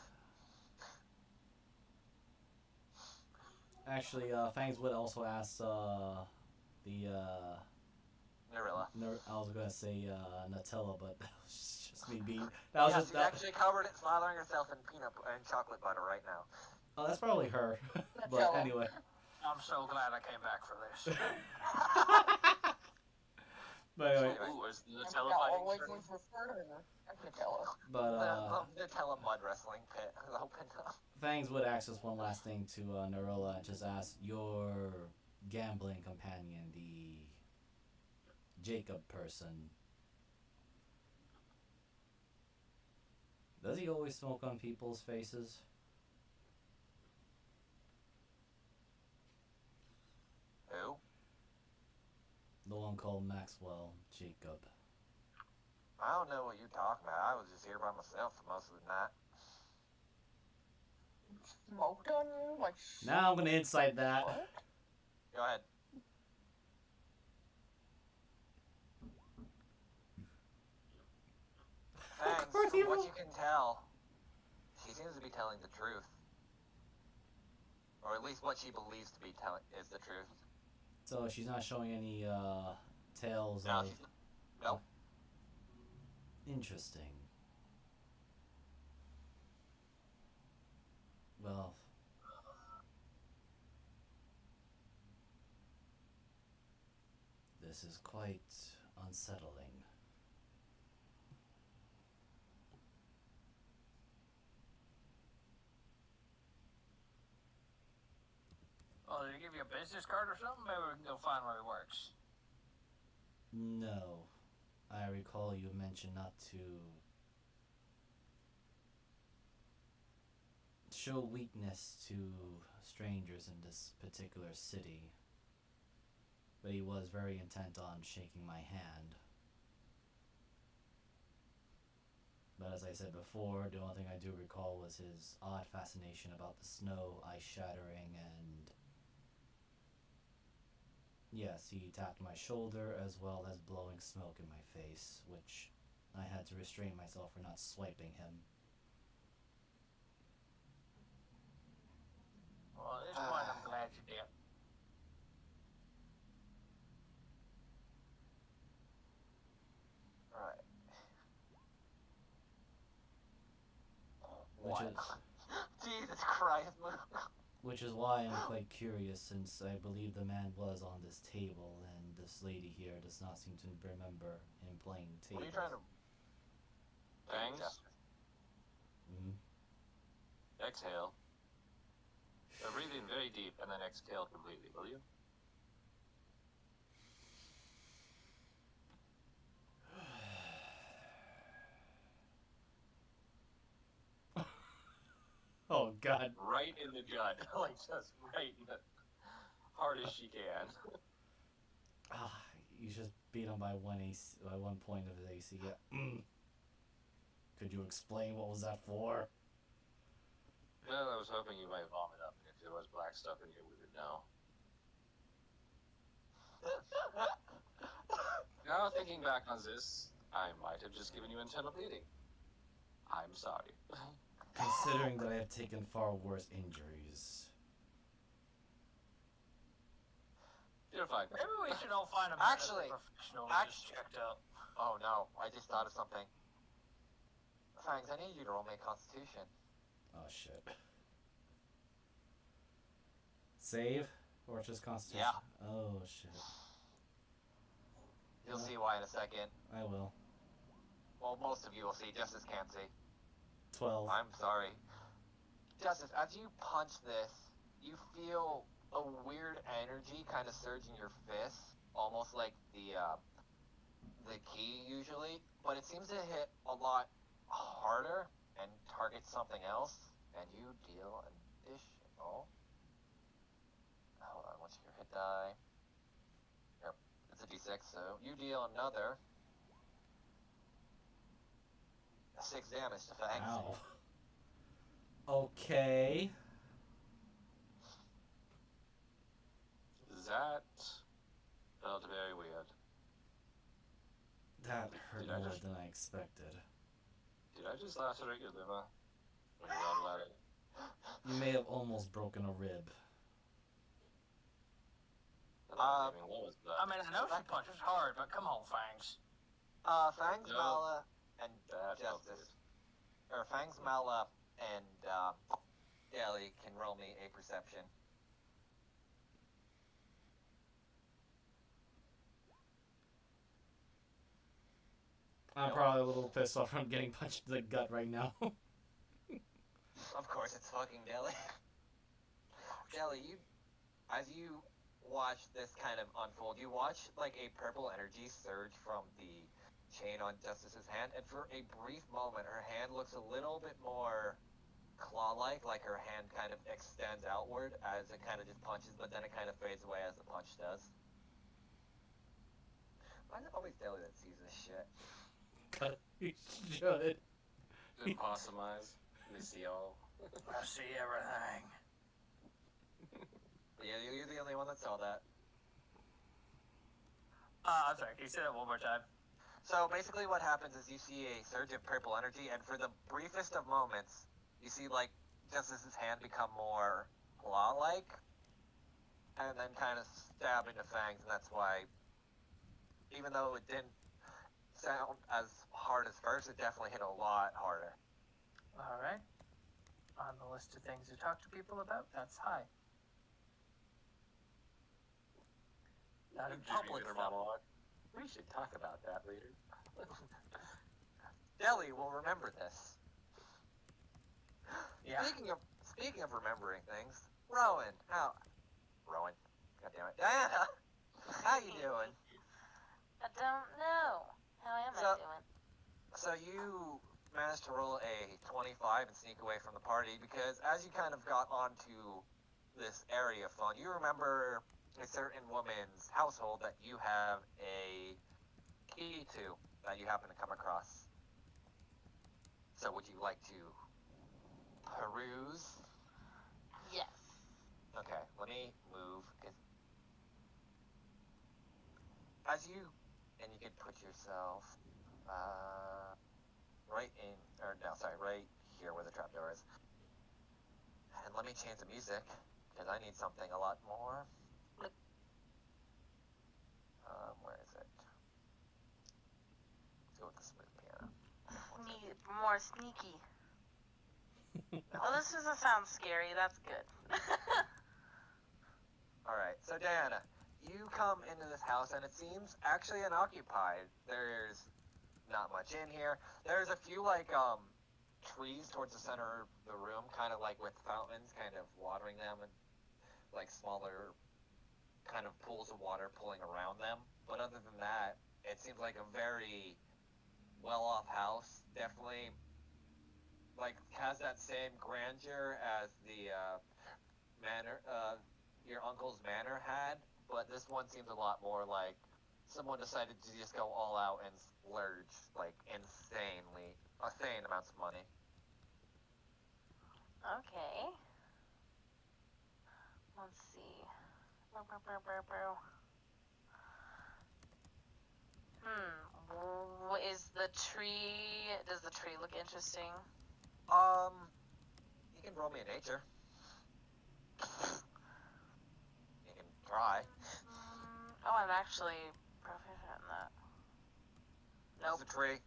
Actually, Fangs would also ask the Narilla. I was gonna say Nutella, but that was just me being. That was yeah, just she's that. actually covered it, slathering herself in peanut and chocolate butter right now. Oh, that's probably her. But Nutella. anyway. I'm so glad I came back for this. But anyway. Ooh, is the I Nutella always fighting was referred to her as Nutella. But the Nutella mud wrestling pit is opened up. Fangs would ask us one last thing to Narilla and just ask your gambling companion, the Jacob person. Does he always smoke on people's faces? Who? The one called Maxwell Jacob. I don't know what you're talking about. I was just here by myself for most of the night. Smoked on you? Like, Now I'm gonna insight that. what? Go ahead. Thanks. course From he what will. you can tell, she seems to be telling the truth. Or at least what she believes to be telling is the truth. So she's not showing any tales No, of. she's... Nope. Interesting. Well, this is quite unsettling. Oh, did he give you a business card or something? Maybe we can go find where he works. No. I recall you mentioned not to show weakness to strangers in this particular city, but he was very intent on shaking my hand. But as I said before, the only thing I do recall was his odd fascination about the snow, ice shattering, and yes, he tapped my shoulder as well as blowing smoke in my face, which I had to restrain myself for not swiping him. Well, at this point, I'm glad you did. Right. Which What? is Jesus Christ. which is why I'm quite curious, since I believe the man was on this table, and this lady here does not seem to remember him playing tables. What are you trying to... Fangs? Mhm. Exhale. Breathe in very deep and then exhale completely, will you? Oh God. Right in the gut. Like, just right in the... hard as she can. You just beat him by one point of his AC. Yeah. Could you explain what was that for? Well, I was hoping you might vomit up, and if there was black stuff in here, we would know. Now, thinking back on this, I might have just given you internal bleeding. I'm sorry. Considering that I have taken far worse injuries. You're fine. Maybe we should all find a Actually- professional to get us checked up. Oh no, I just thought of something. Fangs, I need you to roll me a constitution. Oh shit. Save? Or just constitution? Yeah. Oh shit. You'll see why in a second. I will. Well, most of you will see, Justice can't see. 12. I'm sorry. Justice, as you punch this, you feel a weird energy kind of surge in your fist, almost like the key usually, but it seems to hit a lot harder and target something else, and you deal an additional... Hold on, what's your hit die? Yep, it's a d6, so you deal another 6 damage to Fangs. Ow. Okay. That felt very weird. That hurt Did I more just- than I expected. Did I just lacerate your liver? When you rolled at it? You may have almost broken a rib. I mean, what was that? I mean, I know she punches hard, but come on, Fangs. Fangs, No. Mala, and That felt Justice. Or Fangs, Mala, and Deli can roll me a perception. I'm probably a little pissed off from getting punched in the gut right now. Of course, it's fucking Deli. Deli, as you watch this kind of unfold, you watch like a purple energy surge from the chain on Justice's hand, and for a brief moment, her hand looks a little bit more claw-like, like her hand kind of extends outward as it kind of just punches, but then it kind of fades away as the punch does. Why is it always Deli that sees this shit? You should. Did possum-eyes? We see all. I see everything. Yeah, you're the only one that saw that. I'm sorry, can you say that one more time? So basically what happens is you see a surge of purple energy, and for the briefest of moments, you see like Justice's hand become more claw-like, and then kind of stab into Fangs, and that's why, even though it didn't sound as hard as first, it definitely hit a lot harder. Alright. On the list of things to talk to people about, that's high. Not in Did you public, read her though. monologue? We should talk about that later. Deli will remember this. Yeah. Speaking of remembering things, Rowan, Rowan, goddammit, Diana, how you doing? I don't know. How am So- I doing? So you managed to roll a 25 and sneak away from the party because as you kind of got onto this area of fun, you remember a certain woman's household that you have a key to that you happen to come across. So would you like to peruse? Yes. Okay, let me move. As you, and you can put yourself right in, or no, sorry, right here where the trapdoor is. And let me change the music, because I need something a lot more. Where is it? Let's go with the smooth piano. More sneaky. Oh, this doesn't sound scary. That's good. Alright, so Diana, you come into this house and it seems actually unoccupied. There's not much in here. There's a few trees towards the center of the room, kind of like with fountains, kind of watering them, and like smaller kind of pools of water pulling around them. But other than that, it seems like a very well-off house. Definitely like has that same grandeur as the manor, your uncle's manor had, but this one seems a lot more like someone decided to just go all out and splurge like insane amounts of money. Okay. Let's see. Is the tree? Does the tree look interesting? You can roll me a nature. You can try. Oh, I'm actually proficient in that. Nope. It's a tree.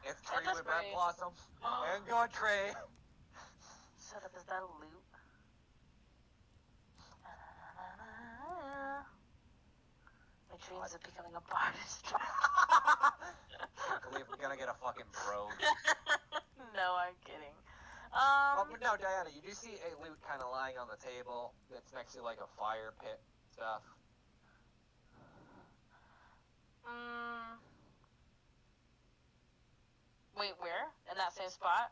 It's a tree It's a with red tree. blossoms. And good tree. Shut up, is that a loot? My dreams of becoming a bardist. I believe we're gonna get a fucking brogue. No, I'm kidding. But no, Diana, you do see a loot kind of lying on the table that's next to like a fire pit stuff. Wait, where? In that same spot?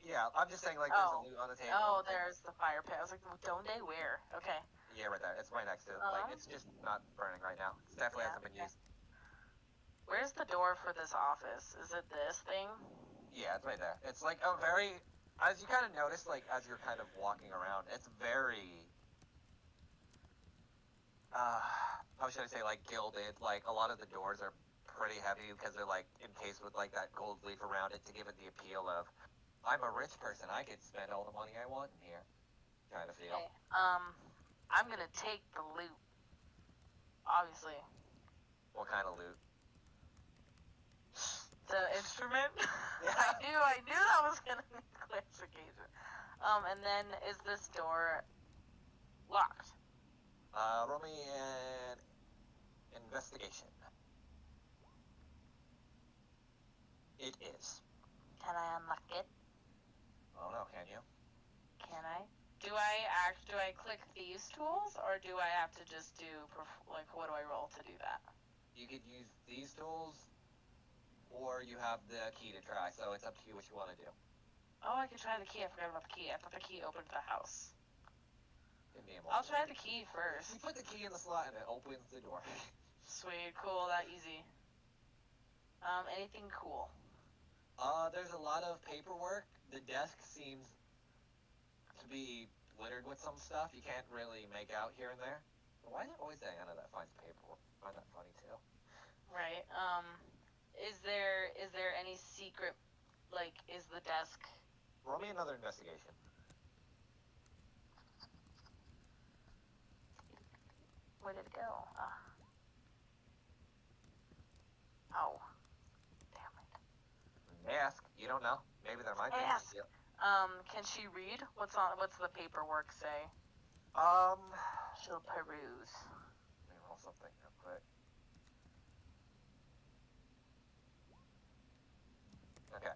Yeah, I'm just saying like there's a loot on the table. Oh, there's the fire pit. I was like, don't they where? Okay. Yeah, right there. It's right next to it. Like it's just not burning right now. It definitely hasn't been used. Where's the door for this office? Is it this thing? Yeah, it's right there. It's like a very, as you kind of notice, like as you're kind of walking around, it's very, how should I say, like gilded. Like a lot of the doors are pretty heavy because they're like encased with like that gold leaf around it to give it the appeal of, I'm a rich person, I could spend all the money I want in here, kind of feel. Okay. I'm gonna take the loot. Obviously. What kind of loot? The instrument? Yeah. I knew that was gonna need clarification. And then is this door locked? Roll me an investigation. It is. Can I unlock it? I don't know, can you? Can I? Do I click these tools, or do I have to just do, what do I roll to do that? You could use these tools, or you have the key to try, so it's up to you what you want to do. Oh, I could try the key. I forgot about the key. I thought the key opened the house. Give me a I'll moment. try the key first. You put the key in the slot and it opens the door. Sweet, cool, that easy. Anything cool? There's a lot of paperwork. The desk seems to be littered with some stuff you can't really make out here and there. But why is it always Diana that finds paperwork? I find that funny too. Right. Is there any secret, is the desk... Roll me another investigation. Where did it go? Oh. Damn it. Desk? You don't know. Maybe there might be. Desk. Can she read? What's the paperwork say? She'll peruse. Let me roll something real quick. Okay.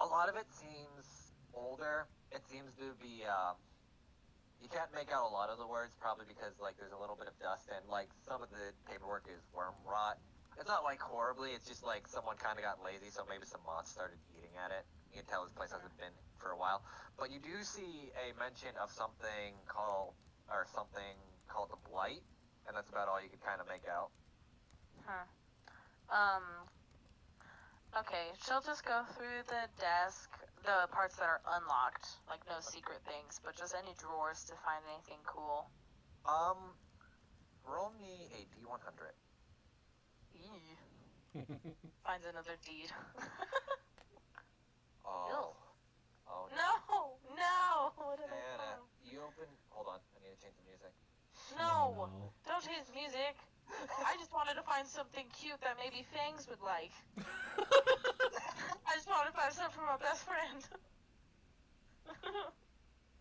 A lot of it seems older. It seems to be, you can't make out a lot of the words, probably because, like, there's a little bit of dust, and, like, some of the paperwork is worm rot. It's not like horribly. It's just like someone kind of got lazy, so maybe some moths started eating at it. You can tell this place hasn't been for a while. But you do see a mention of something called the blight, and that's about all you can kind of make out. Huh. Um. Okay, she'll just go through the desk, the parts that are unlocked, like no secret things, but just any drawers to find anything cool. Roll me a D100. Eee. Finds another deed. Oh. Oh No! No! What did I Anna, find? you open. Hold on, I need to change the music. No! Oh, no. Don't change the music. I just wanted to find something cute that maybe Fangs would like. I just wanted to find something for my best friend.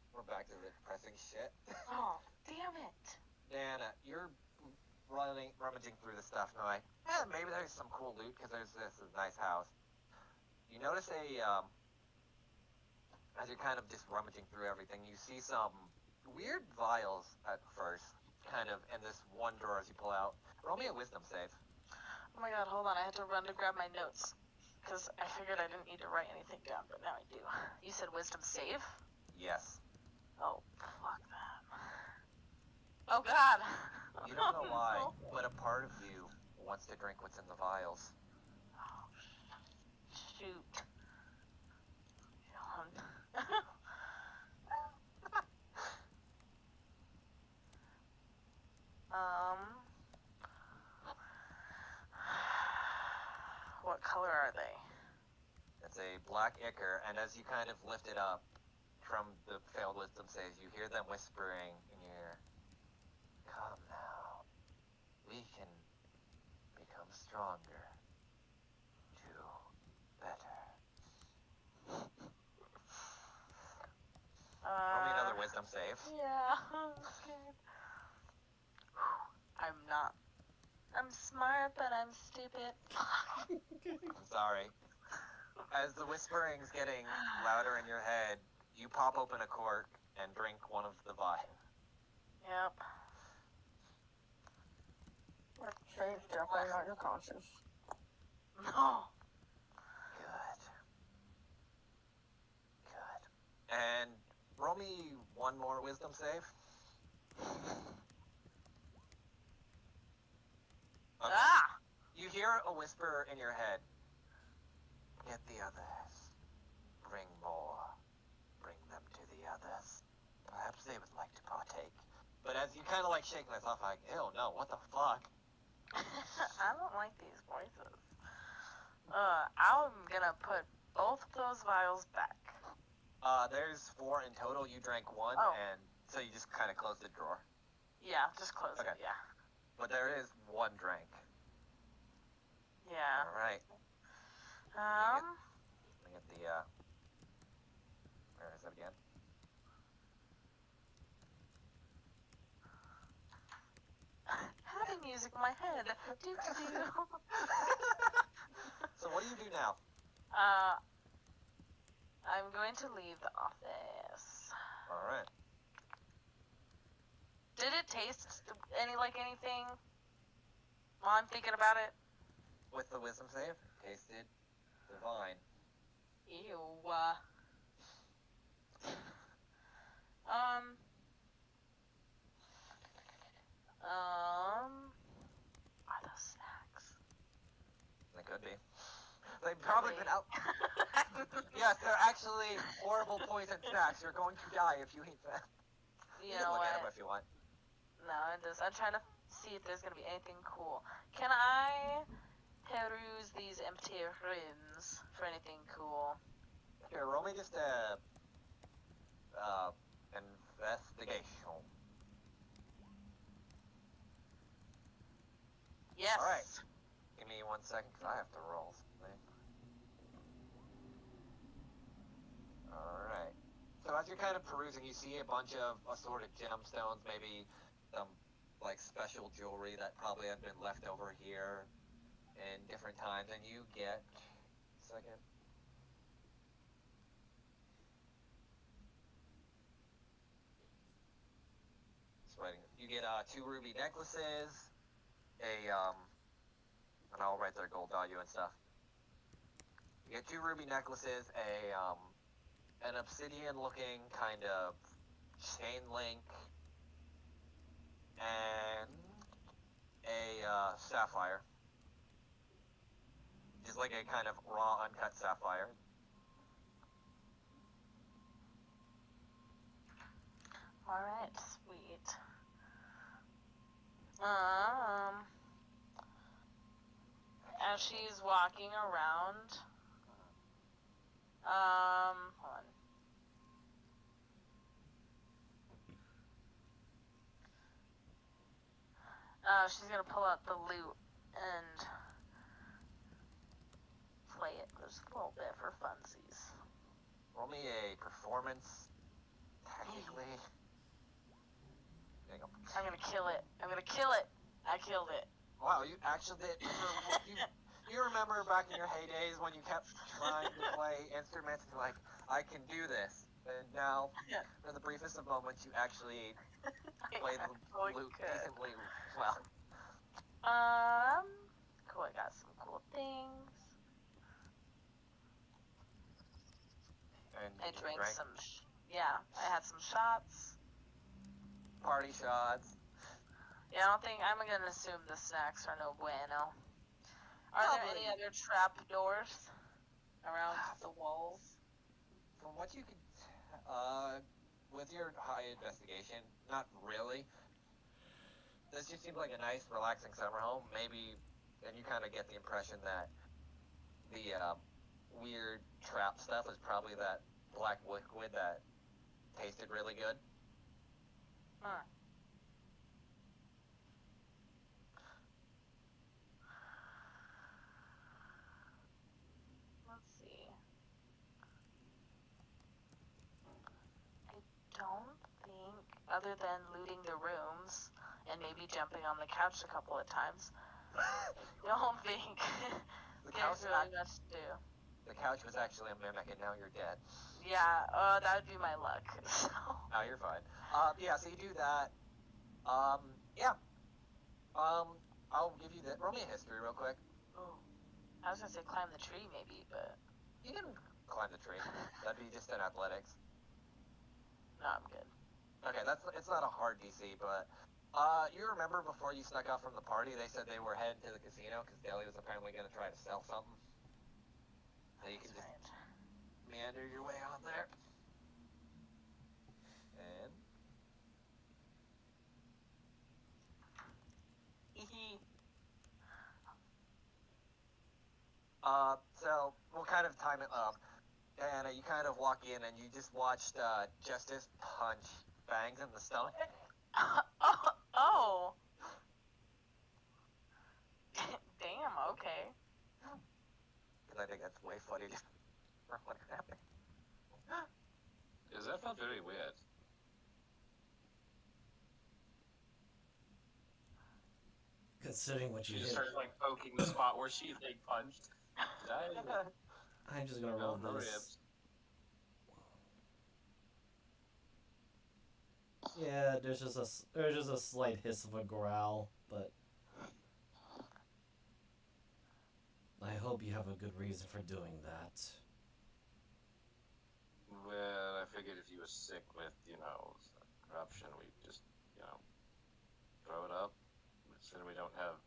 We're back to the depressing shit. Oh, damn it. Anna, you're rummaging through the stuff, and I'm like, maybe there's some cool loot because there's this nice house. You notice as you're kind of just rummaging through everything, you see some weird vials at first, kind of in this one drawer as you pull out. Roll me a wisdom save. Oh my god, hold on. I had to run to grab my notes. Because I figured I didn't need to write anything down, but now I do. You said wisdom save? Yes. Oh, fuck that. Oh god. You don't know why, No. but a part of you wants to drink what's in the vials. Oh, shoot. What color are they? It's a black ichor, and as you kind of lift it up from the failed wisdom saves, you hear them whispering in your ear, "Come now. We can become stronger. Do better." Roll me another wisdom save. Yeah, I'm scared. I'm not. I'm smart, but I'm stupid. I'm sorry. As the whispering's getting louder in your head, you pop open a cork and drink one of the vials. Yep. Save's definitely not your conscience. No. Good. Good. And roll me one more wisdom save. Okay. Ah! You hear a whisper in your head. Get the others. Bring more. Bring them to the others. Perhaps they would like to partake. But as you kind of like shaking this off, like, ew, no, what the fuck? I don't like these voices. I'm gonna put both of those vials back. There's 4 in total. You drank 1, Oh. and so you just kind of close the drawer. Yeah, just close Okay. it, yeah. But there is 1 drink. Yeah. All right. Let me get the, where is it again? Happy music in my head. Do. So what do you do now? I'm going to leave the office. All right. Did it taste anything while I'm thinking about it? With the wisdom save, tasted divine. Ew. Are those snacks? They could be. They've probably been out. Yes, they're actually horrible poison snacks. You're going to die if you eat them. You can know look what? at them if you want. No, I'm trying to see if there's gonna be anything cool. Can I peruse these empty rooms for anything cool? Here, roll me just a investigation. Yes. All right. Give me 1 second, because I have to roll something. Alright. So as you're kind of perusing, you see a bunch of assorted gemstones, maybe some, like, special jewelry that probably had been left over here in different times, and you get... Second. Just writing. You get 2 ruby necklaces, a and I'll write their gold value and stuff. You get 2 ruby necklaces, an obsidian-looking kind of chain link, and a sapphire. Just like a kind of raw, uncut sapphire. Alright, sweet. As she's walking around, hold on. She's gonna pull out the lute and play it just a little bit for funsies. Roll me a performance, technically. I'm gonna kill it. I killed it. Wow, you actually did. You remember back in your heydays when you kept trying to play instruments and you're like, I can do this. And now, for the briefest of moments, you actually play the lute decently well. Cool, I got some cool things. And I drank some, I had some shots. Party shots. Yeah, I'm gonna assume the snacks are no bueno. Are there any other trap doors around the walls? From what you could, with your high investigation, not really. This just seems like a nice, relaxing summer home. Maybe, and you kind of get the impression that the weird trap stuff is probably that black liquid that tasted really good. Huh. Let's see. I don't think, other than looting the rooms and maybe jumping on the couch a couple of times, don't think there's really much to do. The couch was actually a mimic, and now you're dead. Yeah, that would be my luck. So. Oh, you're fine. Yeah, so you do that. I'll give you the... Roll me a history real quick. Ooh. I was gonna say climb the tree, maybe, but... You can climb the tree. That'd be just an athletics. No, I'm good. Okay, it's not a hard DC, but... you remember before you snuck out from the party, they said they were heading to the casino, because Deli was apparently going to try to sell something? So you can just meander your way on there. And... So we'll kind of time it up. Diana, you kind of walk in and you just watched Justice punch Bangs in the stomach. Oh. Damn, okay. Because I think that's way funny for what happened. That felt very weird. Considering what you She did, just started like poking the spot where she like punched. I'm just gonna roll this. Yeah, there's just a slight hiss of a growl, but I hope you have a good reason for doing that. Well, I figured if you were sick with, corruption, we'd just, throw it up. Consider we don't have...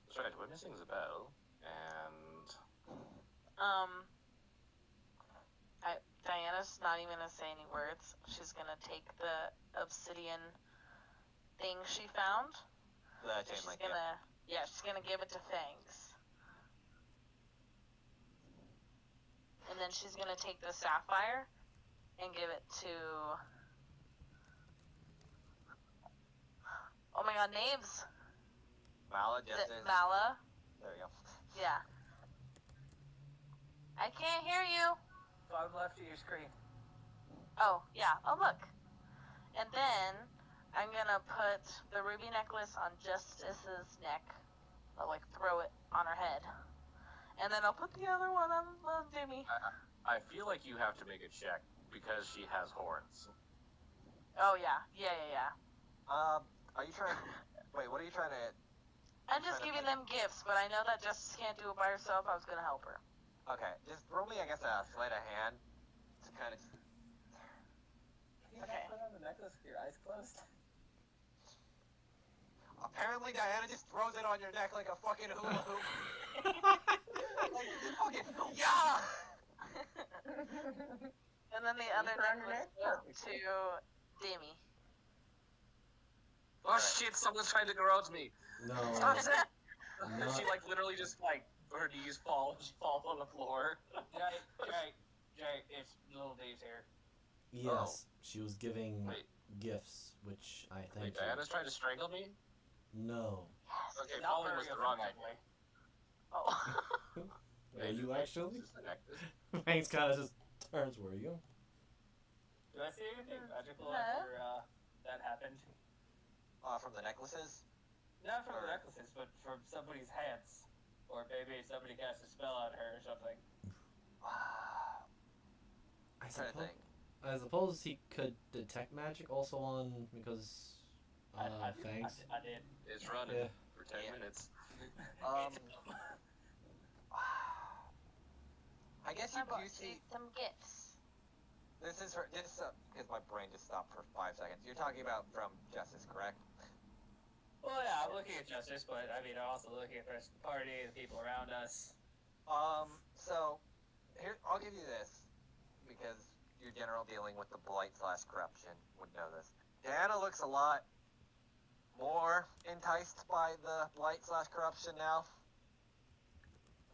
That's right, we're missing Zabel, and... Diana's not even gonna say any words. She's gonna take the obsidian thing she found. She's gonna give it to Fangs. And then she's gonna take the sapphire and give it to... Oh my god, names! Mala, Justice. Mala. There you go. Yeah. I can't hear you. Bottom left of your screen. Oh, yeah. Oh, look. And then I'm gonna put the ruby necklace on Justice's neck. I'll, throw it on her head. And then I'll put the other one on Jimmy. I feel like you have to make a check because she has horns. Oh, yeah. Yeah. Are you trying... Wait, what are you trying to... I'm just giving them gifts, but I know that Justice can't do it by herself. I was gonna help her. Okay, just roll me, I guess, a sleight of hand to kind of. Can you not put on the necklace with your eyes closed? Apparently, Diana just throws it on your neck like a fucking hula hoop. Like, fucking, yeah! And then the other necklace goes to Demi. Oh shit, someone's trying to garrote me. No. Stop it! Not- She like literally just like her knees fall and she falls on the floor. Jay, it's little D's here. Yes, she was giving Wait. gifts, which I Wait, think. Diana's trying to strangle me? No. Okay, Not falling very was the wrong idea. effectively. Oh. Were you actually? Just the necklace. Fangs kind of just turns. Were you? Do I see anything magical No. after that happened? From the necklaces? Not from the necklaces, but from somebody's hands. Or maybe somebody cast a spell on her or something. I I'm trying to suppose. think. I suppose he could detect magic also on because Fangs. I did. It's running Yeah. for 10 minutes. I guess you do see. Some gifts. This is her. This because my brain just stopped for 5 seconds. You're talking about from Justice, correct? Well, yeah, I'm looking at Justice, but I mean, I'm also looking at the rest of the party, the people around us. So here I'll give you this because your general dealing with the blight/corruption would know this. Diana looks a lot more enticed by the blight/corruption now.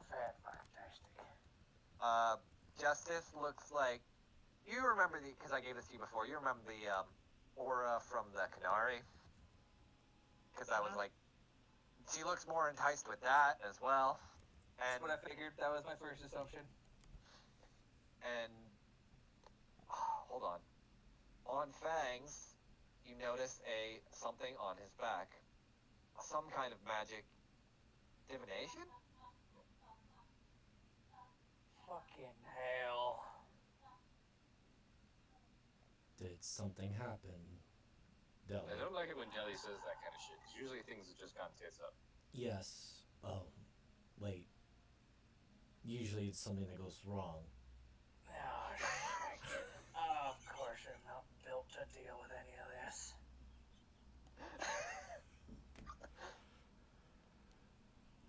Fantastic. Justice looks like you remember because I gave this to you before. You remember the aura from the Canary? Because I was like, she looks more enticed with that as well. That's And what I figured. That was my first assumption. and hold on. On Fangs, you notice something on his back, some kind of magic divination. Fucking hell. Did something happen? Deli? I don't like it when Jelly says that kind of shit. 'Cause usually things have just gone tits up. Yes. Oh, wait. Usually it's something that goes wrong. Oh, shit. Of course I'm not built to deal with any of this.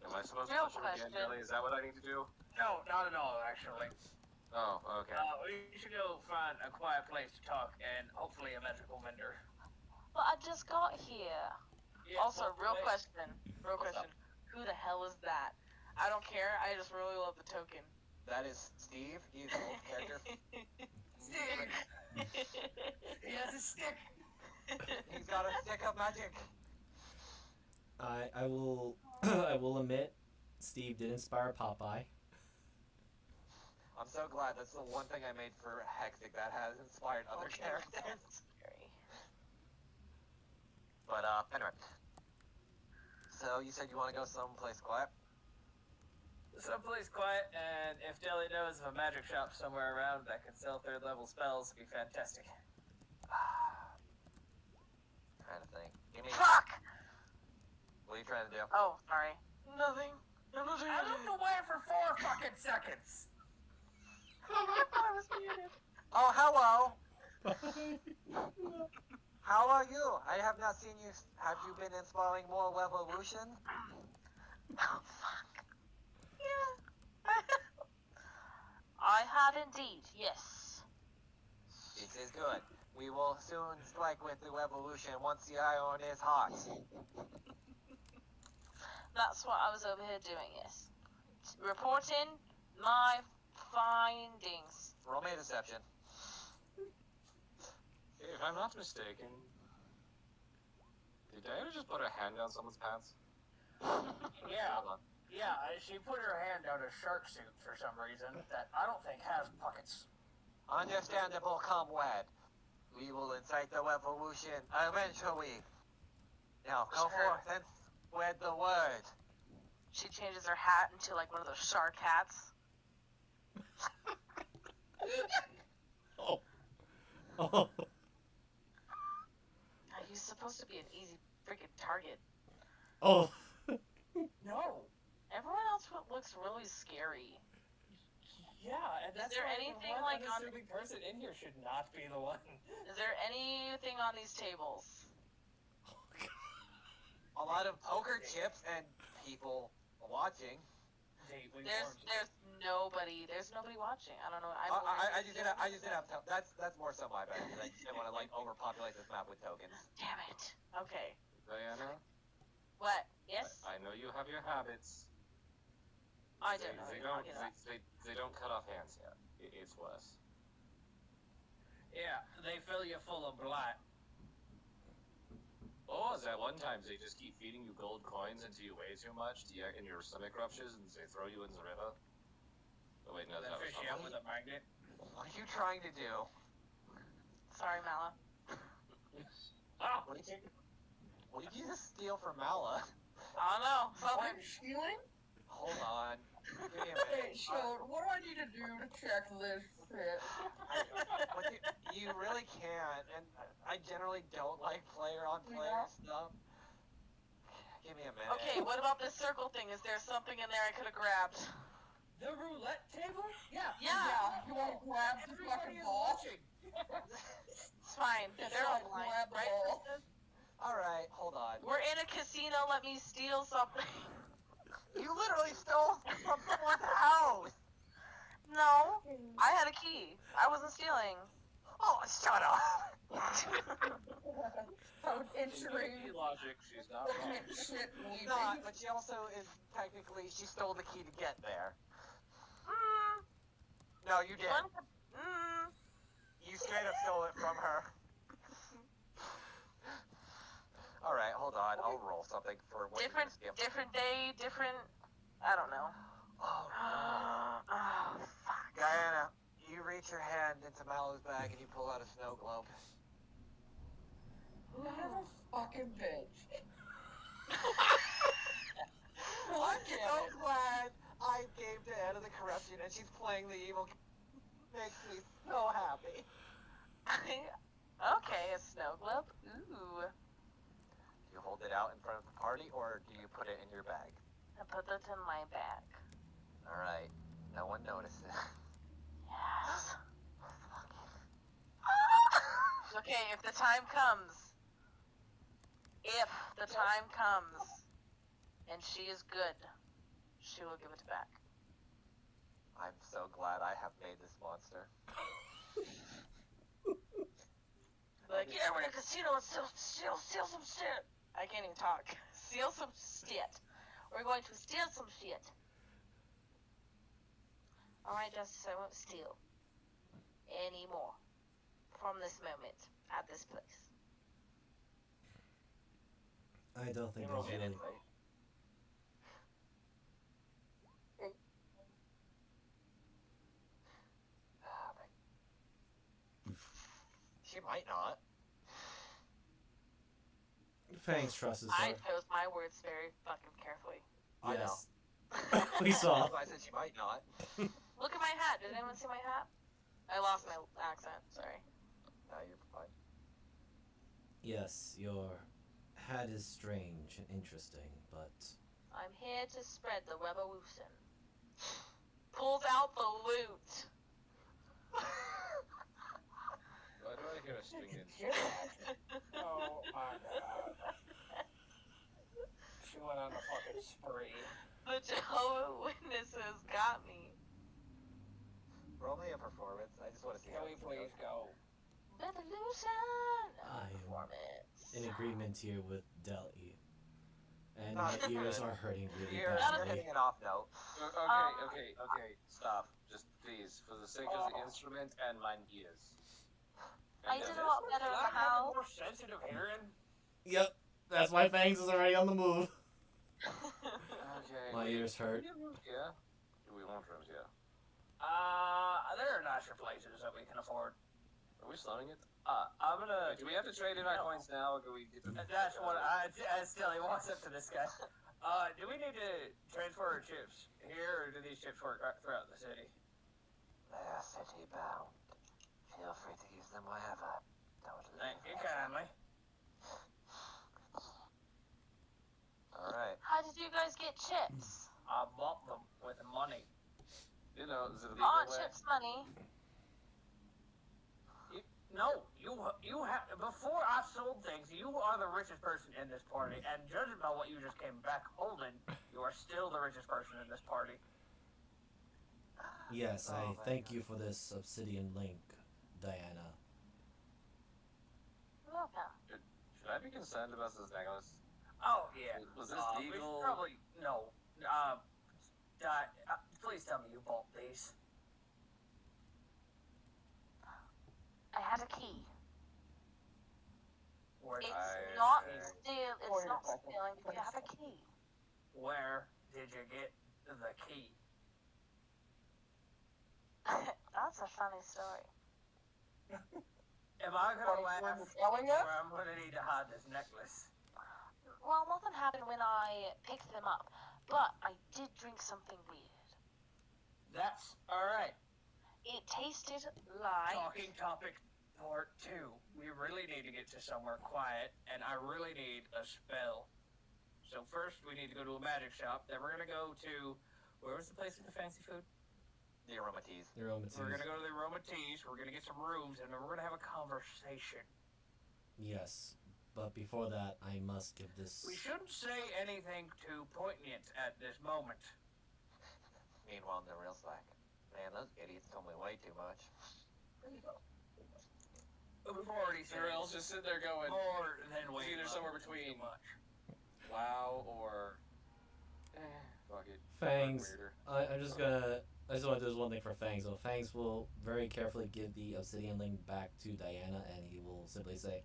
Am I supposed to Real punch him again, question. Jelly? Is that what I need to do? No, not at all, actually. Oh, okay. We should go find a quiet place to talk and hopefully a magical vendor. But I just got here. Yeah, Also, well, real wait. question. Who the hell is that? I don't care. I just really love the token. That is Steve. He's an old character. Steve! He has a stick! He's got a stick of magic. I will I will admit, Steve did inspire Popeye. I'm so glad. That's the one thing I made for Hectic that has inspired other characters. But anyway. So you said you want to go someplace quiet? Someplace quiet, and if Jelly knows of a magic shop somewhere around that can sell 3rd level spells, it'd be fantastic. Trying to think. Give me. Fuck! What are you trying to do? Oh, sorry. Nothing. I'm not doing I looked away for 4 fucking seconds! I was muted. Oh, hello. How are you? I have not seen you. Have you been installing more Revolution? Oh, fuck. Yeah. I have indeed, yes. This is good. We will soon strike with the Revolution once the iron is hot. That's what I was over here doing, yes. Reporting my findings. Roll me a deception. If I'm not mistaken, did Diana just put her hand down someone's pants? Yeah, Hold on. yeah, she put her hand down a shark suit for some reason that I don't think has pockets. Understandable, comrade. We will incite the revolution eventually. Now, go Sure. forth and spread the word. She changes her hat into like one of those shark hats. Oh. Oh. He's supposed to be an easy freaking target. Oh. looks really scary. Yeah, and that's there why anything, the one like, on- unassuming person in here should not be the one. Is there anything on these tables? A lot of poker chips and people watching. There's nobody watching. I don't know. I just didn't have that's more so my bad. I just didn't want to like overpopulate this map with tokens. Damn it. Okay. Diana, What? Yes. I know you have your habits. I don't know. They don't cut off hands yet. It's worse. Yeah, they fill you full of blight. Oh, is that one time they just keep feeding you gold coins until you weigh too much and your stomach ruptures and they throw you in the river? Oh wait, no, They that was fish you up with a magnet. What are you trying to do? Sorry, Mala. Oh! What did you just steal from Mala? I don't know. What, stealing? Hold on. Give me a Okay, minute. so what do I need to do to check this shit? You really can't, and I generally don't like player-on-player stuff. Give me a minute. Okay, what about this circle thing? Is there something in there I could have grabbed? The roulette table? Yeah. Yeah. You want to grab the Everybody fucking is ball? watching. It's fine. Just They're like all blind, grab the right? ball. Alright, hold on. We're in a casino. Let me steal something. You literally stole from someone's house! No, I had a key. I wasn't stealing. Oh, shut up! So entering Logic, she's not wrong. shit She's leaving. not, but she also is technically, she stole the key to get there. No, you did. You straight up stole it from her. Alright, hold on. I'll roll something for what Different day, different. I don't know. Oh, Oh, fuck. Diana, you reach your hand into Malo's bag and you pull out a snow globe. Another fucking bitch. I'm so glad I gave to Anna the corruption and she's playing the evil. Makes me so happy. Okay, a snow globe. Ooh. Do you hold it out in front of the party or do you put it in your bag? I put that in my bag. Alright, no one notices. Yes. Okay, if the time comes, and she is good, she will give it back. I'm so glad I have made this monster. Like, yeah, we're in a casino and steal some shit. I can't even talk. Steal some shit. We're going to steal some shit. Alright, Justice, I won't steal anymore from this moment at this place. I don't think You're all there's really. She might not. Fangs trusts his I heart. chose my words very fucking carefully. I know. Yes. We saw. I said she might not. Look at my hat. Did anyone see my hat? I lost my accent. Sorry. No, you're fine. Yes, your hat is strange and interesting, but I'm here to spread the revolution. Pulls out the loot. Why do I hear a stringed instrument? Oh my god. She went on a fucking spree. The Jehovah's Witnesses got me. Roll me a performance. I just want to see Can how we this please goes. go? Revolution. I am Performance. in agreement here with Deli. And Not my ears good. are hurting really You're Not a badly. hitting an off note. Okay, stop. Just please, for the sake of the instrument and mine ears. I And did then- a lot better Did than I have how. a more sensitive hearing? Yep, that's why Fangs is already on the move. Okay. My ears hurt. Do we need rooms here? Do we want rooms here? There are nicer places that we can afford. Are we slowing it? I'm gonna. Do we have to trade in our coins now, or do we get to... That's what I still he wants up to this guy. Do we need to transfer our chips here, or do these chips work throughout the city? They are city bound. Feel free to use them wherever. Don't Thank leave. you kindly. Alright. How did you guys get chips? I bought them with money. You know, is it a Oh, legal way? Chip's money. No, you have. Before I sold things, you are the richest person in this party, and judging by what you just came back holding, you are still the richest person in this party. Yes, I Oh, thank you for this obsidian link, Diana. Welcome. Should I be concerned about this necklace? Oh yeah. Was this We should legal? probably no. Please tell me you bought these. I had a key. Where, It's I not see. steal. It's not stealing if you have a key. where did you get the key? That's a funny story. Am I gonna Funny laugh, story telling or us? I'm gonna need to hide this necklace? Well, nothing happened when I picked them up, but I did drink something weird. That's all right. It tasted like. Talking topic part 2. We really need to get to somewhere quiet, and I really need a spell. So first, we need to go to a magic shop. Then we're gonna go to where was the place with the fancy food? The aroma teas. Your own We're gonna go to the Aroma Teas. We're gonna get some rooms, and then we're gonna have a conversation. Yes, but before that, I must give this. We shouldn't say anything too poignant at this moment. Meanwhile, in the real slack. Man, those idiots told me way too much. We've already said Darrell's just sitting there going, more than it's way either much. somewhere Too between much. wow or fuck it. Fangs. Weirder. I'm just gonna. I just want to do this one thing for Fangs. So Fangs will very carefully give the obsidian link back to Diana, and he will simply say,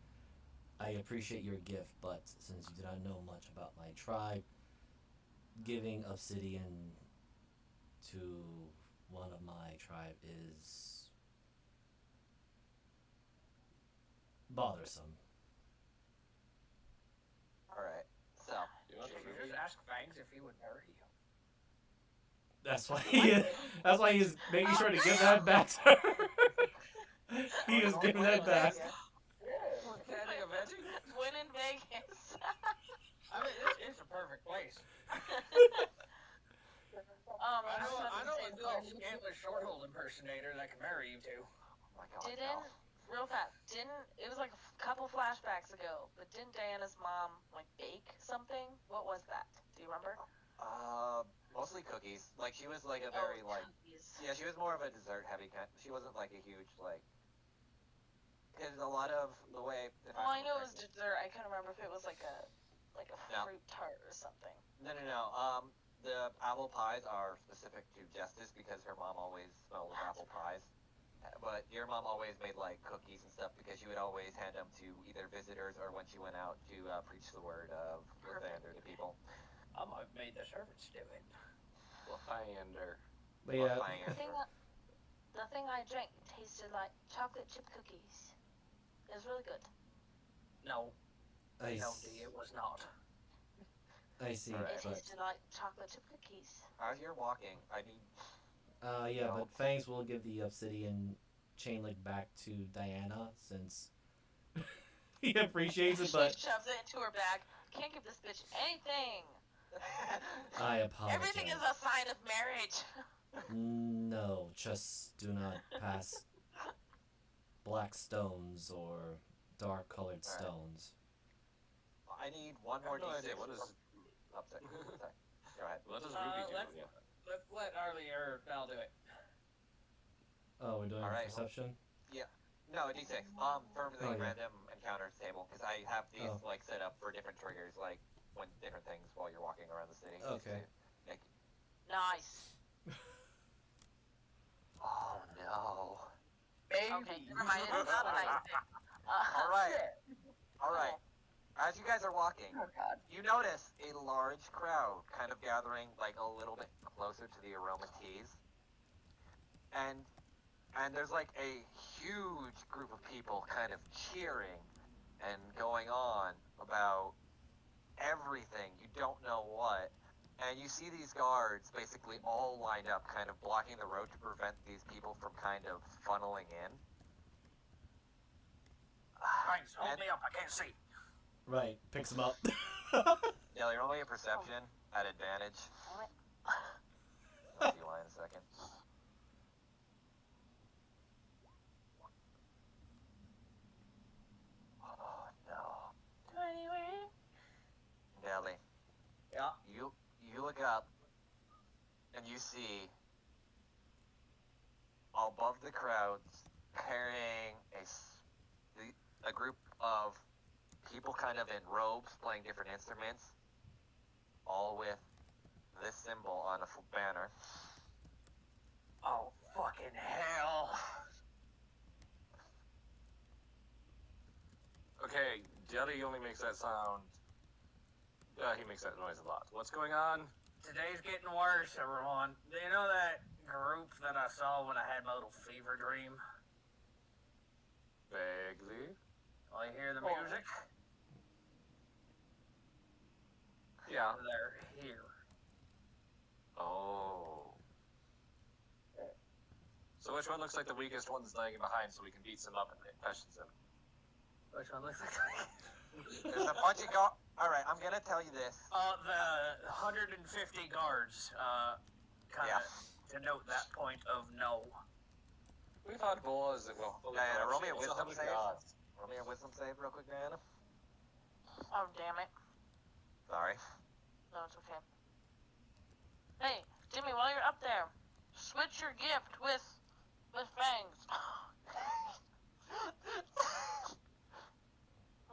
"I appreciate your gift, but since you do not know much about my tribe, giving obsidian to one of my tribe is bothersome." Alright, so, You want Should the you movie? just ask Fangs if he would marry you? That's why. That's why he's making sure to give that back to her. He is giving that back. Can I take a veggie? When in Vegas. I mean, it's a perfect place. I know a good scantless shorthole impersonator that can marry you too. oh my god, Didn't real fast? It was like a couple flashbacks ago? But didn't Diana's mom like bake something? What was that? Do you remember? no. Mostly cookies. Like, she was like a very, like, cookies. yeah, she was more of a dessert heavy kind. She wasn't like a huge, like, because a lot of the way. Well, I know it was dessert. I couldn't remember if it was like a No. fruit tart or something. No. The apple pies are specific to Justice because her mom always smelled of apple pies. But your mom always made like cookies and stuff because she would always hand them to either visitors or when she went out to preach the word of Lathander to people. I might have made the servants do it. Lathander. But yeah, The thing I drank tasted like chocolate chip cookies. It was really good. No, I it was not. see. Alright. It But tasted like chocolate chip cookies. As you're walking, I need. yeah, but Fangs will give the obsidian chain link back to Diana since he appreciates it. But She shoves it into her bag. Can't give this bitch anything. I apologize. Everything is a sign of marriage. No, just do not pass black stones or dark colored Alright. stones. I need one I more have no D6. idea. What is? Oh, sorry. Go ahead. What does Ruby do? let's- Let's let Arlie or Val do it. Oh, we're doing Alright. perception? No, a D6. For the Oh, yeah. random encounters table, because I have these Oh. like set up for different triggers, like when different things while you're walking around the city. Okay. Nice. Oh no. Okay, never mind. It's not a nice thing. All right. As you guys are walking, Oh god. you notice a large crowd kind of gathering like a little bit closer to the aroma teas. And there's like a huge group of people kind of cheering and going on about everything. You don't know what. And you see these guards basically all lined up, kind of blocking the road to prevent these people from kind of funneling in. Thanks, hold And- me up, I can't see. Right, picks him up. Yeah, you're only a perception at advantage. I'll see why in a second. Oh no. 20. Nelly. Yeah. You look up and you see above the crowds carrying a group of people kind of in robes playing different instruments, all with this symbol on a banner. Oh, fucking hell. Okay, Jelly only makes that sound. He makes that noise a lot. What's going on? Today's getting worse, everyone. Do you know that group that I saw when I had my little fever dream? Vaguely. Well, you hear the music? Yeah. They're here. Oh. So which one looks like the weakest one's lagging behind so we can beat some up and impressions him? Which one looks like? There's a bunch of Alright, I'm gonna tell you this. The 150 guards, kind of denote that point of no. We thought boys that will. Diana, roll me a wisdom save. Roll me a wisdom save real quick, Diana. Oh, damn it. Sorry. No, it's okay. Hey, Jimmy, while you're up there, switch your gift with fangs.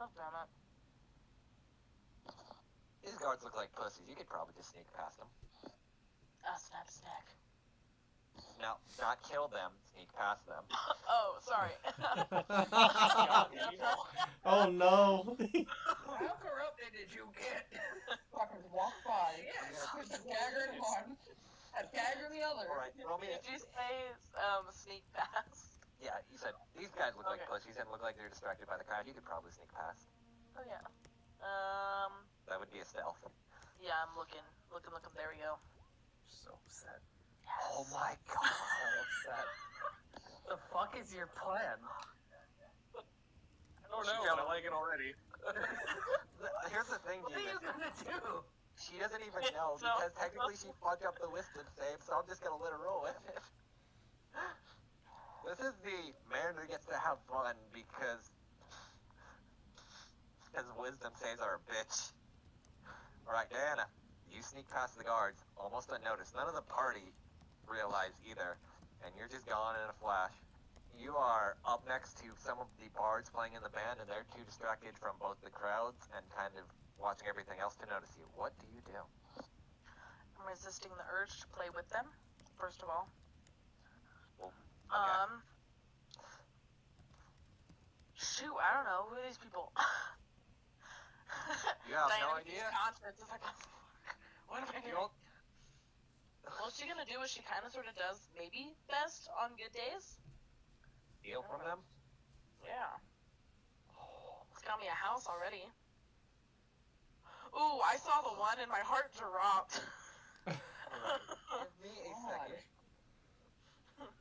Oh, damn it. These guards look like pussies. You could probably just sneak past them. Snap snack. No, not kill them. Sneak past them. Oh, sorry. Oh no. How corrupted did you get? Fuckers walk by. Yes. Stagger one. And stagger the other. Alright, roll me Did you say sneak past? Yeah, you said these guys look like Okay. pussies and look like they're distracted by the crowd. You could probably sneak past. Oh yeah. That would be a stealth. Yeah, I'm looking. There we go. So upset. Oh my So god. upset. The fuck is your plan? I don't know, but I like it already. Here's the thing, What are you Gina. gonna do? She doesn't even know because technically she fucked up the wisdom save, so I'm just gonna let her roll with it. This is the Mariner gets to have fun because his wisdom saves are a bitch. Alright, Diana, you sneak past the guards, almost unnoticed. None of the party realize either, and you're just gone in a flash. You are up next to some of the bards playing in the band, and they're too distracted from both the crowds and kind of watching everything else to notice you. What do you do? I'm resisting the urge to play with them, first of all. Well, okay. Shoot, I don't know. Who are these people? You have no Diana idea? Confidence is like, what am I You doing? don't- What's she gonna do what she kind of sort of does maybe best on good days? Steal from them? Yeah. It's got me a house already. Ooh, I saw the one and my heart dropped. Give me a second.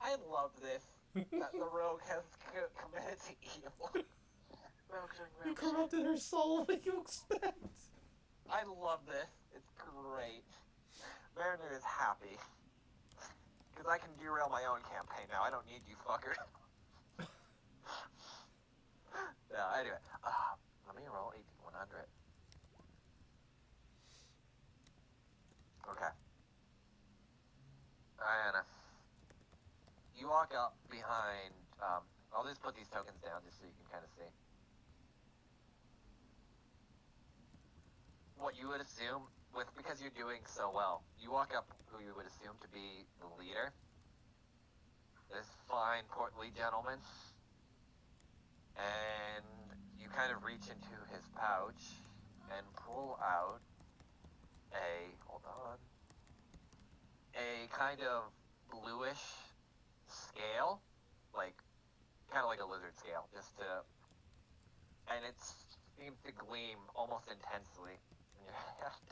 I love this. That the rogue has committed to evil. Rogue doing You rogue shit. corrupted her soul. What do you expect? I love this. It's great. Mariner is happy. Because I can derail my own campaign now. I don't need you fucker. No, anyway. Let me roll 1,100. Okay. Diana. You walk up behind, I'll just put these tokens down just so you can kind of see. What you would assume, because you're doing so well, you walk up who you would assume to be the leader. This fine, portly gentleman. And you kind of reach into his pouch and pull out a kind of bluish scale, kind of like a lizard scale, and it seems to gleam almost intensely in your hand.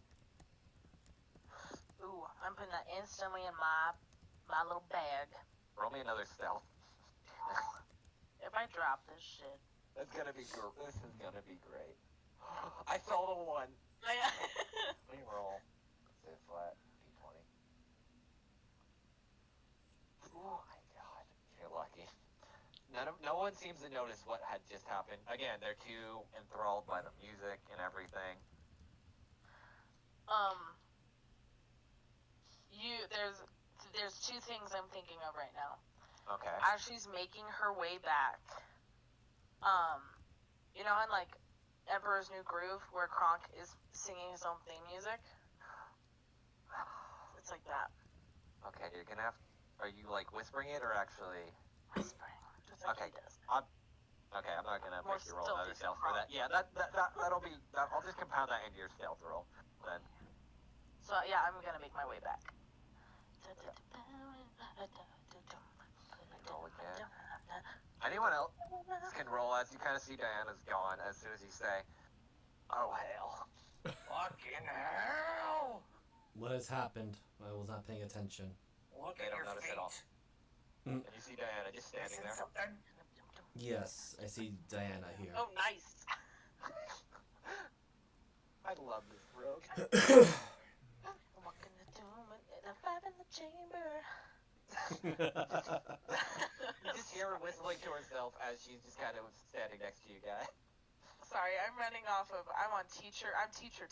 Ooh, I'm putting that instantly in my little bag. Roll me another stealth. If I drop this shit. This is gonna be great. I saw the one. Let me roll. Let's say flat, d20. No one seems to notice what had just happened. Again, they're too enthralled by the music and everything. There's two things I'm thinking of right now. Okay. As she's making her way back, you know, in like Emperor's New Groove, where Kronk is singing his own theme music. It's like that. Okay, you're gonna have. Are you like whispering it or actually? Whispering, just like Okay. he does. Okay, I'm not gonna More make you roll another stealthy stealth for that. Yeah, that'll be. I'll just compound that into your stealth roll then. So yeah, I'm gonna make my way back. Roll again. Anyone else can roll as you kind of see Diana's gone as soon as you say, "Oh hell." Fucking hell! What has happened? I was not paying attention. Look They at don't your notice feet. at all. And you see Diana just standing Missing there. something? Yes, I see Diana here. Oh, nice. I love this rogue. Walking the tomb and a five in the chamber. You just hear her whistling to herself as she's just kind of standing next to you guys. Sorry, I'm running off of. I'm teacher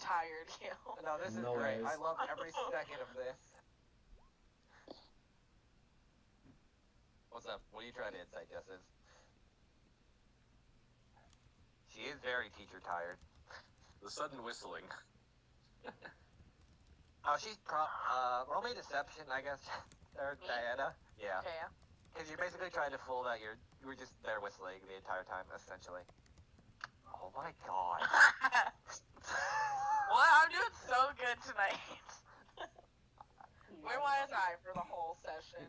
tired, you know. No, this is No great. worries. I love every second of this. What's up? What are you trying to insight, Justice? She is very teacher tired. The sudden whistling. Oh, she's roll me deception, I guess. Or Me? Diana. Yeah. Okay. Because you're basically trying to fool that you were just there whistling the entire time, essentially. Oh my god. Well, I'm doing so good tonight. Where was I for the whole session?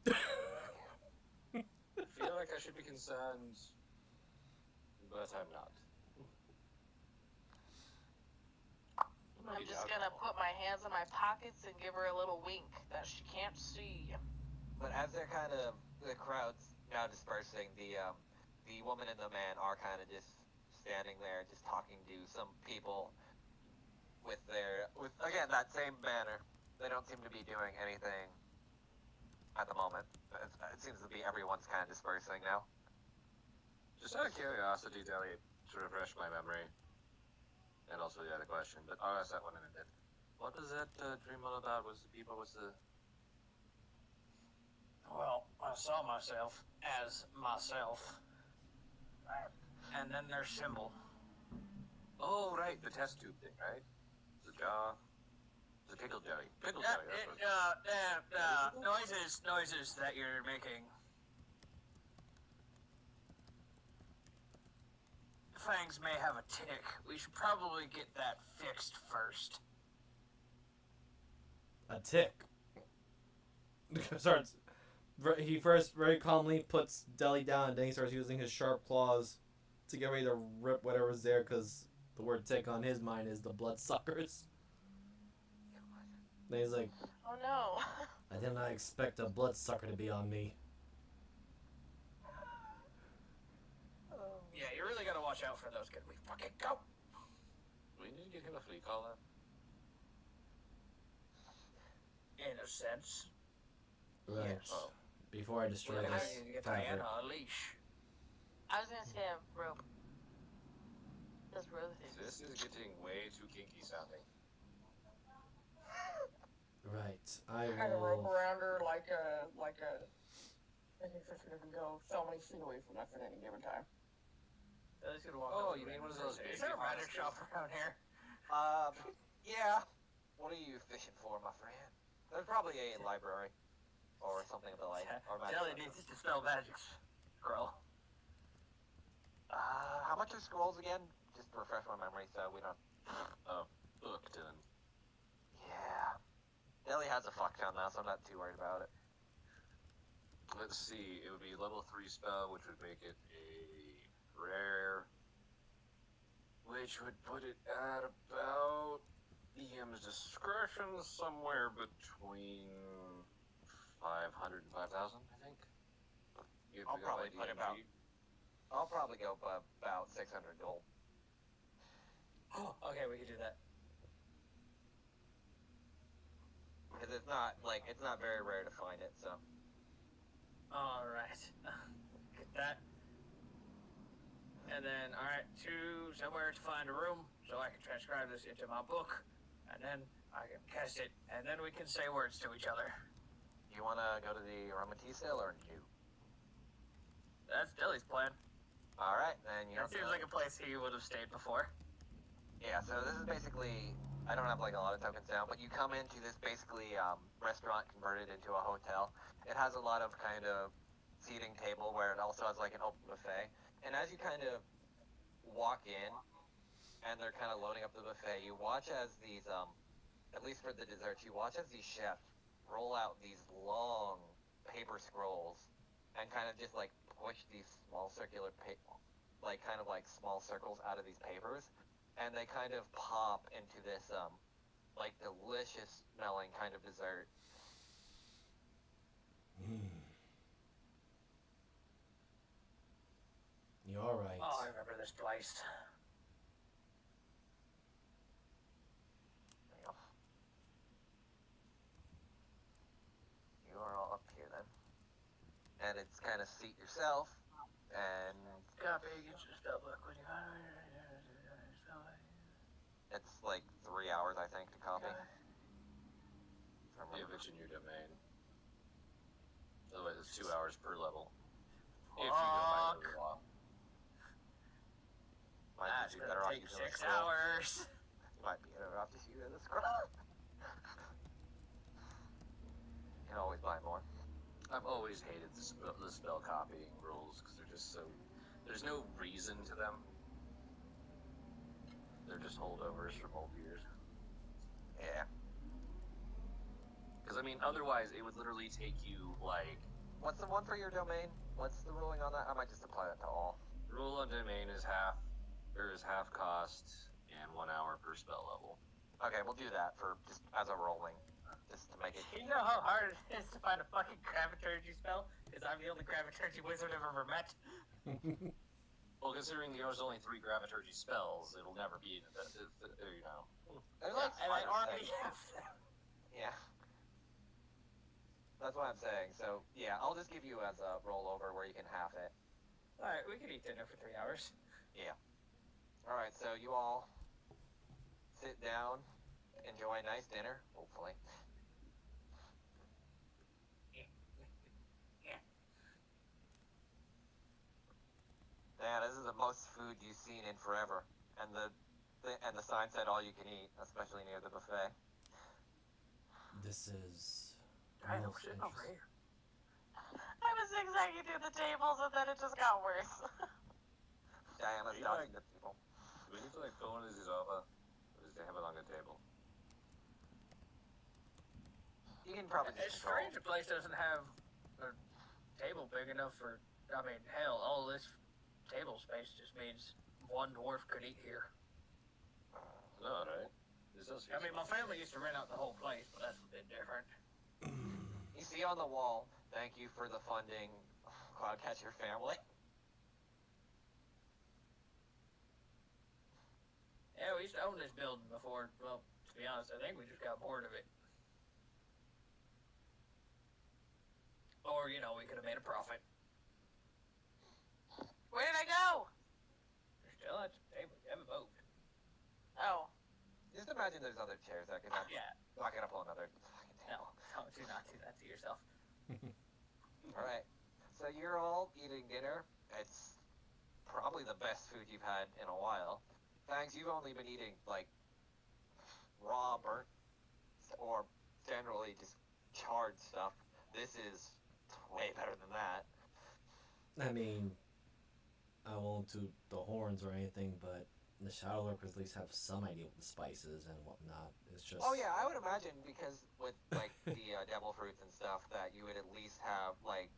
I feel like I should be concerned, but I'm not. I'm just gonna put my hands in my pockets and give her a little wink that she can't see. But as they're kind of the crowd's now dispersing, the woman and the man are kind of just standing there, just talking to some people with again that same banner. They don't seem to be doing anything at the moment. It seems to be everyone's kind of dispersing now. Just out of curiosity, Deli, to refresh my memory, and also the other question, but I'll ask that one in a bit. What was that dream all about? Was the Well, I saw myself as myself. And then their symbol. Oh, right, the test tube thing, right? The jaw. The pickle jelly. Pickle jelly, that's what Noises that you're making. Fangs may have a tick. We should probably get that fixed first. A tick. He first very calmly puts Deli down, and then he starts using his sharp claws to get ready to rip whatever's there, because the word tick on his mind is the bloodsuckers. Then he's like, Oh no. I did not expect a bloodsucker to be on me. Yeah, you really gotta watch out for those. Can we fucking go? We need to get him a flea collar. In a sense. Right. Yes. Oh. Before I destroy I this need to get fabric. Diana a leash. I was gonna say a rope. Those rope things. This is getting way too kinky sounding. Right. I Kind of rope will. around her like a. I think this can go so many feet away from us at any given time. He's gonna walk Oh, over you there mean one of and those say, Is baby there a magic monsters? shop around here? Yeah. What are you fishing for, my friend? There's probably a library or something of the like. Or magic. Jelly needs to dispel magic. Girl. How much are scrolls again? Just to refresh my memory so we don't. Book done. Yeah. Deli has a fuck ton now, so I'm not too worried about it. Let's see, it would be level 3 spell, which would make it a rare, which would put it at about DM's discretion, somewhere between 500 and 5,000, I think. I'll probably put about- I'll probably go about 600 gold. Okay, we can do that. Because it's not very rare to find it, so. Alright. Get that. And then, alright, somewhere to find a room so I can transcribe this into my book. And then I can cast it, and then we can say words to each other. You want to go to the Aromatisse sale or you? That's Dilly's plan. Alright, then you That seems like a place he would have stayed before. Yeah, so this is basically, I don't have like a lot of tokens down, but you come into this basically restaurant converted into a hotel. It has a lot of kind of seating table where it also has like an open buffet. And as you kind of walk in and they're kind of loading up the buffet, you watch as these, at least for the desserts, you watch as these chefs roll out these long paper scrolls and kind of just like push these small circular, like kind of like small circles out of these papers. And they kind of pop into this, like, delicious smelling kind of dessert. You're alright. Oh, I remember this place. You are all up here then. And it's kind of seat yourself, and Copy, get your spell book when you it's like 3 hours, I think, to copy. If it's in your domain. Otherwise, it's 2 hours per level. If you go by the law. Might That's be gonna better off take using a 6 scroll. hours. You might be better off just using the scroll. You can always buy more. I've always hated the spell copying rules because they're just so. There's no reason to them. They're just holdovers from old years. Yeah. Because I mean, otherwise it would literally take you like. What's the one for your domain? What's the ruling on that? I might just apply that to all. Rule on domain is half cost and 1 hour per spell level. Okay, we'll do that for just as a rolling, just to make it. You know how hard it is to find a fucking graviturgy spell? Because I'm the only graviturgy wizard I've ever met. Well, considering there's only 3 graviturgy spells, it'll never be, you know. There's like And I 5 or already 6. have them. Yeah. That's what I'm saying. So yeah, I'll just give you as a rollover where you can half it. Alright, we can eat dinner for 3 hours. Yeah. All right, so you all sit down, enjoy a nice dinner, hopefully. Yeah, this is the most food you've seen in forever, and the sign said all you can eat, especially near the buffet. This is I know most shit over interesting. here. I was zigzagging through the tables and then it just got worse. Diana's You dodging like- the people. Do we need to like go into this over? Or just have it on the table? You can probably It's just control. strange a place doesn't have a table big enough for. I mean, hell, all this table space just means one dwarf could eat here. No, right? This does. I mean, my family used to rent out the whole place, but that's a bit different. You see on the wall, thank you for the funding, Cloudcatcher family. Yeah, we used to own this building before. Well, to be honest, I think we just got bored of it. Or, you know, we could have made a profit. Where did I go? You're still at the table. You haven't moved. Oh. Just imagine there's other chairs that can have. Yeah. Not gonna pull another fucking No, table. do not do that to yourself. All right. So you're all eating dinner. It's probably the best food you've had in a while. Thanks, you've only been eating like raw, burnt, or generally just charred stuff. This is way better than that. I mean, I won't toot the horns or anything, but the Shadow Lurkers at least have some idea what the spices and whatnot. It's just. Oh yeah, I would imagine because with like the devil fruits and stuff that you would at least have like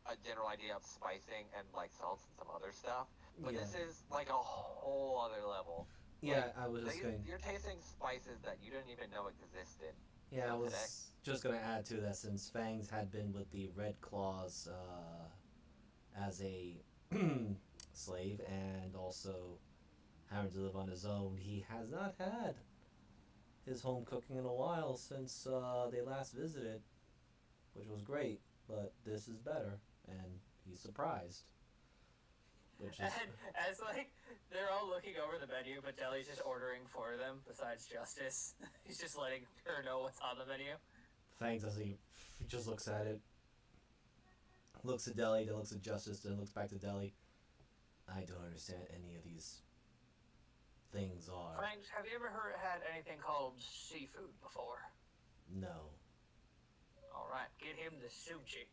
a general idea of spicing and like salts and some other stuff. But Yeah. this is like a whole other level. Yeah, Like, I was just going. You're tasting spices that you didn't even know existed. Yeah, I was today. just going to add to that since Fangs had been with the Red Claws as a slave and also having to live on his own, he has not had his home cooking in a while since they last visited, which was great. but this is better, and he's surprised. Which is And as like they're all looking over the menu, but Deli's just ordering for them. Besides Justice, he's just letting her know what's on the menu. Fangs as he just looks at it, looks at Deli, then looks at Justice, then looks back to Deli. I don't understand any of these things are. Franks, have you ever had anything called seafood before? No. All right, get him the sushi.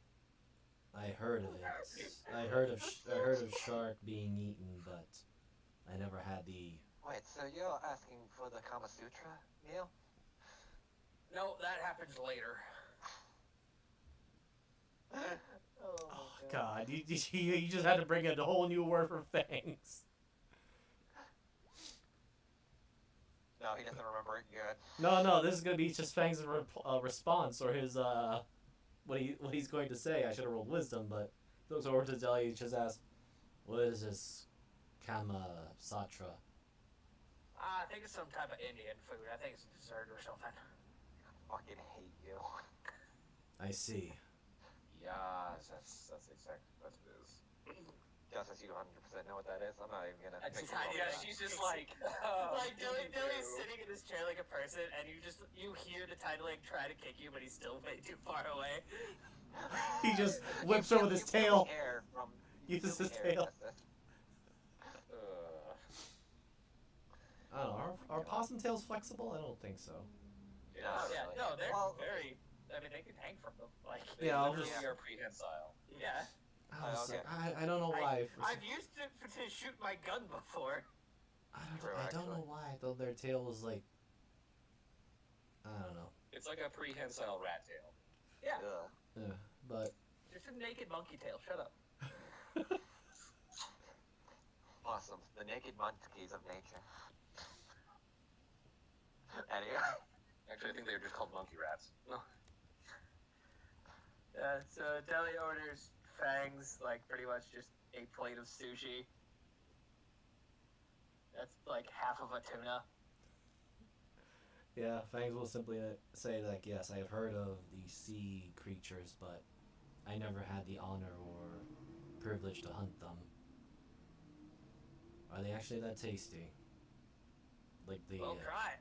I heard of it. I heard of shark being eaten, but I never had the. Wait, so you're asking for the Kama Sutra meal? No, that happens later. Oh God! You just had to bring in a whole new word for Fangs. No, he doesn't remember it good. No. This is gonna be just Fangs' response or his what he's going to say. I should have rolled wisdom, but he looks over to Deli and just asks, "What is this Kama Sutra?" I think it's some type of Indian food. I think it's a dessert or something. I fucking hate you. I see. Yes, that's exactly what it is. Justice, you 100% know what that is. I'm not even gonna. I just- make you roll yeah, that. she's just like Dilly's sitting in his chair like a person, and you hear the tiny leg try to kick you, but he's still way too far away. He just whips her with his tail. Hair from Uses his hair, tail. Justice. I don't know. Are possum tails flexible? I don't think so. Yes. Oh yeah, no, they're Well- very. I mean, they can hang from them. Like Yeah, I'll Literally just- are prehensile. yeah. I don't know why. I've used it to shoot my gun before. I don't know why though. Their tail is like. I don't know. It's like a prehensile rat tail. Yeah, Ugh. Yeah, but just a naked monkey tail. Shut up. Possums, the naked monkeys of nature. Anyway. Actually, I think they're just called monkey rats. No. So Deli orders Fangs like pretty much just a plate of sushi. That's like half of a tuna. yeah, Fangs will simply say like, yes, I have heard of these sea creatures, but I never had the honor or privilege to hunt them. Are they actually that tasty? Like the. Well, try it.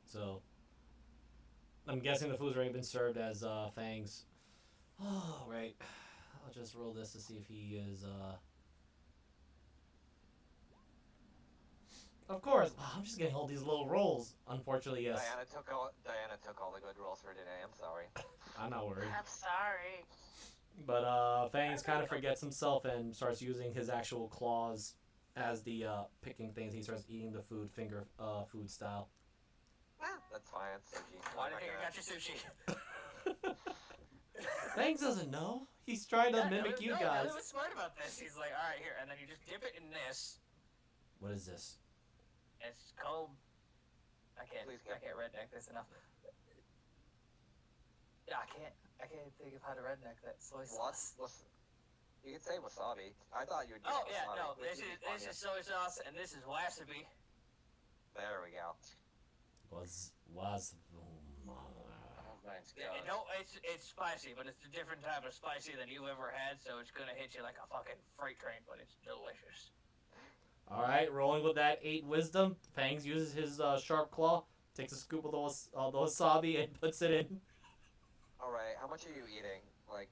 So, I'm guessing the food's already been served as Fangs. Oh, right. I'll just roll this to see if he is. Of course, I'm just getting all these little rolls. Unfortunately, yes. Diana took all the good rolls for today. I'm sorry. I'm not worried. I'm sorry. But Fangs kind of forgets himself and starts using his actual claws as the picking things. He starts eating the food, finger food style. That's fine. It's sushi. Why I'm do you not think I gonna- got your sushi? Fangs doesn't know. He's trying to mimic you guys. He was smart about this. He's like, all right, here, and then you just dip it in this. What is this? It's called. I can't redneck this enough. Yeah, I can't think of how to redneck that soy sauce. You could say wasabi. I thought you would. Oh get yeah, wasabi, no, which this would is be this funnier. is soy sauce and this is wasabi. There we go. Was Mine's Yeah, gone. no, it's spicy, but it's a different type of spicy than you've ever had, so it's gonna hit you like a fucking freight train, but it's delicious. All right, rolling with that 8 wisdom. Fangs uses his sharp claw, takes a scoop of the wasabi and puts it in. All right. How much are you eating? Like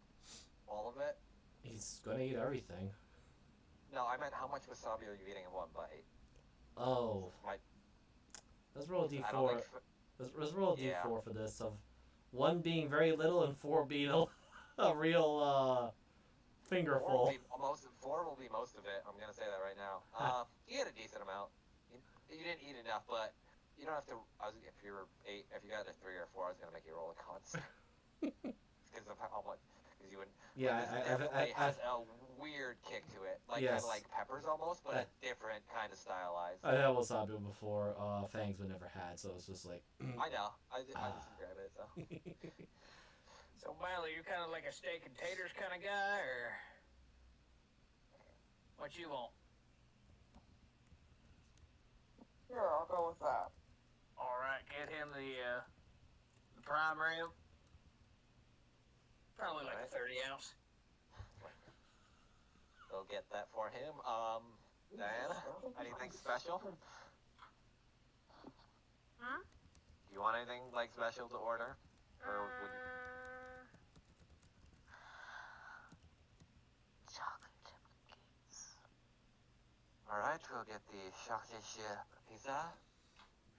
all of it? He's gonna eat everything. No, I meant how much wasabi are you eating in one bite? Oh, Like, let's roll a I don't d4. think. Let's roll a Yeah. d4 for this. Of 1 being very little and 4 being a real fingerful. Four will be most of it. I'm gonna say that right now. You had a decent amount. You didn't eat enough, but you don't have to. If you were 8, if you got a 3 or 4, I was gonna make you roll a cons. Because of how much. Because you wouldn't. Yeah, This definitely has a weird kick to it, like Yes. kind of like peppers almost, but a different kind of stylized. I had wasabi before. Fangs but never had, so it's just like. I know. I just grab it. So So Miley, you kind of like a steak and taters kind of guy, or what you want? Sure, I'll go with that. All right, get him the prime rib. Probably like Alright. a 30 ounce. They'll get that for him. Diana, anything special? Hmm? Do you want anything like special to order? Or would you... Chocolate chip cookies. Alright, we'll get the chocolate chip pizza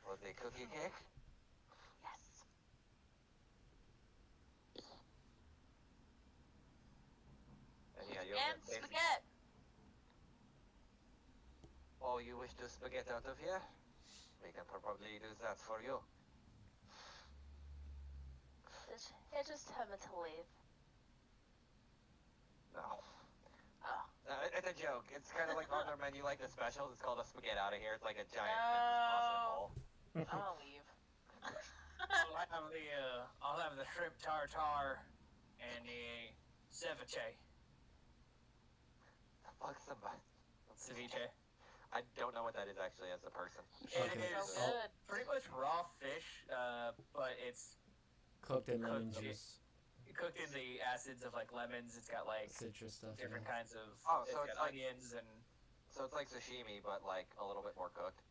or the cookie cake. Yes. And yeah, you'll And get basic... spaghetti. Oh, you wish to spaghetti out of here? We can probably do that for you. Just tell me to leave. No. Oh. It's a joke. It's kind of like on their menu, like the specials. It's called a spaghetti out of here. It's like a giant No. plastic I'm gonna leave. I'll have the shrimp tartare and the ceviche. The fuck's somebody? Ceviche. I don't know what that is actually as a person. It Okay. is So good. pretty much raw fish, but it's Cooked in lemon Cooked- juice, cooked in the acids of like lemons. It's got like citrus stuff. different Yeah. kinds of. Oh, it's so it's got like- onions and. So it's like sashimi, but like a little bit more cooked.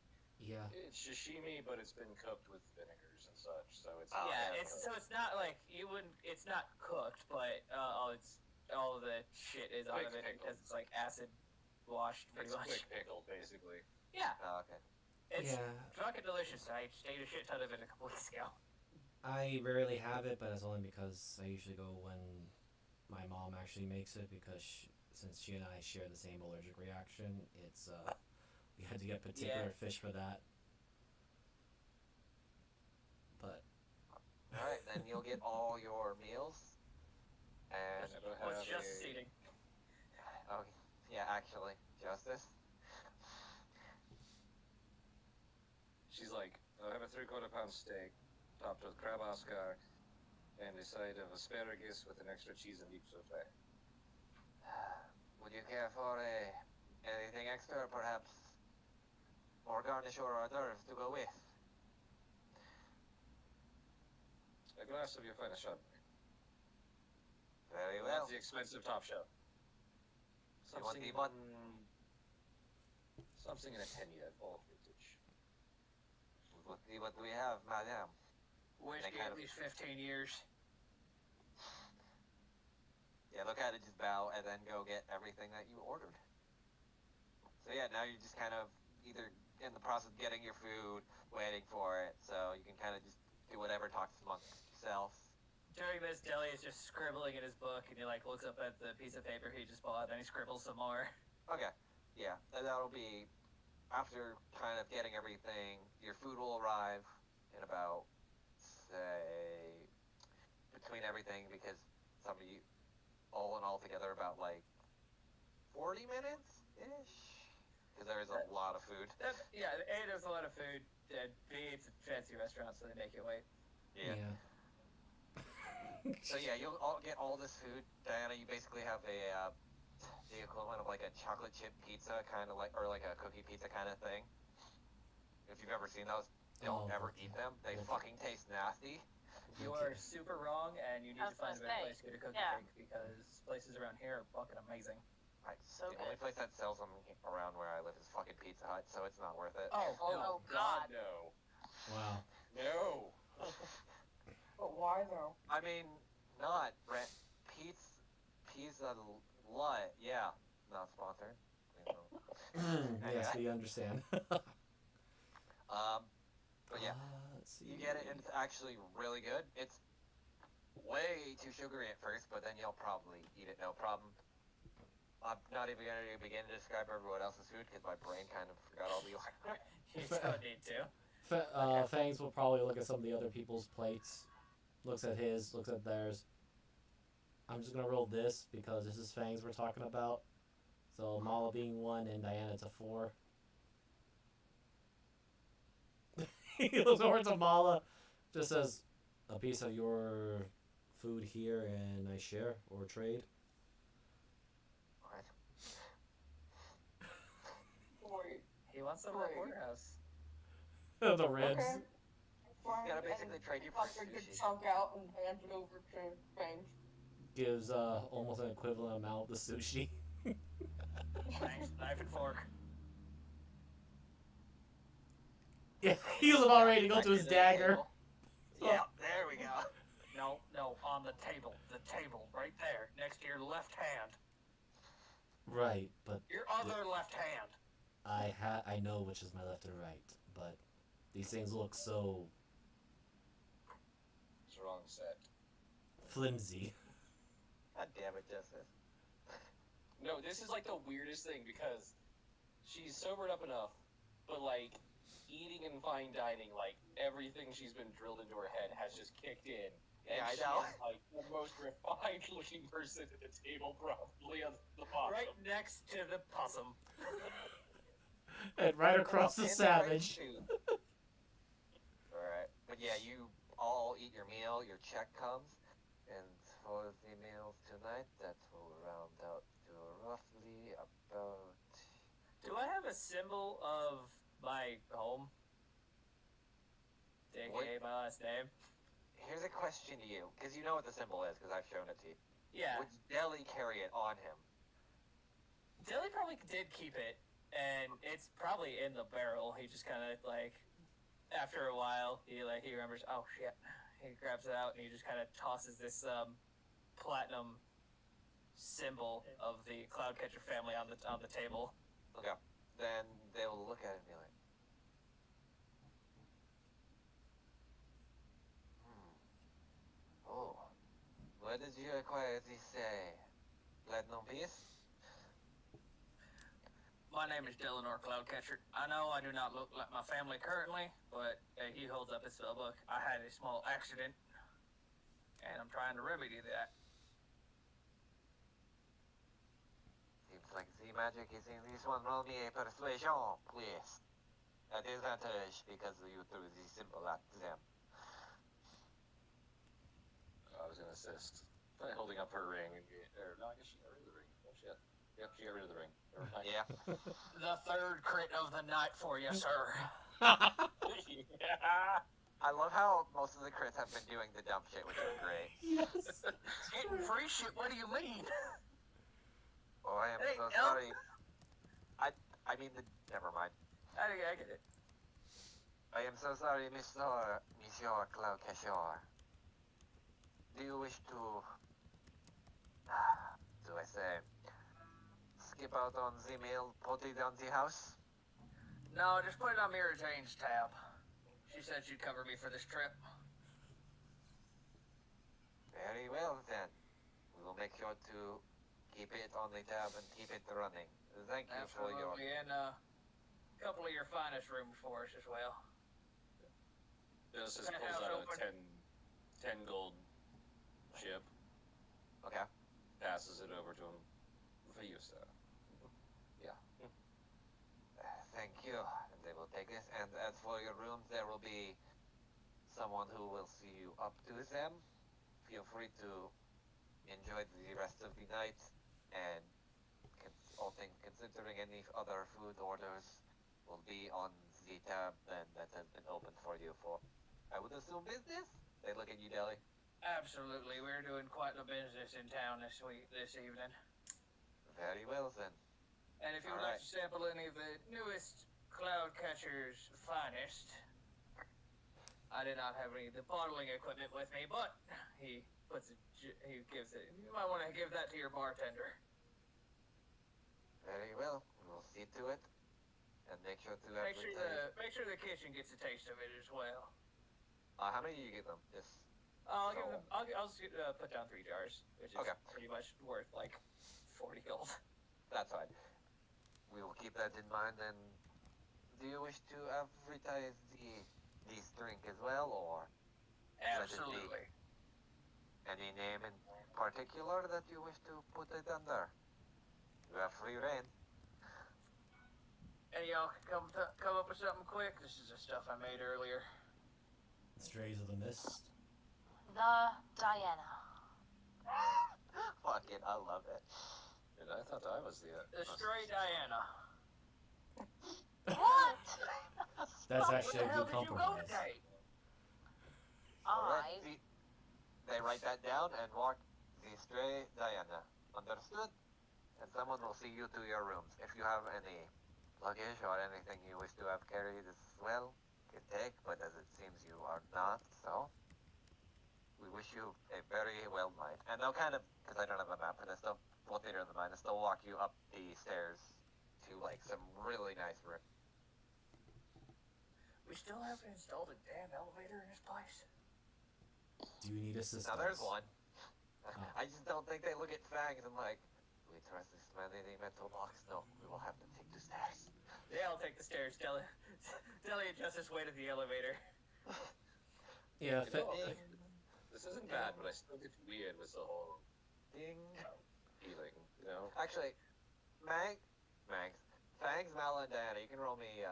Yeah. It's sashimi, but it's been cooked with vinegars and such, so it's Oh, Yeah, yeah. it's not like you wouldn't. It's not cooked, but all of the shit is out of it Quick because it's like acid washed pretty it's much. quick pickled, basically. Yeah, Oh, okay. it's Yeah. fucking delicious. I just ate a shit ton of it a couple weeks ago. I rarely have it, but it's only because I usually go when my mom actually makes it because since she and I share the same allergic reaction, it's we had to get particular fish for that. But Alright, then you'll get all your meals. And... Never What's have justice a- eating? Oh, yeah, actually. Justice. She's like, I'll have a 3/4 pound steak, topped with crab Oscar, and a side of asparagus with an extra cheese and beef souffle. Would you care for anything extra, perhaps more garnish or hors d'oeuvres to go with? A glass of your finest Chardonnay. Very well. Not the expensive top shelf. You want Something, the button? something in a 10-year old vintage. Let's see what we have, madame. Whiskey kind at of- least 15 years. Yeah, look at it, just bow, and then go get everything that you ordered. So yeah, now you're just kind of either in the process of getting your food, waiting for it, so you can kind of just do whatever, talks amongst yourself. During this, Deli is just scribbling in his book, and he like looks up at the piece of paper he just bought, and he scribbles some more. Okay, yeah, and that'll be after kind of getting everything. Your food will arrive in about, say, between everything, because some of you, all in all together, about like 40 minutes ish, because there is a lot of food. Yeah, A, there's a lot of food, and B, it's a fancy restaurant, so they make you wait. Yeah. So yeah, you'll all get all this food. Diana, you basically have the equivalent of like a chocolate chip pizza, kind of like, or like a cookie pizza kind of thing. If you've ever seen those, don't Oh, ever okay. eat them. They Okay. fucking taste nasty. You are super wrong, and you need I to was find a gonna better say, place to get a cookie yeah. cake because places around here are fucking amazing. Right. So the only good. place that sells them around where I live is fucking Pizza Hut, so it's not worth it. Oh, God. No. Wow. No. But why though? I mean, not Pizza Hut. Yeah, not sponsored. Yes, we understand. But yeah. Let's see. You get it, and it's actually really good. It's way too sugary at first, but then you'll probably eat it no problem. I'm not even going to begin to describe everyone else's food because my brain kind of forgot all the order. You don't need to. Fangs will probably look at some of the other people's plates, looks at his, looks at theirs. I'm just gonna roll this because this is Fangs we're talking about. So Mala being 1 and Diana to 4. He looks over to Mala, just says, a piece of your food here and I share or trade. Wait, He wants some of that Great. porterhouse. The ribs. okay. Fine. You gotta basically And trade you pluck for a good sushi. chunk out and hand it over to Fangs. gives almost an equivalent amount of the sushi. Thanks, knife and fork. Yeah, he was about ready to go Right to his the dagger. table. Yeah, there we go. No, on the table, right there, next to your left hand, Right, but your other left hand. I know which is my left and right, but these things look so It's the wrong set. flimsy. God damn it, Justice. No, this is like the weirdest thing because she's sobered up enough, but like eating and fine dining, like everything she's been drilled into her head has just kicked in. And Yeah, I she know. is like the most refined looking person at the table, probably on the bottom. Right next to the possum. And right across the savage. Alright. But yeah, you all eat your meal, your check comes, and for the meals tonight, that will round out to roughly about... Do I have a symbol of my home? AKA my last name? Here's a question to you, because you know what the symbol is, because I've shown it to you. Yeah. Would Deli carry it on him? Dilly probably did keep it, and it's probably in the barrel. He just kind of like, after a while, he remembers. Oh shit! He grabs it out and he just kind of tosses this platinum symbol of the Cloudcatcher family on the table. Okay. Then they will look at it and be like, Oh, where did you acquire this platinum piece? My name is Delano Cloudcatcher. I know I do not look like my family currently, but he holds up his spellbook. I had a small accident, and I'm trying to remedy that. Seems like the magic is in this one. Roll me a persuasion, please. At advantage because you threw the symbol at them. I was gonna assist by holding up her ring and no, I guess she got rid of the ring. Oh shit. Yep, she got rid of the ring. Never mind. Yeah. The third crit of the night for you, sir. Yeah. I love how most of the crits have been doing the dumb shit, which is great. Yes. Getting free shit? What do you mean? Oh, I am Hey, so no. sorry. I mean, never mind. I get it. I am so sorry, Monsieur Cloudcatcher. Do you wish to, do I say, skip out on the mail, put it on the house? No, just put it on Mira Jane's tab. She said she'd cover me for this trip. Very well, then. We will make sure to keep it on the tab and keep it running. Thank you for your... Absolutely, and a couple of your finest rooms for us as well. This just Can I pulls have out a open? 10 gold chip, Okay. passes it over to him. For you, sir. Yeah. Thank you. And they will take this. And as for your rooms, there will be someone who will see you up to them. Feel free to enjoy the rest of the night. And all things considering, any other food orders will be on the tab and that has been opened for you for, I would assume, business? They look at you, Deli. Absolutely, we're doing quite a business in town this evening. Very well, then. And if you would like to sample any of the newest Cloudcatcher's finest, I did not have any of the bottling equipment with me, but he gives it. You might want to give that to your bartender. Very well. We'll see to it. And make sure to advertise. Make sure the kitchen gets a taste of it as well. How many do you give them? Just... I'll put down 3 jars, which is Okay. pretty much worth like 40 gold. That's fine. We will keep that in mind. And do you wish to advertise this drink as well, or Absolutely. any name in particular that you wish to put it under? You have free reign. And y'all come up with something quick. This is the stuff I made earlier. Strays of the Mist. The Diana. Fuck it, I love it. And I thought I was the Stray Diana. What? That's Where actually the a hell good did you go compromise. today? Alright, they write that down and walk the stray Diana. Understood? And someone will see you to your rooms. If you have any luggage or anything you wish to have carried as well, you can take, but as it seems you are not, so we wish you a very well night. And they'll kind of, because I don't have a map for this, they'll, well, theater of the mind, they'll walk you up the stairs to, like, some really nice room. We still haven't installed a damn elevator in this place. Do you need assistance? Now, there's one. Oh. I just don't think they look at Fangs and like, do we trust this smelly metal box? No, we will have to take the stairs. Yeah, I'll take the stairs. Deli and Justice wait at the elevator. Yeah, You know, this isn't bad, but I still get weird with the whole Ding. feeling, you know? Actually, Fangs, Mala, and Diana, you can roll me,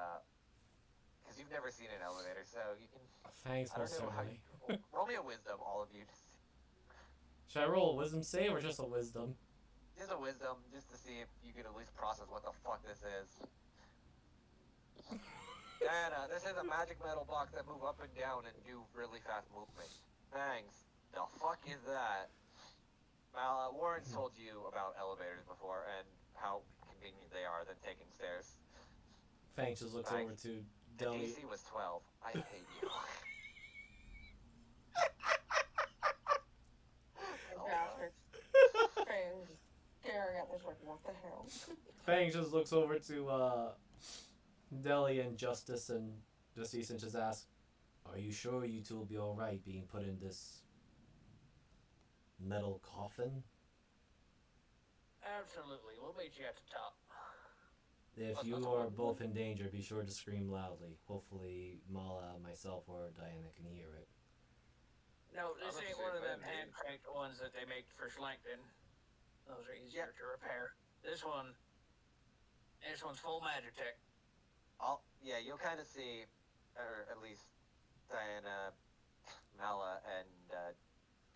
because you've never seen an elevator, so you can, Fangs I don't most know how certainly. roll me a wisdom, all of you. Should I roll a wisdom save or just a wisdom? Just a wisdom, just to see if you can at least process what the fuck this is. Diana, this is a magic metal box that move up and down and do really fast movement. Fangs, the fuck is that? Warren's told you about elevators before and how convenient they are than taking stairs. Fangs just looks over to The Deli. DC was 12. I hate you. Bastards. Fangs staring at this like, what the hell? Fangs just looks over to Deli and Justice and Justice and just asks, "Are you sure you two will be alright being put in this metal coffin? Absolutely. We'll meet you at the top. If you are both in danger, be sure to scream loudly. Hopefully Mala, myself, or Diana can hear it." No, this I'm ain't actually one of them glad, dude. hand-cranked ones that they make for Schlankton. Those are easier to repair. This one's full Magitech. Yeah, you'll kind of see, or at least Diana, Mala, and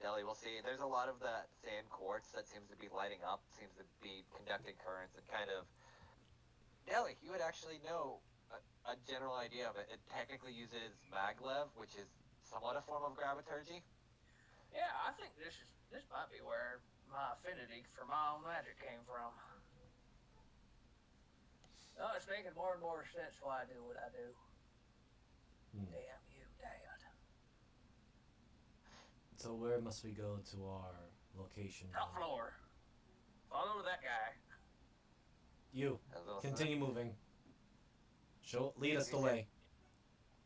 Deli will see, there's a lot of that sand quartz that seems to be lighting up, seems to be conducting currents, and kind of... Deli, you would actually know a general idea of it. It technically uses maglev, which is somewhat a form of graviturgy. Yeah, I think this might be where my affinity for my own magic came from. No, it's making more and more sense why I do what I do. Damn you, Dad. So where must we go to our location? Top now? floor. Follow that guy. You continue moving. Lead us the way.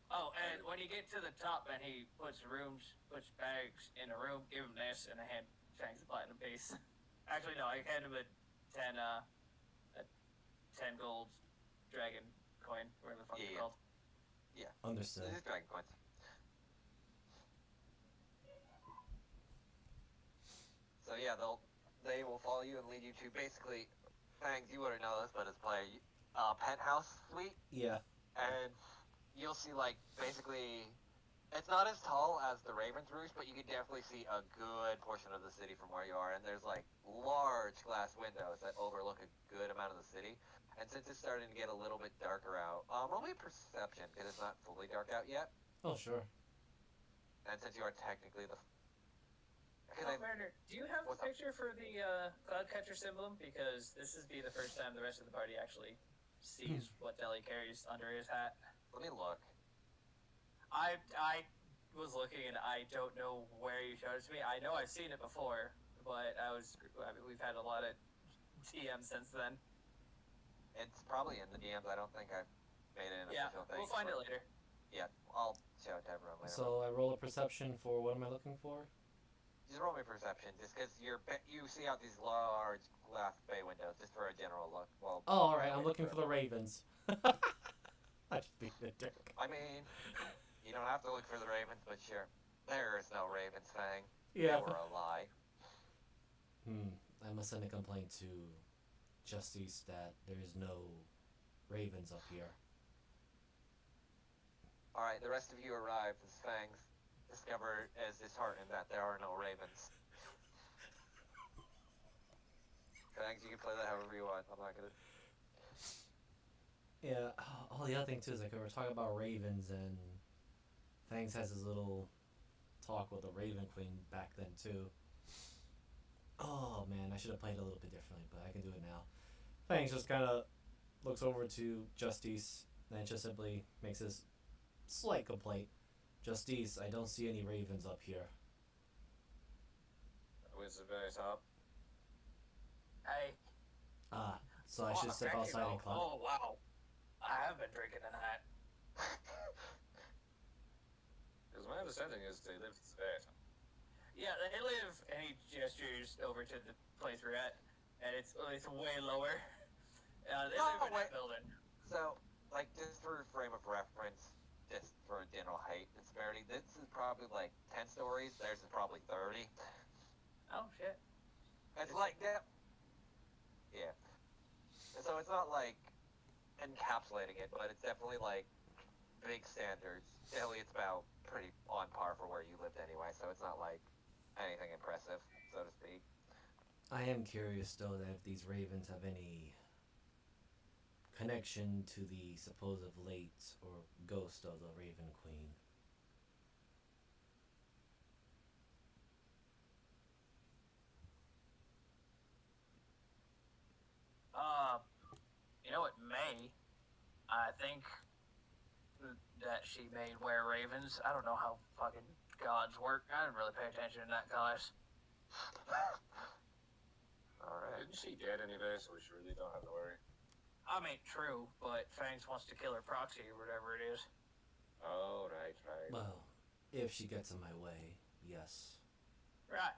Oh, and when you get to the top and he puts bags in a room, give him this and I hand Fangs a platinum piece. Actually, no, I hand him a 10 gold dragon coin, whatever the fuck it's called. Yeah. Understood. This is dragon coins. So yeah, they will follow you and lead you to basically, Fangs, you wouldn't know this, but it's probably a penthouse suite. Yeah. And you'll see, like, basically, it's not as tall as the Raven's Roost, but you can definitely see a good portion of the city from where you are. And there's, like, large glass windows that overlook a good amount of the city. And since it's starting to get a little bit darker out, roll me a perception, because it's not fully dark out yet. Oh, sure. And since you are technically the... Mariner, do you have a picture for the Cloudcatcher symbol? Because this would be the first time the rest of the party actually sees what Deli carries under his hat. Let me look. I was looking and I don't know where you showed it to me. I know I've seen it before, but we've had a lot of DMs since then. It's probably in the DMs. I don't think I've made it an official thing. We'll find it later. Yeah, I'll show it to everyone later. So I roll a perception for what am I looking for? Just roll me perception, just because you see out these large glass bay windows, just for a general look. Well, Oh, alright, I'm looking for the ravens. I just beat the dick. I mean, you don't have to look for the ravens, but sure. There is no ravens, Fang. Yeah. They were a lie. I must send a complaint to Justice that there is no ravens up here. Alright, the rest of you arrive as Fangs discover as disheartened that there are no ravens. Fangs, you can play that however you want. I'm not gonna... Yeah, the other thing too is like we were talking about ravens and Fangs has his little talk with the Raven Queen back then too. Oh man, I should have played it a little bit differently, but I can do it now. Fangs just kind of looks over to Justice and just simply makes this slight complaint. Justice, I don't see any ravens up here. With the very top. Hey. Ah, so I should step outside and climb. Oh, wow. I have been drinking tonight. Because my understanding is they live at the very top. Yeah, they live, and he gestures over to the place we're at, and it's way lower. They live in that building. So, like, just for frame of reference, just for general height disparity, this is probably like 10 stories. Theirs is probably 30. Oh, shit. It's like that. Yeah. So it's not like encapsulating it, but it's definitely like big standards. Delhi, it's about pretty on par for where you lived anyway, so it's not like anything impressive, so to speak. I am curious though that if these ravens have any connection to the supposed late or ghost of the Raven Queen. You know what, May? I think that she made were ravens. I don't know how fucking gods work. I didn't really pay attention in that class. Alright. Isn't she dead anyway, so we really don't have to worry? I mean, true, but Fangs wants to kill her proxy or whatever it is. Oh, right. Well, if she gets in my way, yes. Right.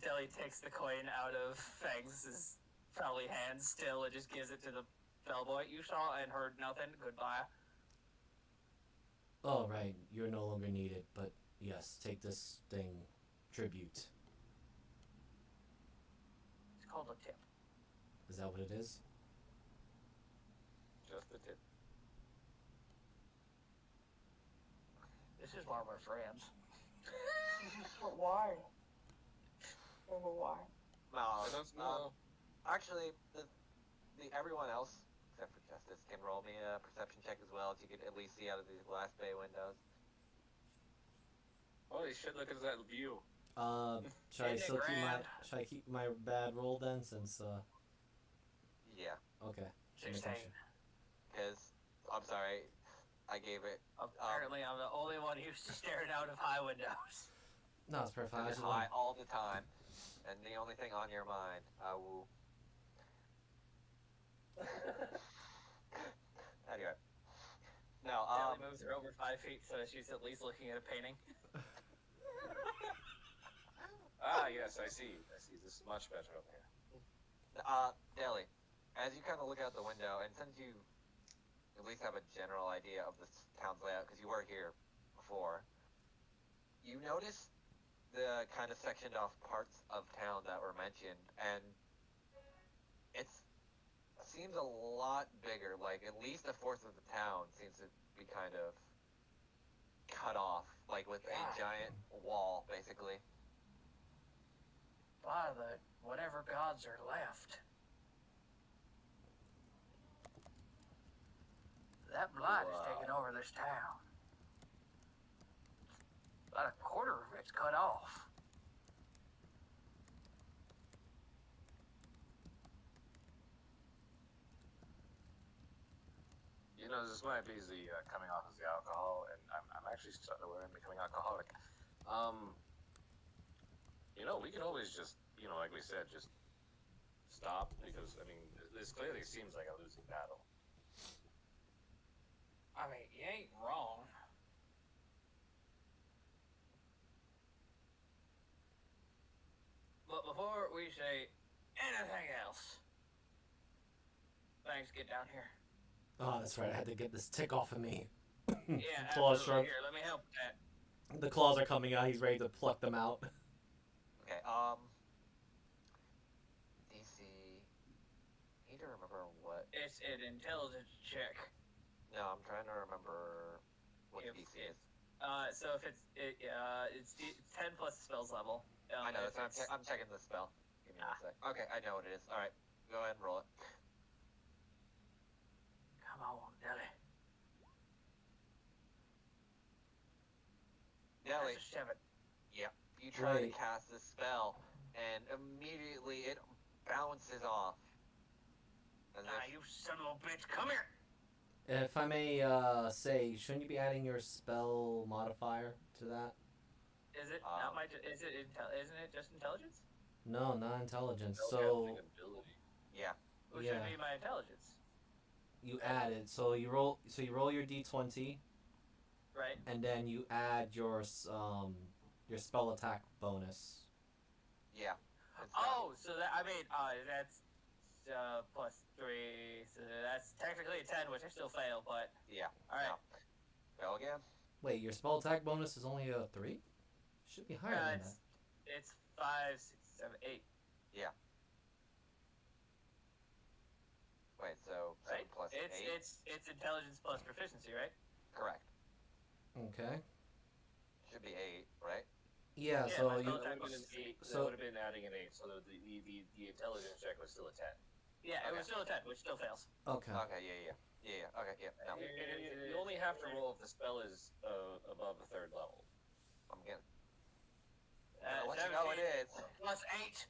Deli takes the coin out of Fangs' probably hand still and just gives it to the bellboy. You saw and heard nothing. Goodbye. Oh, right, you're no longer needed, but yes, take this thing, tribute. It's called a tip. Is that what it is? Just the tip. This is why we're friends. But why? But why? No, I don't know. actually, the everyone else, except for Justice, can roll me a perception check as well, so you could at least see out of these glass bay windows. Holy shit, look at that view. Should I still keep my, Grand. should I keep my bad roll then, since, Yeah, okay. 16. because, I'm sorry, I gave it Apparently, I'm the only one who's staring out of high windows. No, it's perfect. I just high all the time, and the only thing on your mind, I will... Anyway. No, Deli moves her over 5 feet so she's at least looking at a painting. Ah, yes, I see. This is much better up here. Deli, as you kind of look out the window, and since you at least have a general idea of the town's layout, because you were here before, you notice the kind of sectioned off parts of town that were mentioned, and it seems a lot bigger. Like, at least a fourth of the town seems to be kind of cut off, like with a giant wall, basically. By the whatever gods are left. That blight is taking over this town. About a quarter of it's cut off. You know, this might be the coming off as the alcohol, and I'm actually starting to worry I'm becoming alcoholic. You know, we could always just, you know, like we said, just stop, because, I mean, this clearly seems like a losing battle. I mean, you ain't wrong. But before we say anything else, thanks, get down here. Oh, that's right. I had to get this tick off of me. Yeah, Claws absolutely. shrunk. Here, let me help with that. The claws are coming out. He's ready to pluck them out. Okay, DC... need to remember what... It's an intelligence check. No, I'm trying to remember what DC is. So if it's 10 plus the spell's level. I know, if so I'm checking the spell. Give me one sec. Okay, I know what it is. Alright, go ahead and roll it. Come on, Nelly. Nelly, That's a 7. yeah, you try Wait. to cast this spell, and immediately it bounces off. As if, You son of a bitch, come here! If I may say, shouldn't you be adding your spell modifier to that? Is it not my? Isn't it just intelligence? No, not intelligence. Spellcasting So ability. yeah. Which Yeah. would be my intelligence, you add it. So you roll. So you roll your d20, right? and then you add your spell attack bonus. Yeah. Oh, so that's +3, so that's technically a 10, which I still fail, but Yeah. all right. No. Spell again? Wait, your spell attack bonus is only a 3? Should be higher than that. It's 5, 6, 7, 8. Wait, so Right? 7 plus 8? It's intelligence plus proficiency, right? Correct. Okay. Should be 8, right? Yeah. Yeah, So my you. spell That attack would have was been 8. so- That would have been adding an 8, so the intelligence check was still a 10. Yeah, it Okay. was still a 10, which still fails. Okay. Okay, yeah. Okay, yeah. No. You only have to roll if the spell is above the 3rd level. I'm getting. Uh, I'll let you know it 17 is. Plus 8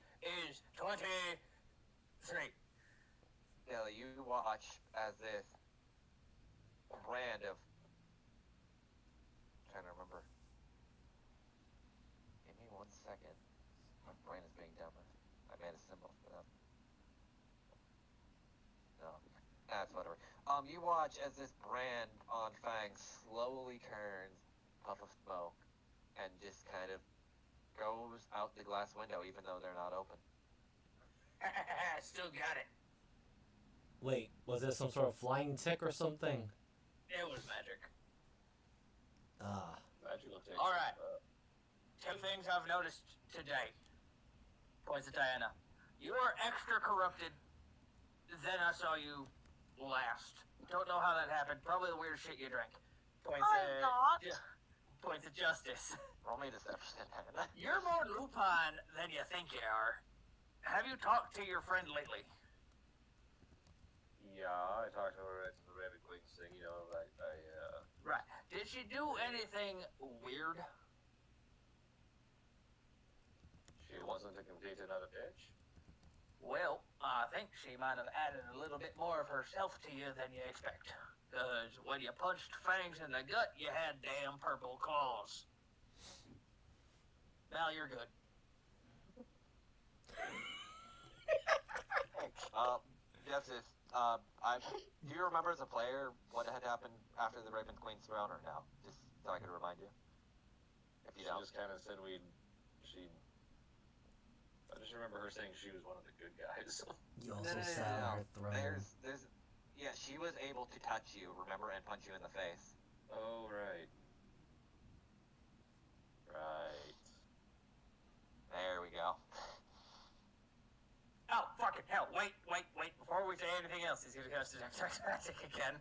is 23. Deli, you watch as this brand of. I'm trying to remember. Give me 1 second. My brain is being dumb. I made a symbol for them. No. That's whatever. You watch as this brand on Fang slowly turns, puff of smoke, and just kind of goes out the glass window, even though they're not open. Still got it. Wait, was it some sort of flying tick or something? It was magic. Ah. Magical takes. All right. 2 things I've noticed today. Points at Diana. You are extra corrupted than I saw you last. Don't know how that happened. Probably the weird shit you drank. Points I'm not. Points at Justice. Roll me deception. Diana. You're more lupine than you think you are. Have you talked to your friend lately? Yeah, I talked to her at the Rabbit Queen's thing, Right. Did she do anything weird? she wasn't a complete and utter bitch. Well, I think she might have added a little bit more of herself to you than you expect. Because when you punched Fangs in the gut, you had damn purple claws. Now you're good. Justice, do you remember as a player what had happened after the Raven Queen's throne, or no? Just so I could remind you. If you She don't. just kind of said I just remember her saying she was one of the good guys. You also No. sat on her throne. Yeah, she was able to touch you, remember, and punch you in the face. Oh, right. Right. There we go. Oh, fucking hell. Wait. Before we say anything else, he's gonna cast Detect Magic again.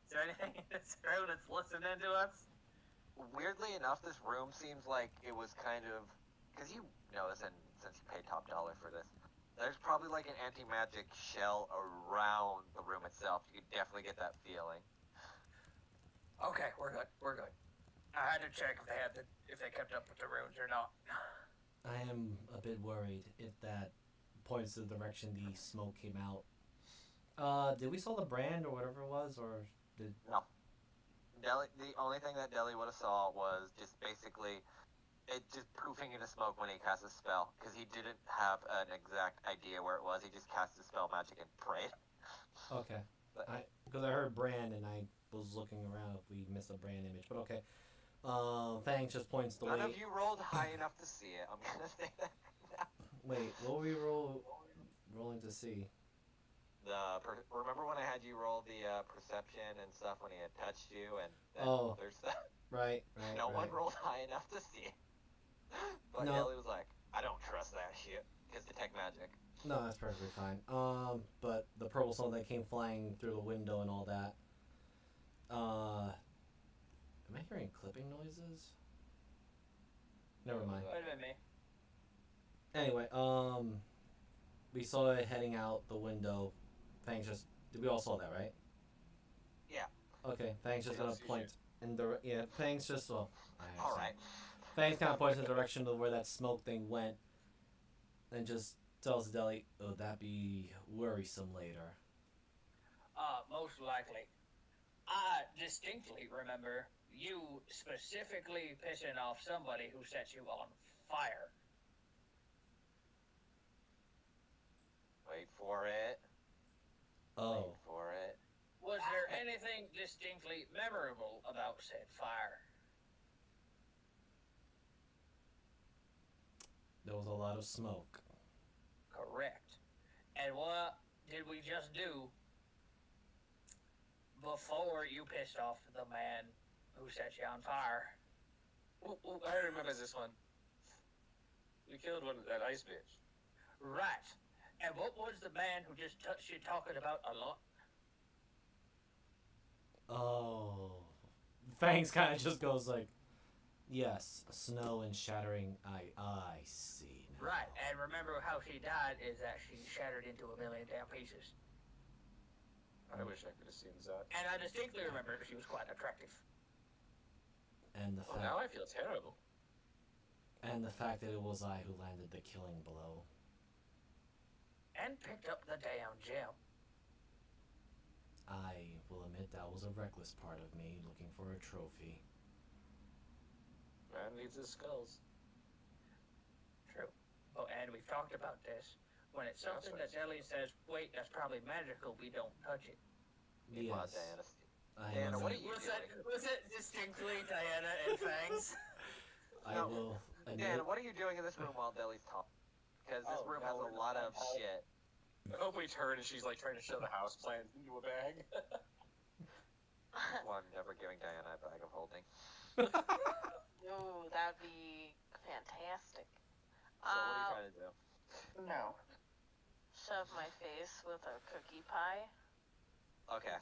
Is there anything in this room that's listening to us? Weirdly enough, this room seems like it was kind of, because you know this, and since you paid top dollar for this, there's probably like an anti-magic shell around the room itself. You could definitely get that feeling. Okay, we're good. I had to check if they kept up with the runes or not. I am a bit worried if that points to the direction the smoke came out. Did we saw the brand or whatever it was, or did? No. Deli, the only thing that Deli would have saw was just basically it just poofing into smoke when he cast a spell, because he didn't have an exact idea where it was. He just cast a spell magic and prayed. Okay. But- Because I heard brand and I was looking around if we missed a brand image, but okay. Fangs just points the None way. of you rolled high enough to see it. I'm gonna say that. Wait, what were we rolling to see? Remember when I had you roll the perception and stuff when he had touched you and then Oh. other stuff? Right. No one rolled high enough to see it. But No. Ellie was like, I don't trust that shit. It's detect magic. No, that's perfectly fine. But the purple snow that came flying through the window and all that. Am I hearing clipping noises? Never mind. Might have been me. Anyway, we saw it heading out the window. Fangs just. We all saw that, right? Yeah. Okay, Fangs just Yeah, gonna see point in the. Yeah, Fangs just. Well, I Alright. Fangs kind of points in the direction of where that smoke thing went, and just tells Deli, "Oh, that be worrisome later." Most likely. I distinctly remember you specifically pissing off somebody who set you on fire. Wait for it. Oh, Wait for it. Was there anything distinctly memorable about said fire? there was a lot of smoke. Correct. And what did we just do before you pissed off the man who set you on fire? Ooh, I remember this one. We killed that ice bitch. Right. And what was the man who just touched you talking about a lot? Oh, Fangs kind of just goes like, "Yes, snow and shattering. I see now." Right. And remember how she died is that she shattered into a million damn pieces. I wish I could have seen that. And I distinctly remember she was quite attractive. And the Oh, fact, now I feel terrible. and the fact that it was I who landed the killing blow. And picked up the damn gem. I will admit that was a reckless part of me, looking for a trophy. Man needs his skulls. True. Oh, and we've talked about this. When it's something that Ellie says, wait, that's probably magical, we don't touch it. Meanwhile, Yes. Diana, I Diana, am what a- are you doing? Was it distinctly Diana and Fangs? I No. will admit. Diana, what are you doing in this room while Deli's talking? Because this room has a lot of shit. I hope we turn and she's like trying to shove a house plant into a bag. Well, I'm never giving Diana a bag of holding. Ooh, that'd be fantastic. So what are you trying to do? No. Shove my face with a cookie pie. Okay.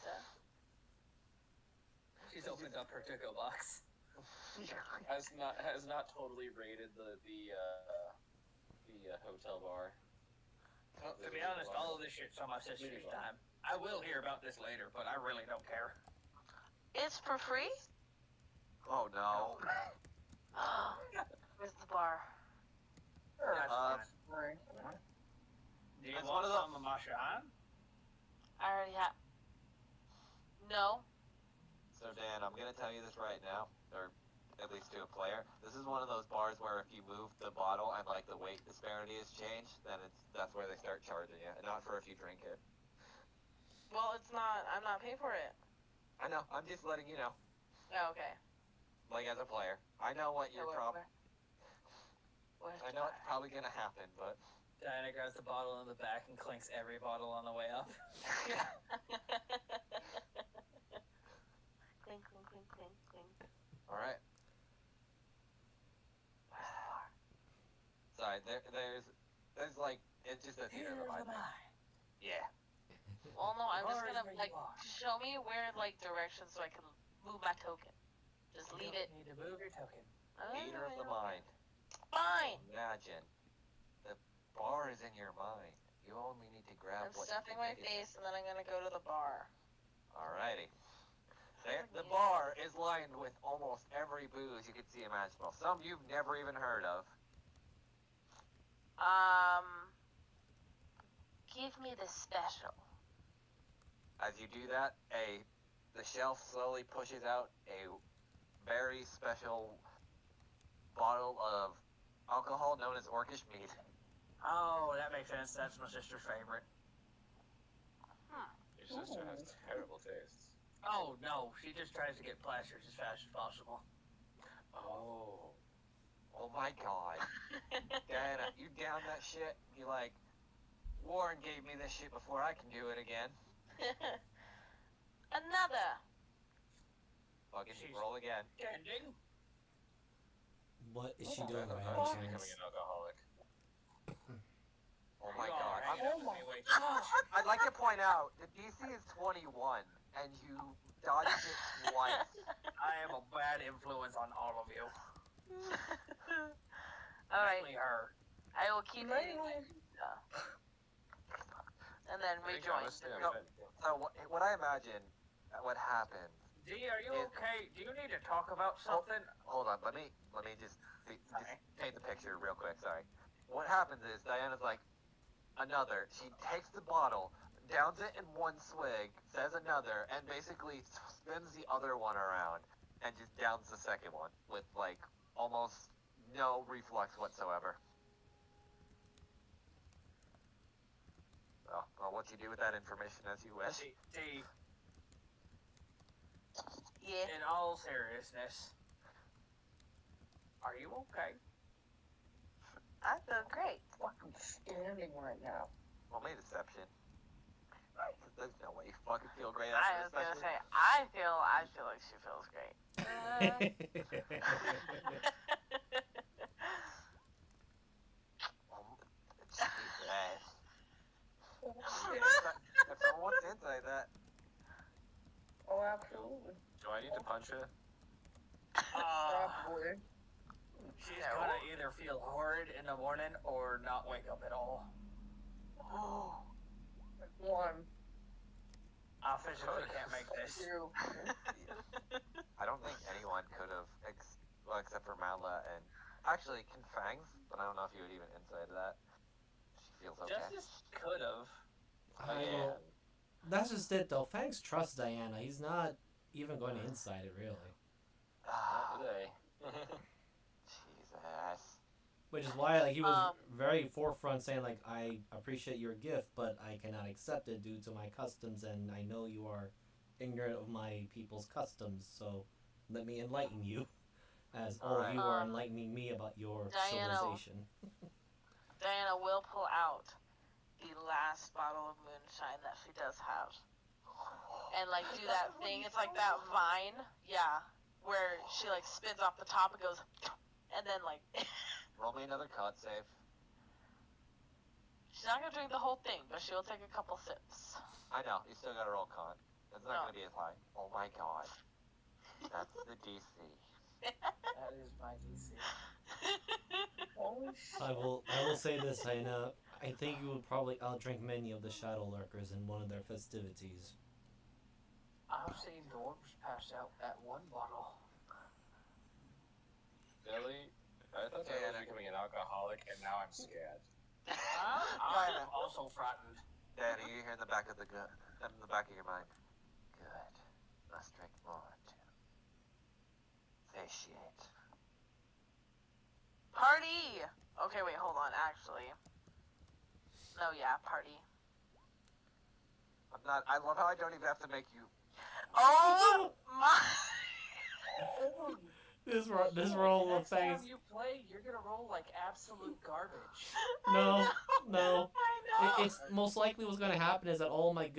She's opened up her to-go box. has not totally raided the hotel bar. Well, to be honest, all of this shit's on my sister's time. I will hear about this later, but I really don't care. It's for free? Oh no. Where's the bar? That's fine. Right. Do you That's want one of the- some of my shine? I already have. No. So Dan, I'm gonna tell you this right now, or at least to a player. This is one of those bars where if you move the bottle and like the weight disparity has changed, then that's where they start charging you, and not for if you drink it. Well, it's not. I'm not paying for it. I know. I'm just letting you know, Oh, okay. like as a player. I know what your problem. Where's I the know it's bar? probably gonna happen, but Diana grabs the bottle in the back and clinks every bottle on the way up. Clink, clink, clink, clink, clink. all right. Sorry, there's like it's just a theater of the mind. Yeah. Well, no, I'm just Bar is gonna where like you are. show me where like directions so I can move my token. Just You leave don't it. need to move your token. Theater of the mind. Fine. Imagine the bar is in your mind. You only need to grab I'm what stuffing you my think is- face and then I'm gonna go to the bar. Alrighty. The bar is lined with almost every booze you could see imaginable. Some you've never even heard of. Give me the special. As you do that, the shelf slowly pushes out a very special bottle of alcohol known as Orcish mead. Oh, that makes sense. That's my sister's favorite. Your sister has terrible tastes. Oh, no. She just tries to get plastered as fast as possible. Oh. Oh my god. Diana, you down that shit? You like, Warren gave me this shit before I can do it again. Another. Fucking She's- roll again. Ending? What is she doing by I'm any becoming chance? an alcoholic. Oh my You god. are hanging out with me way too much. I'd like to point out, the DC is 21, and you dodged it twice. I am a bad influence on all of you. Alright, Mainly her. I will keep eating my Mainly. pizza. And then I think rejoin. honestly, I'm No. good. So what I imagine what happens D, are you Yeah. okay? Do you need to talk about something? Hold on, let me just paint the picture real quick. Sorry. What happens is Diana's like another. She takes the bottle, downs it in one swig, says another, and basically spins the other one around and just downs the second one with like almost no reflux whatsoever. Well, what you do with that information as you wish. D, Yeah. in all seriousness, are you okay? I feel great. Fucking standing right now. Roll me deception. There's no way you fucking feel great I after was gonna this say, I feel like she feels great. Jesus. If someone wants insight that. Oh, absolutely. Do I need to punch her? Probably. She's gonna either feel horrid in the morning or not wake up at all. One, I physically can't make this. two. I don't think anyone could have, except for Mala and actually Fangs, but I don't know if you would even insight that. She feels okay. Justice could have. Well, that's just it though. Fangs trusts Diana. He's not even going to insight it really. Not today. Jesus. Which is why like he was very forefront saying like I appreciate your gift, but I cannot accept it due to my customs, and I know you are ignorant of my people's customs. So let me enlighten you, as all of you are enlightening me about your civilization. Diana will pull out the last bottle of moonshine that she does have, and like do that thing. It's like that vine, yeah, where she like spins off the top and goes, and then like. Roll me another cod save. She's not gonna drink the whole thing, but she'll take a couple sips. I know, you still gotta roll con. It's not gonna be as high. Oh my god. That's the DC. That is my DC. Holy shit. I will say this, Diana. I think you would probably outdrink many of the Shadow Lurkers in one of their festivities. I've seen dwarves pass out at one bottle. Really? I thought I was becoming an alcoholic, and now I'm scared. I'm also frightened. Danny, you hear in the back of your mind. Good. Must drink more to satiate. Party! Okay, wait, hold on, actually. No, yeah, party. I love how I don't even have to make you. Oh my! This roll of Next time Fangs. you play, you're gonna roll like absolute garbage. No. I know. It's most likely what's going to happen is that all my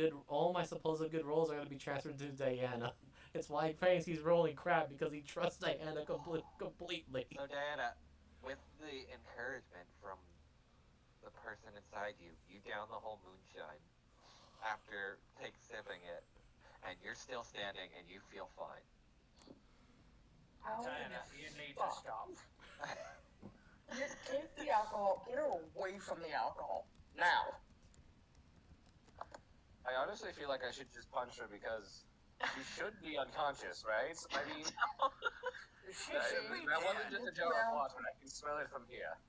supposed good rolls are going to be transferred to Diana. It's why Fangs he's rolling crap because he trusts Diana completely. So Diana, with the encouragement from the person inside you, you down the whole moonshine after sipping it, and you're still standing and you feel fine. Diana, you need to stop. Just take the alcohol, get her away from the alcohol. Now. I honestly feel like I should just punch her because she should be unconscious, right? I mean, that wasn't just a jar of water. I can smell it from here.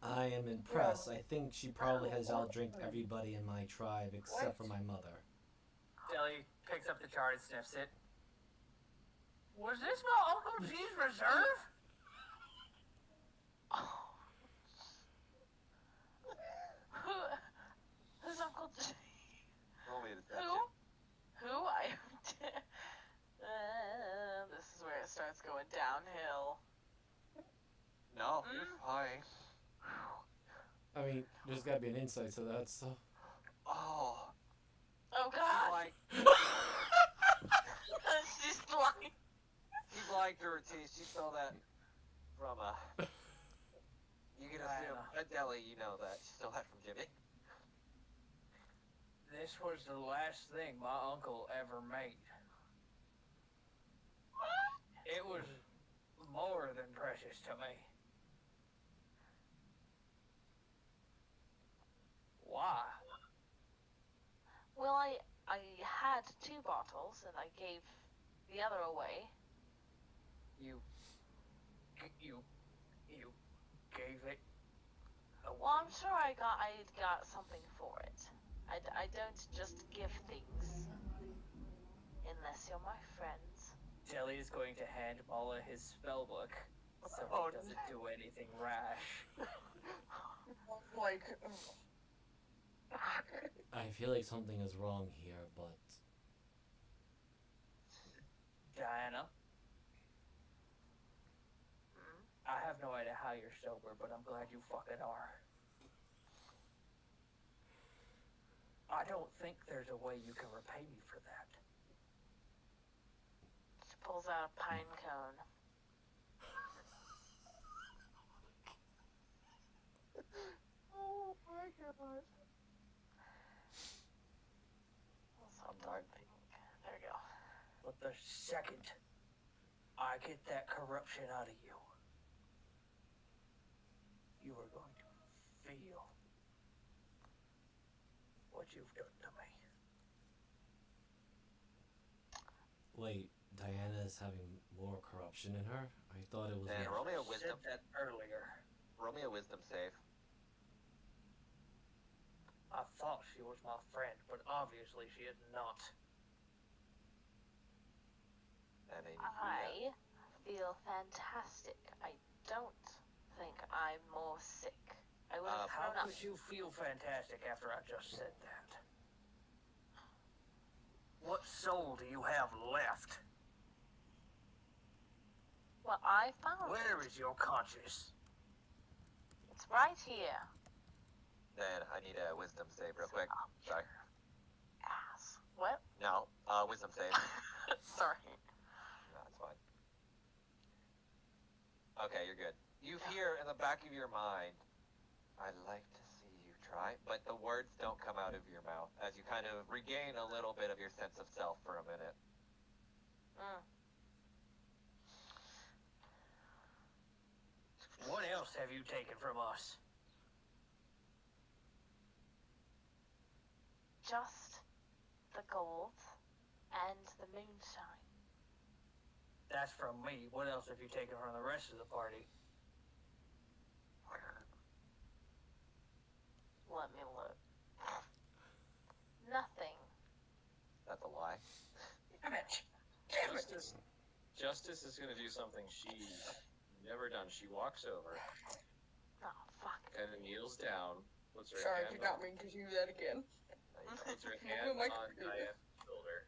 I am impressed. I think she probably has outdrinked everybody in my tribe except for my mother. Dilly picks up the jar and sniffs it. Was this my Uncle G's reserve? Who's Uncle G? Roll me a deception. Who? This is where it starts going downhill. No, you're fine. I mean, there's got to be an insight to that, so. Oh. Oh God! Like, She's lying. she's lying through her teeth. She stole that from you can assume Adele, you know that. She stole that from Jimmy. This was the last thing my uncle ever made. It was more than precious to me. Why? Well, I had 2 bottles, and I gave the other away. You you gave it away. Well, I'm sure I got something for it. I don't just give things unless you're my friends. Jelly is going to hand Mala his spellbook so he doesn't do anything rash. Like, I feel like something is wrong here, but Diana, Hmm? I have no idea how you're sober, but I'm glad you fucking are. I don't think there's a way you can repay me for that. She pulls out a pine cone. Oh my god. Also dark pink. There you go. But the second I get that corruption out of you, you are going to feel what you've done to me. wait, Diana is having more corruption in her? I thought it was. Yeah, roll me a I wisdom. said that earlier. Roll me a wisdom save. I thought she was my friend, but obviously she is not. I mean, I feel fantastic. I don't think I'm more sick. I would have How thrown up. could you feel fantastic after I just said that? What soul do you have left? Well, I found Where it. is your conscience? It's right here. then I need a wisdom save real quick. Sorry. Ass. What? No, wisdom save. Sorry. No, it's fine. Okay, you're good. You hear in the back of your mind, I'd like to see you try, but the words don't come out of your mouth as you kind of regain a little bit of your sense of self for a minute. Mm. What else have you taken from us? Just the gold and the moonshine. That's from me. What else have you taken from the rest of the party? Let me look. Nothing. That's a lie. damn it. Damn it. Justice is going to do something she's never done. She walks over, Oh, fuck. kind of kneels down, puts her Sorry, hand did not mean to do that again. puts her hand Oh my on goodness. Diana's shoulder,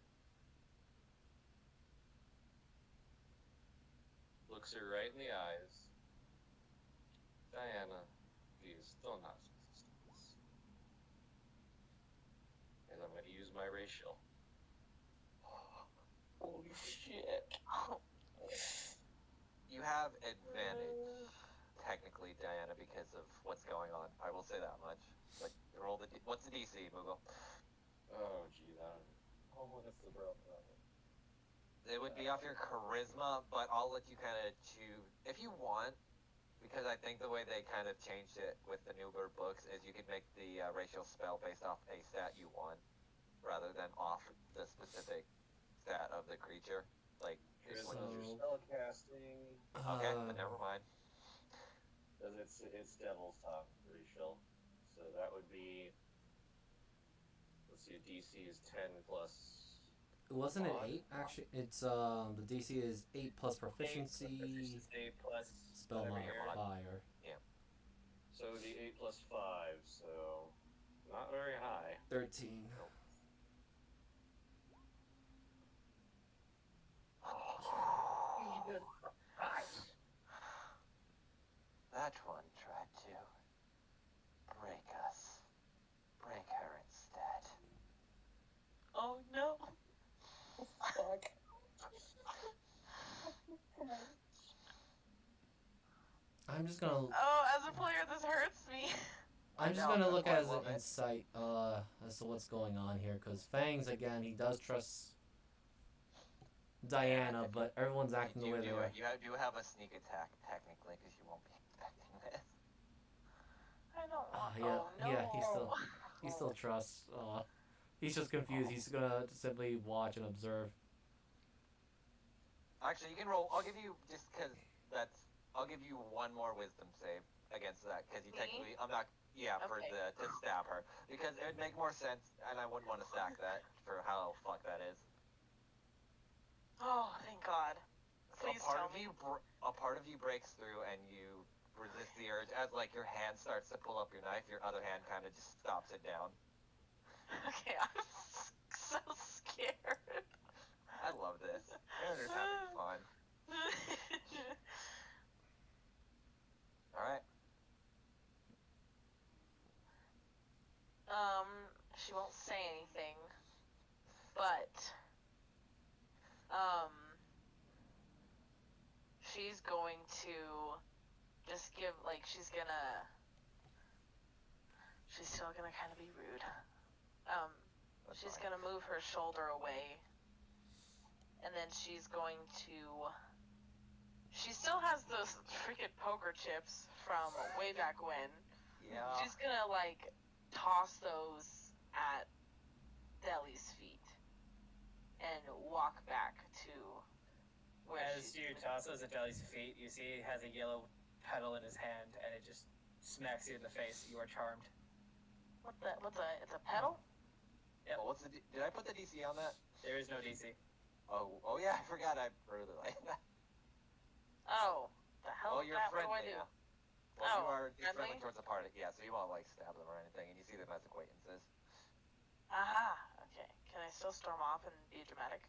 looks her right in the eyes. Diana, please don't ask us to do this. And I'm going to use my racial. Holy shit. You have advantage, technically, Diana, because of what's going on. I will say that much. Like, roll the what's the DC, Moogle? Oh, gee, that. Oh, that's the problem. It would be off your charisma, but I'll let you kind of choose if you want, because I think the way they kind of changed it with the newer books is you could make the racial spell based off a stat you want, rather than off the specific stat of the creature. Like, Here's when your you- spellcasting. okay, but never mind. Because it's Devil's Tongue racial. So that would be. Let's see, DC is 10 plus. Wasn't it Odd. 8? Actually, it's the DC is 8 plus proficiency, 8 plus spell whatever your- modifier. So it would be 8 plus 5, so not very high. 13. Jesus Christ. That one tried to break us. Break her instead. Oh no. Fuck. I'm just gonna. Oh, as a player, this hurts me. I'm just know, gonna that's look why I at love an it. insight as to what's going on here, because Fangs again, he does trust Diana, but everyone's acting the You way do, they are. you have a sneak attack, technically, because you won't be expecting this. I don't want. Yeah, Oh no. yeah, he still trusts. He's just confused. He's gonna simply watch and observe. Actually, you can roll. I'll give you just because that's. I'll give you one more wisdom save against that because you Me? technically. I'm not. Yeah, for Okay. the to stab her because it'd make more sense, and I wouldn't want to stack that for how fuck that is. Oh, thank God. So Please tell me. a part of you breaks through, and you resist the urge as like your hand starts to pull up your knife. Your other hand kind of just stops it down. Okay, I'm so scared. I love this. Erin's having fun. All right. She won't say anything, but, she's going to just give, like, she's still gonna kind of be rude. She's gonna move her shoulder away, and then she's going to, she still has those freaking poker chips from way back when. Yeah. She's gonna, like, toss those at Deli's feet and walk back to where As you toss those at Deli's feet, you see he has a yellow petal in his hand, and it just smacks you in the face. You are charmed. It's a pedal? Yeah. Well, did I put the DC on that? There is no DC. Oh yeah, I forgot. I really like that. Oh, the hell Oh, is you're that? What do I friendly do? now. Well, Oh, you're friendly friendly? towards the party. Yeah, so you won't like stab them or anything, and you see them as acquaintances. Aha, okay. Can I still storm off and be dramatic?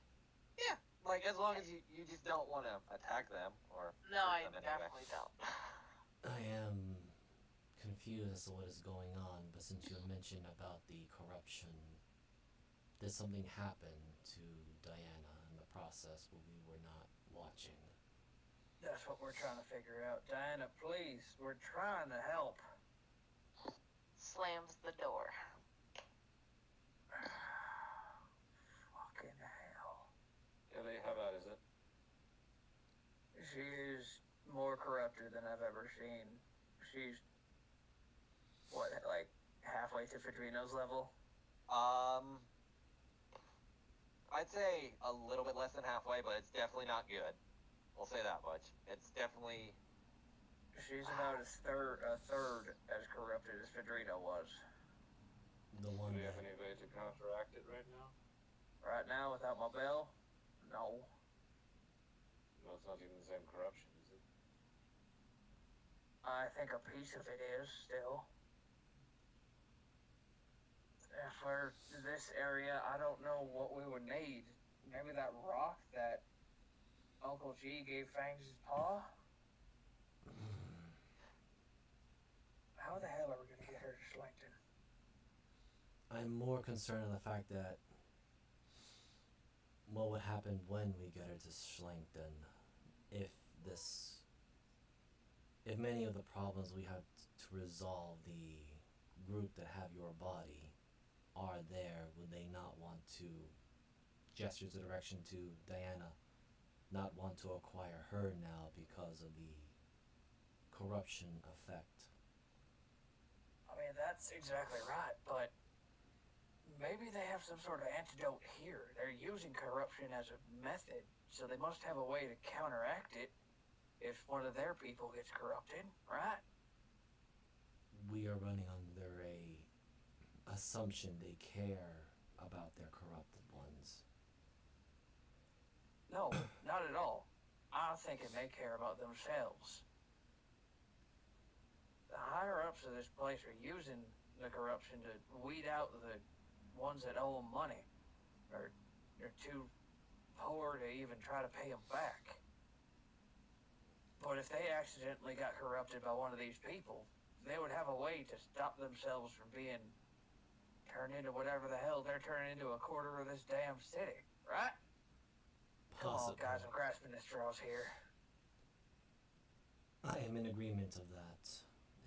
Yeah. Like as long as you just don't want to attack them or. No, I hurt them anyway. definitely don't. I am confused as to what is going on, but since you had mentioned about the corruption, did something happen to Diana in the process when we were not watching? That's what we're trying to figure out. Diana, please, we're trying to help. Slams the door. Fucking hell. Ellie, how bad is it? She is more corrupted than I've ever seen. She's, what, like halfway to Fedrino's level? I'd say a little bit less than halfway, but it's definitely not good. We'll say that much. It's definitely. She's about a third as corrupted as Fedrino was. The Do one we have that any way to counteract it right now? Right now, without my bell, no. No, it's not even the same corruption, is it? I think a piece of it is still. For this area, I don't know what we would need. Maybe that rock that Uncle G gave Fangs' paw? How the hell are we gonna get her to Slington? I'm more concerned in the fact that what would happen when we get her to Schlington if many of the problems we have to resolve, the group that have your body are there, would they not want to gesture the direction to Diana, not want to acquire her now because of the corruption effect? I mean, that's exactly right, but maybe they have some sort of antidote here. They're using corruption as a method, so they must have a way to counteract it if one of their people gets corrupted, right? We are running under a assumption they care about their corrupted ones. No, not at all. I'm thinking they care about themselves. The higher-ups of this place are using the corruption to weed out the ones that owe them money. Or they're too poor to even try to pay them back. But if they accidentally got corrupted by one of these people, they would have a way to stop themselves from being turned into whatever the hell they're turning into a quarter of this damn city, right? Come on, Possibly. guys, I'm grasping at straws here. I am in agreement of that.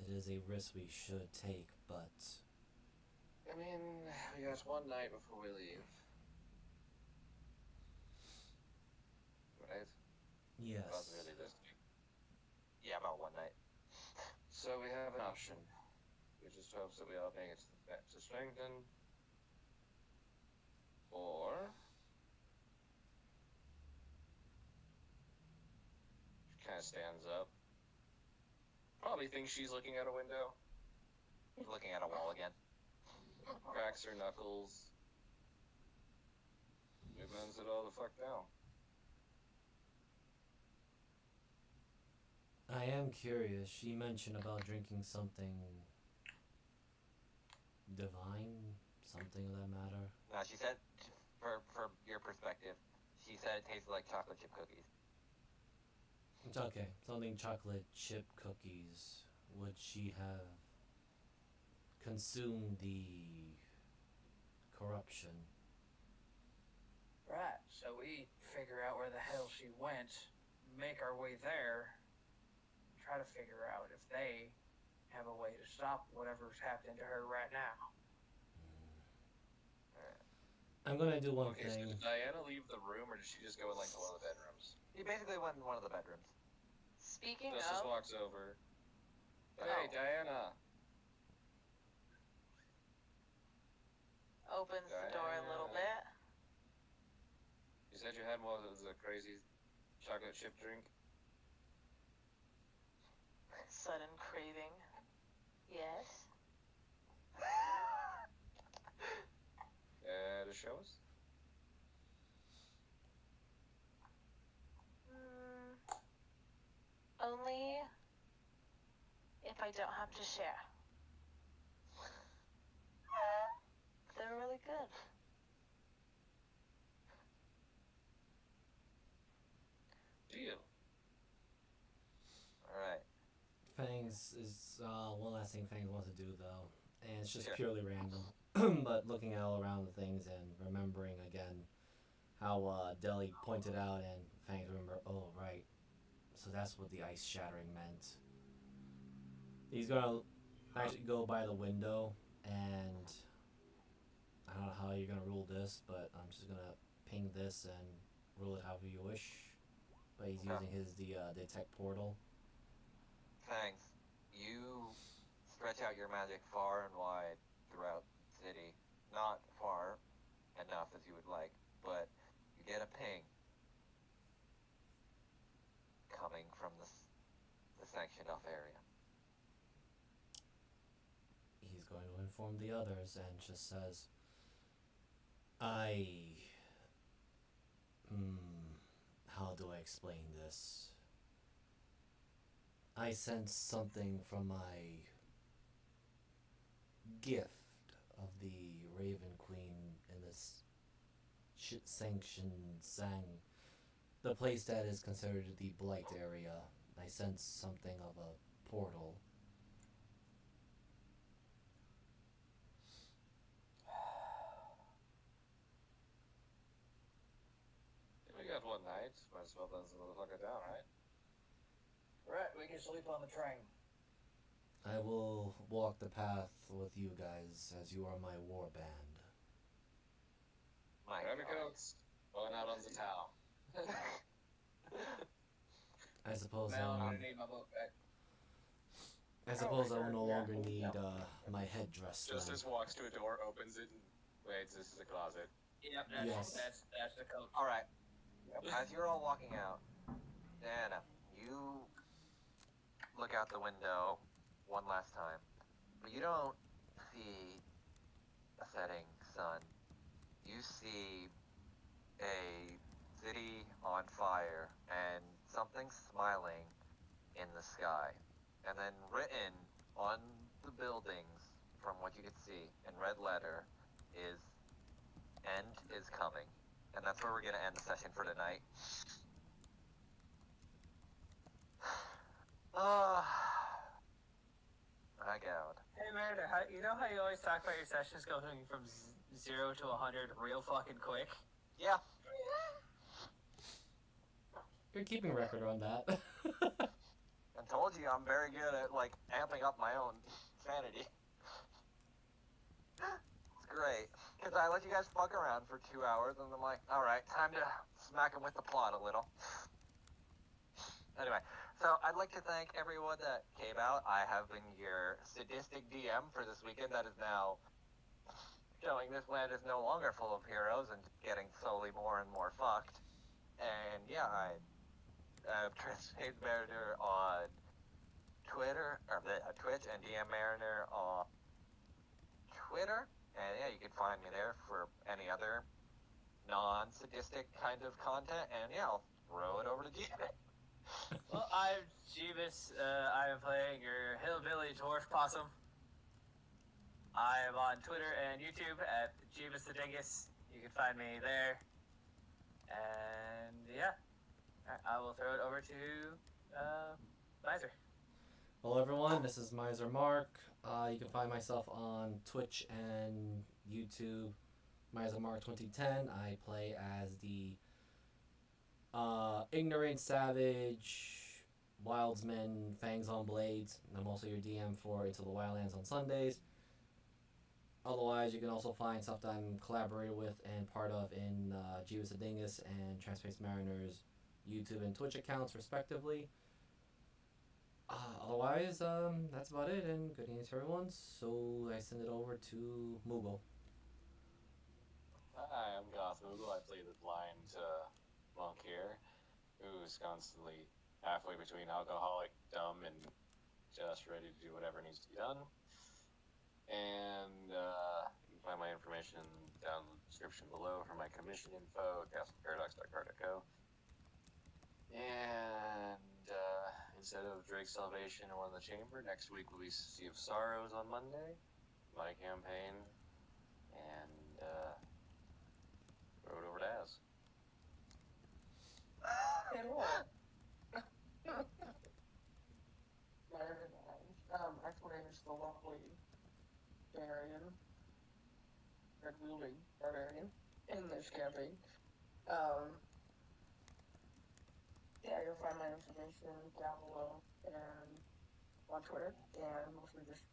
It is a risk we should take, but I mean, we got one night before we leave. Right? yes. Not really this week. Yeah, about one night. So we have an option. We just hope that we all make it to Strangton. Or stands up. Probably thinks she's looking out a window. Looking at a wall again. Cracks her knuckles. It bends it all the fuck down. I am curious. She mentioned about drinking something divine, something of that matter. No, she said, for your perspective, she said it tasted like chocolate chip cookies. It's okay. Something chocolate chip cookies. Would she have consumed the corruption? Right, so we figure out where the hell she went, make our way there, try to figure out if they have a way to stop whatever's happening to her right now. I'm gonna do one Okay, so thing. did Diana leave the room, or did she just go in, like, one of the bedrooms? He basically went in one of the bedrooms. Speaking Justice of, walks over. Hey, Diana. opens the door a little bit. You said you had one of the crazy chocolate chip drink? Sudden craving. Yes. To show us? Only if I don't have to share. They're really good. Deal. Alright. Fangs is one last thing Fangs wants to do though, and it's just Sure. purely random. But looking all around the things and remembering again how Deli pointed out, and Fangs remember. Oh right, so that's what the ice shattering meant. He's gonna actually go by the window, and I don't know how you're gonna rule this, but I'm just gonna ping this and rule it however you wish. But he's Okay. using his detect portal. Thanks. You stretch out your magic far and wide throughout the city. Not far enough as you would like, but you get a ping coming from the sanctioned off area. He's going to inform the others and just says, how do I explain this? I sense something from my gift of the Raven Queen in this the place that is considered the Blight area. I sense something of a portal. We got one night. Might as well let this motherfucker down, right? Right, we can sleep on the train. I will walk the path with you guys as you are my war band. My Grab your God. coats. Going out on the town. I suppose Now I'm gonna need my book back. I suppose I will no longer need my headdress. then. Justice walks to a door, opens it, and waits. This is a closet. Yep, Yes. that's the coat. Alright. As you're all walking out, Diana, you look out the window one last time. But you don't see a setting sun. You see a city on fire and something smiling in the sky. And then written on the buildings, from what you could see, in red letter, is "End is coming." And that's where we're going to end the session for tonight. My God. Hey, Meredith, you know how you always talk about your sessions going from 0 to 100 real fucking quick? Yeah. You're keeping record on that. I told you I'm very good at, like, amping up my own sanity. It's great. Because I let you guys fuck around for 2 hours, and I'm like, alright, time to smack them with the plot a little. Anyway, so I'd like to thank everyone that came out. I have been your sadistic DM for this weekend that is now showing this land is no longer full of heroes and getting slowly more and more fucked. And yeah, I Transpace Mariner on Twitter, or Twitch, and DM Mariner on Twitter. And yeah, you can find me there for any other non-sadistic kind of content. And yeah, I'll throw it over to Jeebus. Well, I'm Jeebus. I am playing your hillbilly dwarf possum. I am on Twitter and YouTube at Jeebus the Dingus. You can find me there. And yeah, I will throw it over to Miser. Hello everyone, this is Miser Mark. You can find myself on Twitch and YouTube, Miser Mark 2010. I play as the ignorant, savage, wildsman, fangs on blades. I'm also your DM for Into the Wildlands on Sundays. Otherwise, you can also find stuff that I'm collaborating with and part of in Jeebus the Dingus and Transpace Mariner's YouTube and Twitch accounts, respectively. Otherwise, that's about it, and good evening to everyone. So I send it over to Moogle. Hi, I'm Goth Moogle. I play the blind monk here, who's constantly halfway between alcoholic, dumb, and just ready to do whatever needs to be done. And you can find my information down in the description below for my commission info, castleparadox.car.co. And instead of Drake's Salvation and One in the Chamber, next week will be Sea of Sorrows on Monday, my campaign, and throw it over to Az. Hello. My actual name is the lovely Barbarian, red wielding Barbarian in this campaign. Yeah, you'll find my information down below and on Twitter, and mostly just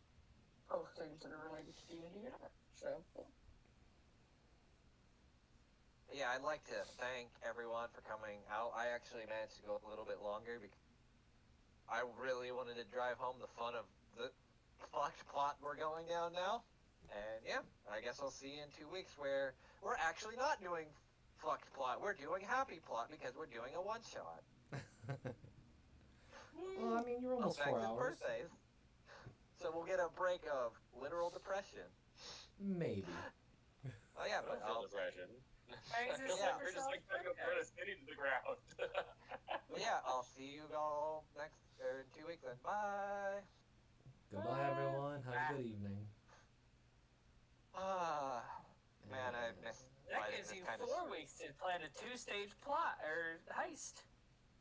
post things that are related to D&D. So. Yeah, I'd like to thank everyone for coming out. I actually managed to go a little bit longer because I really wanted to drive home the fun of the fucked plot we're going down now. And yeah, I guess I'll see you in 2 weeks where we're actually not doing fucked plot. We're doing happy plot because we're doing a one-shot. Well, I mean, you're almost 4 hours. Birthdays. So we'll get a break of literal depression. Maybe. Oh yeah, but I'll... depression. Yeah. We're just like going to burn a city to the ground. Yeah, I'll see you all in 2 weeks then. Bye. Goodbye, everyone. Have a good evening. Man, I missed. That gives you 4 weeks to plan a 2-stage plot or heist.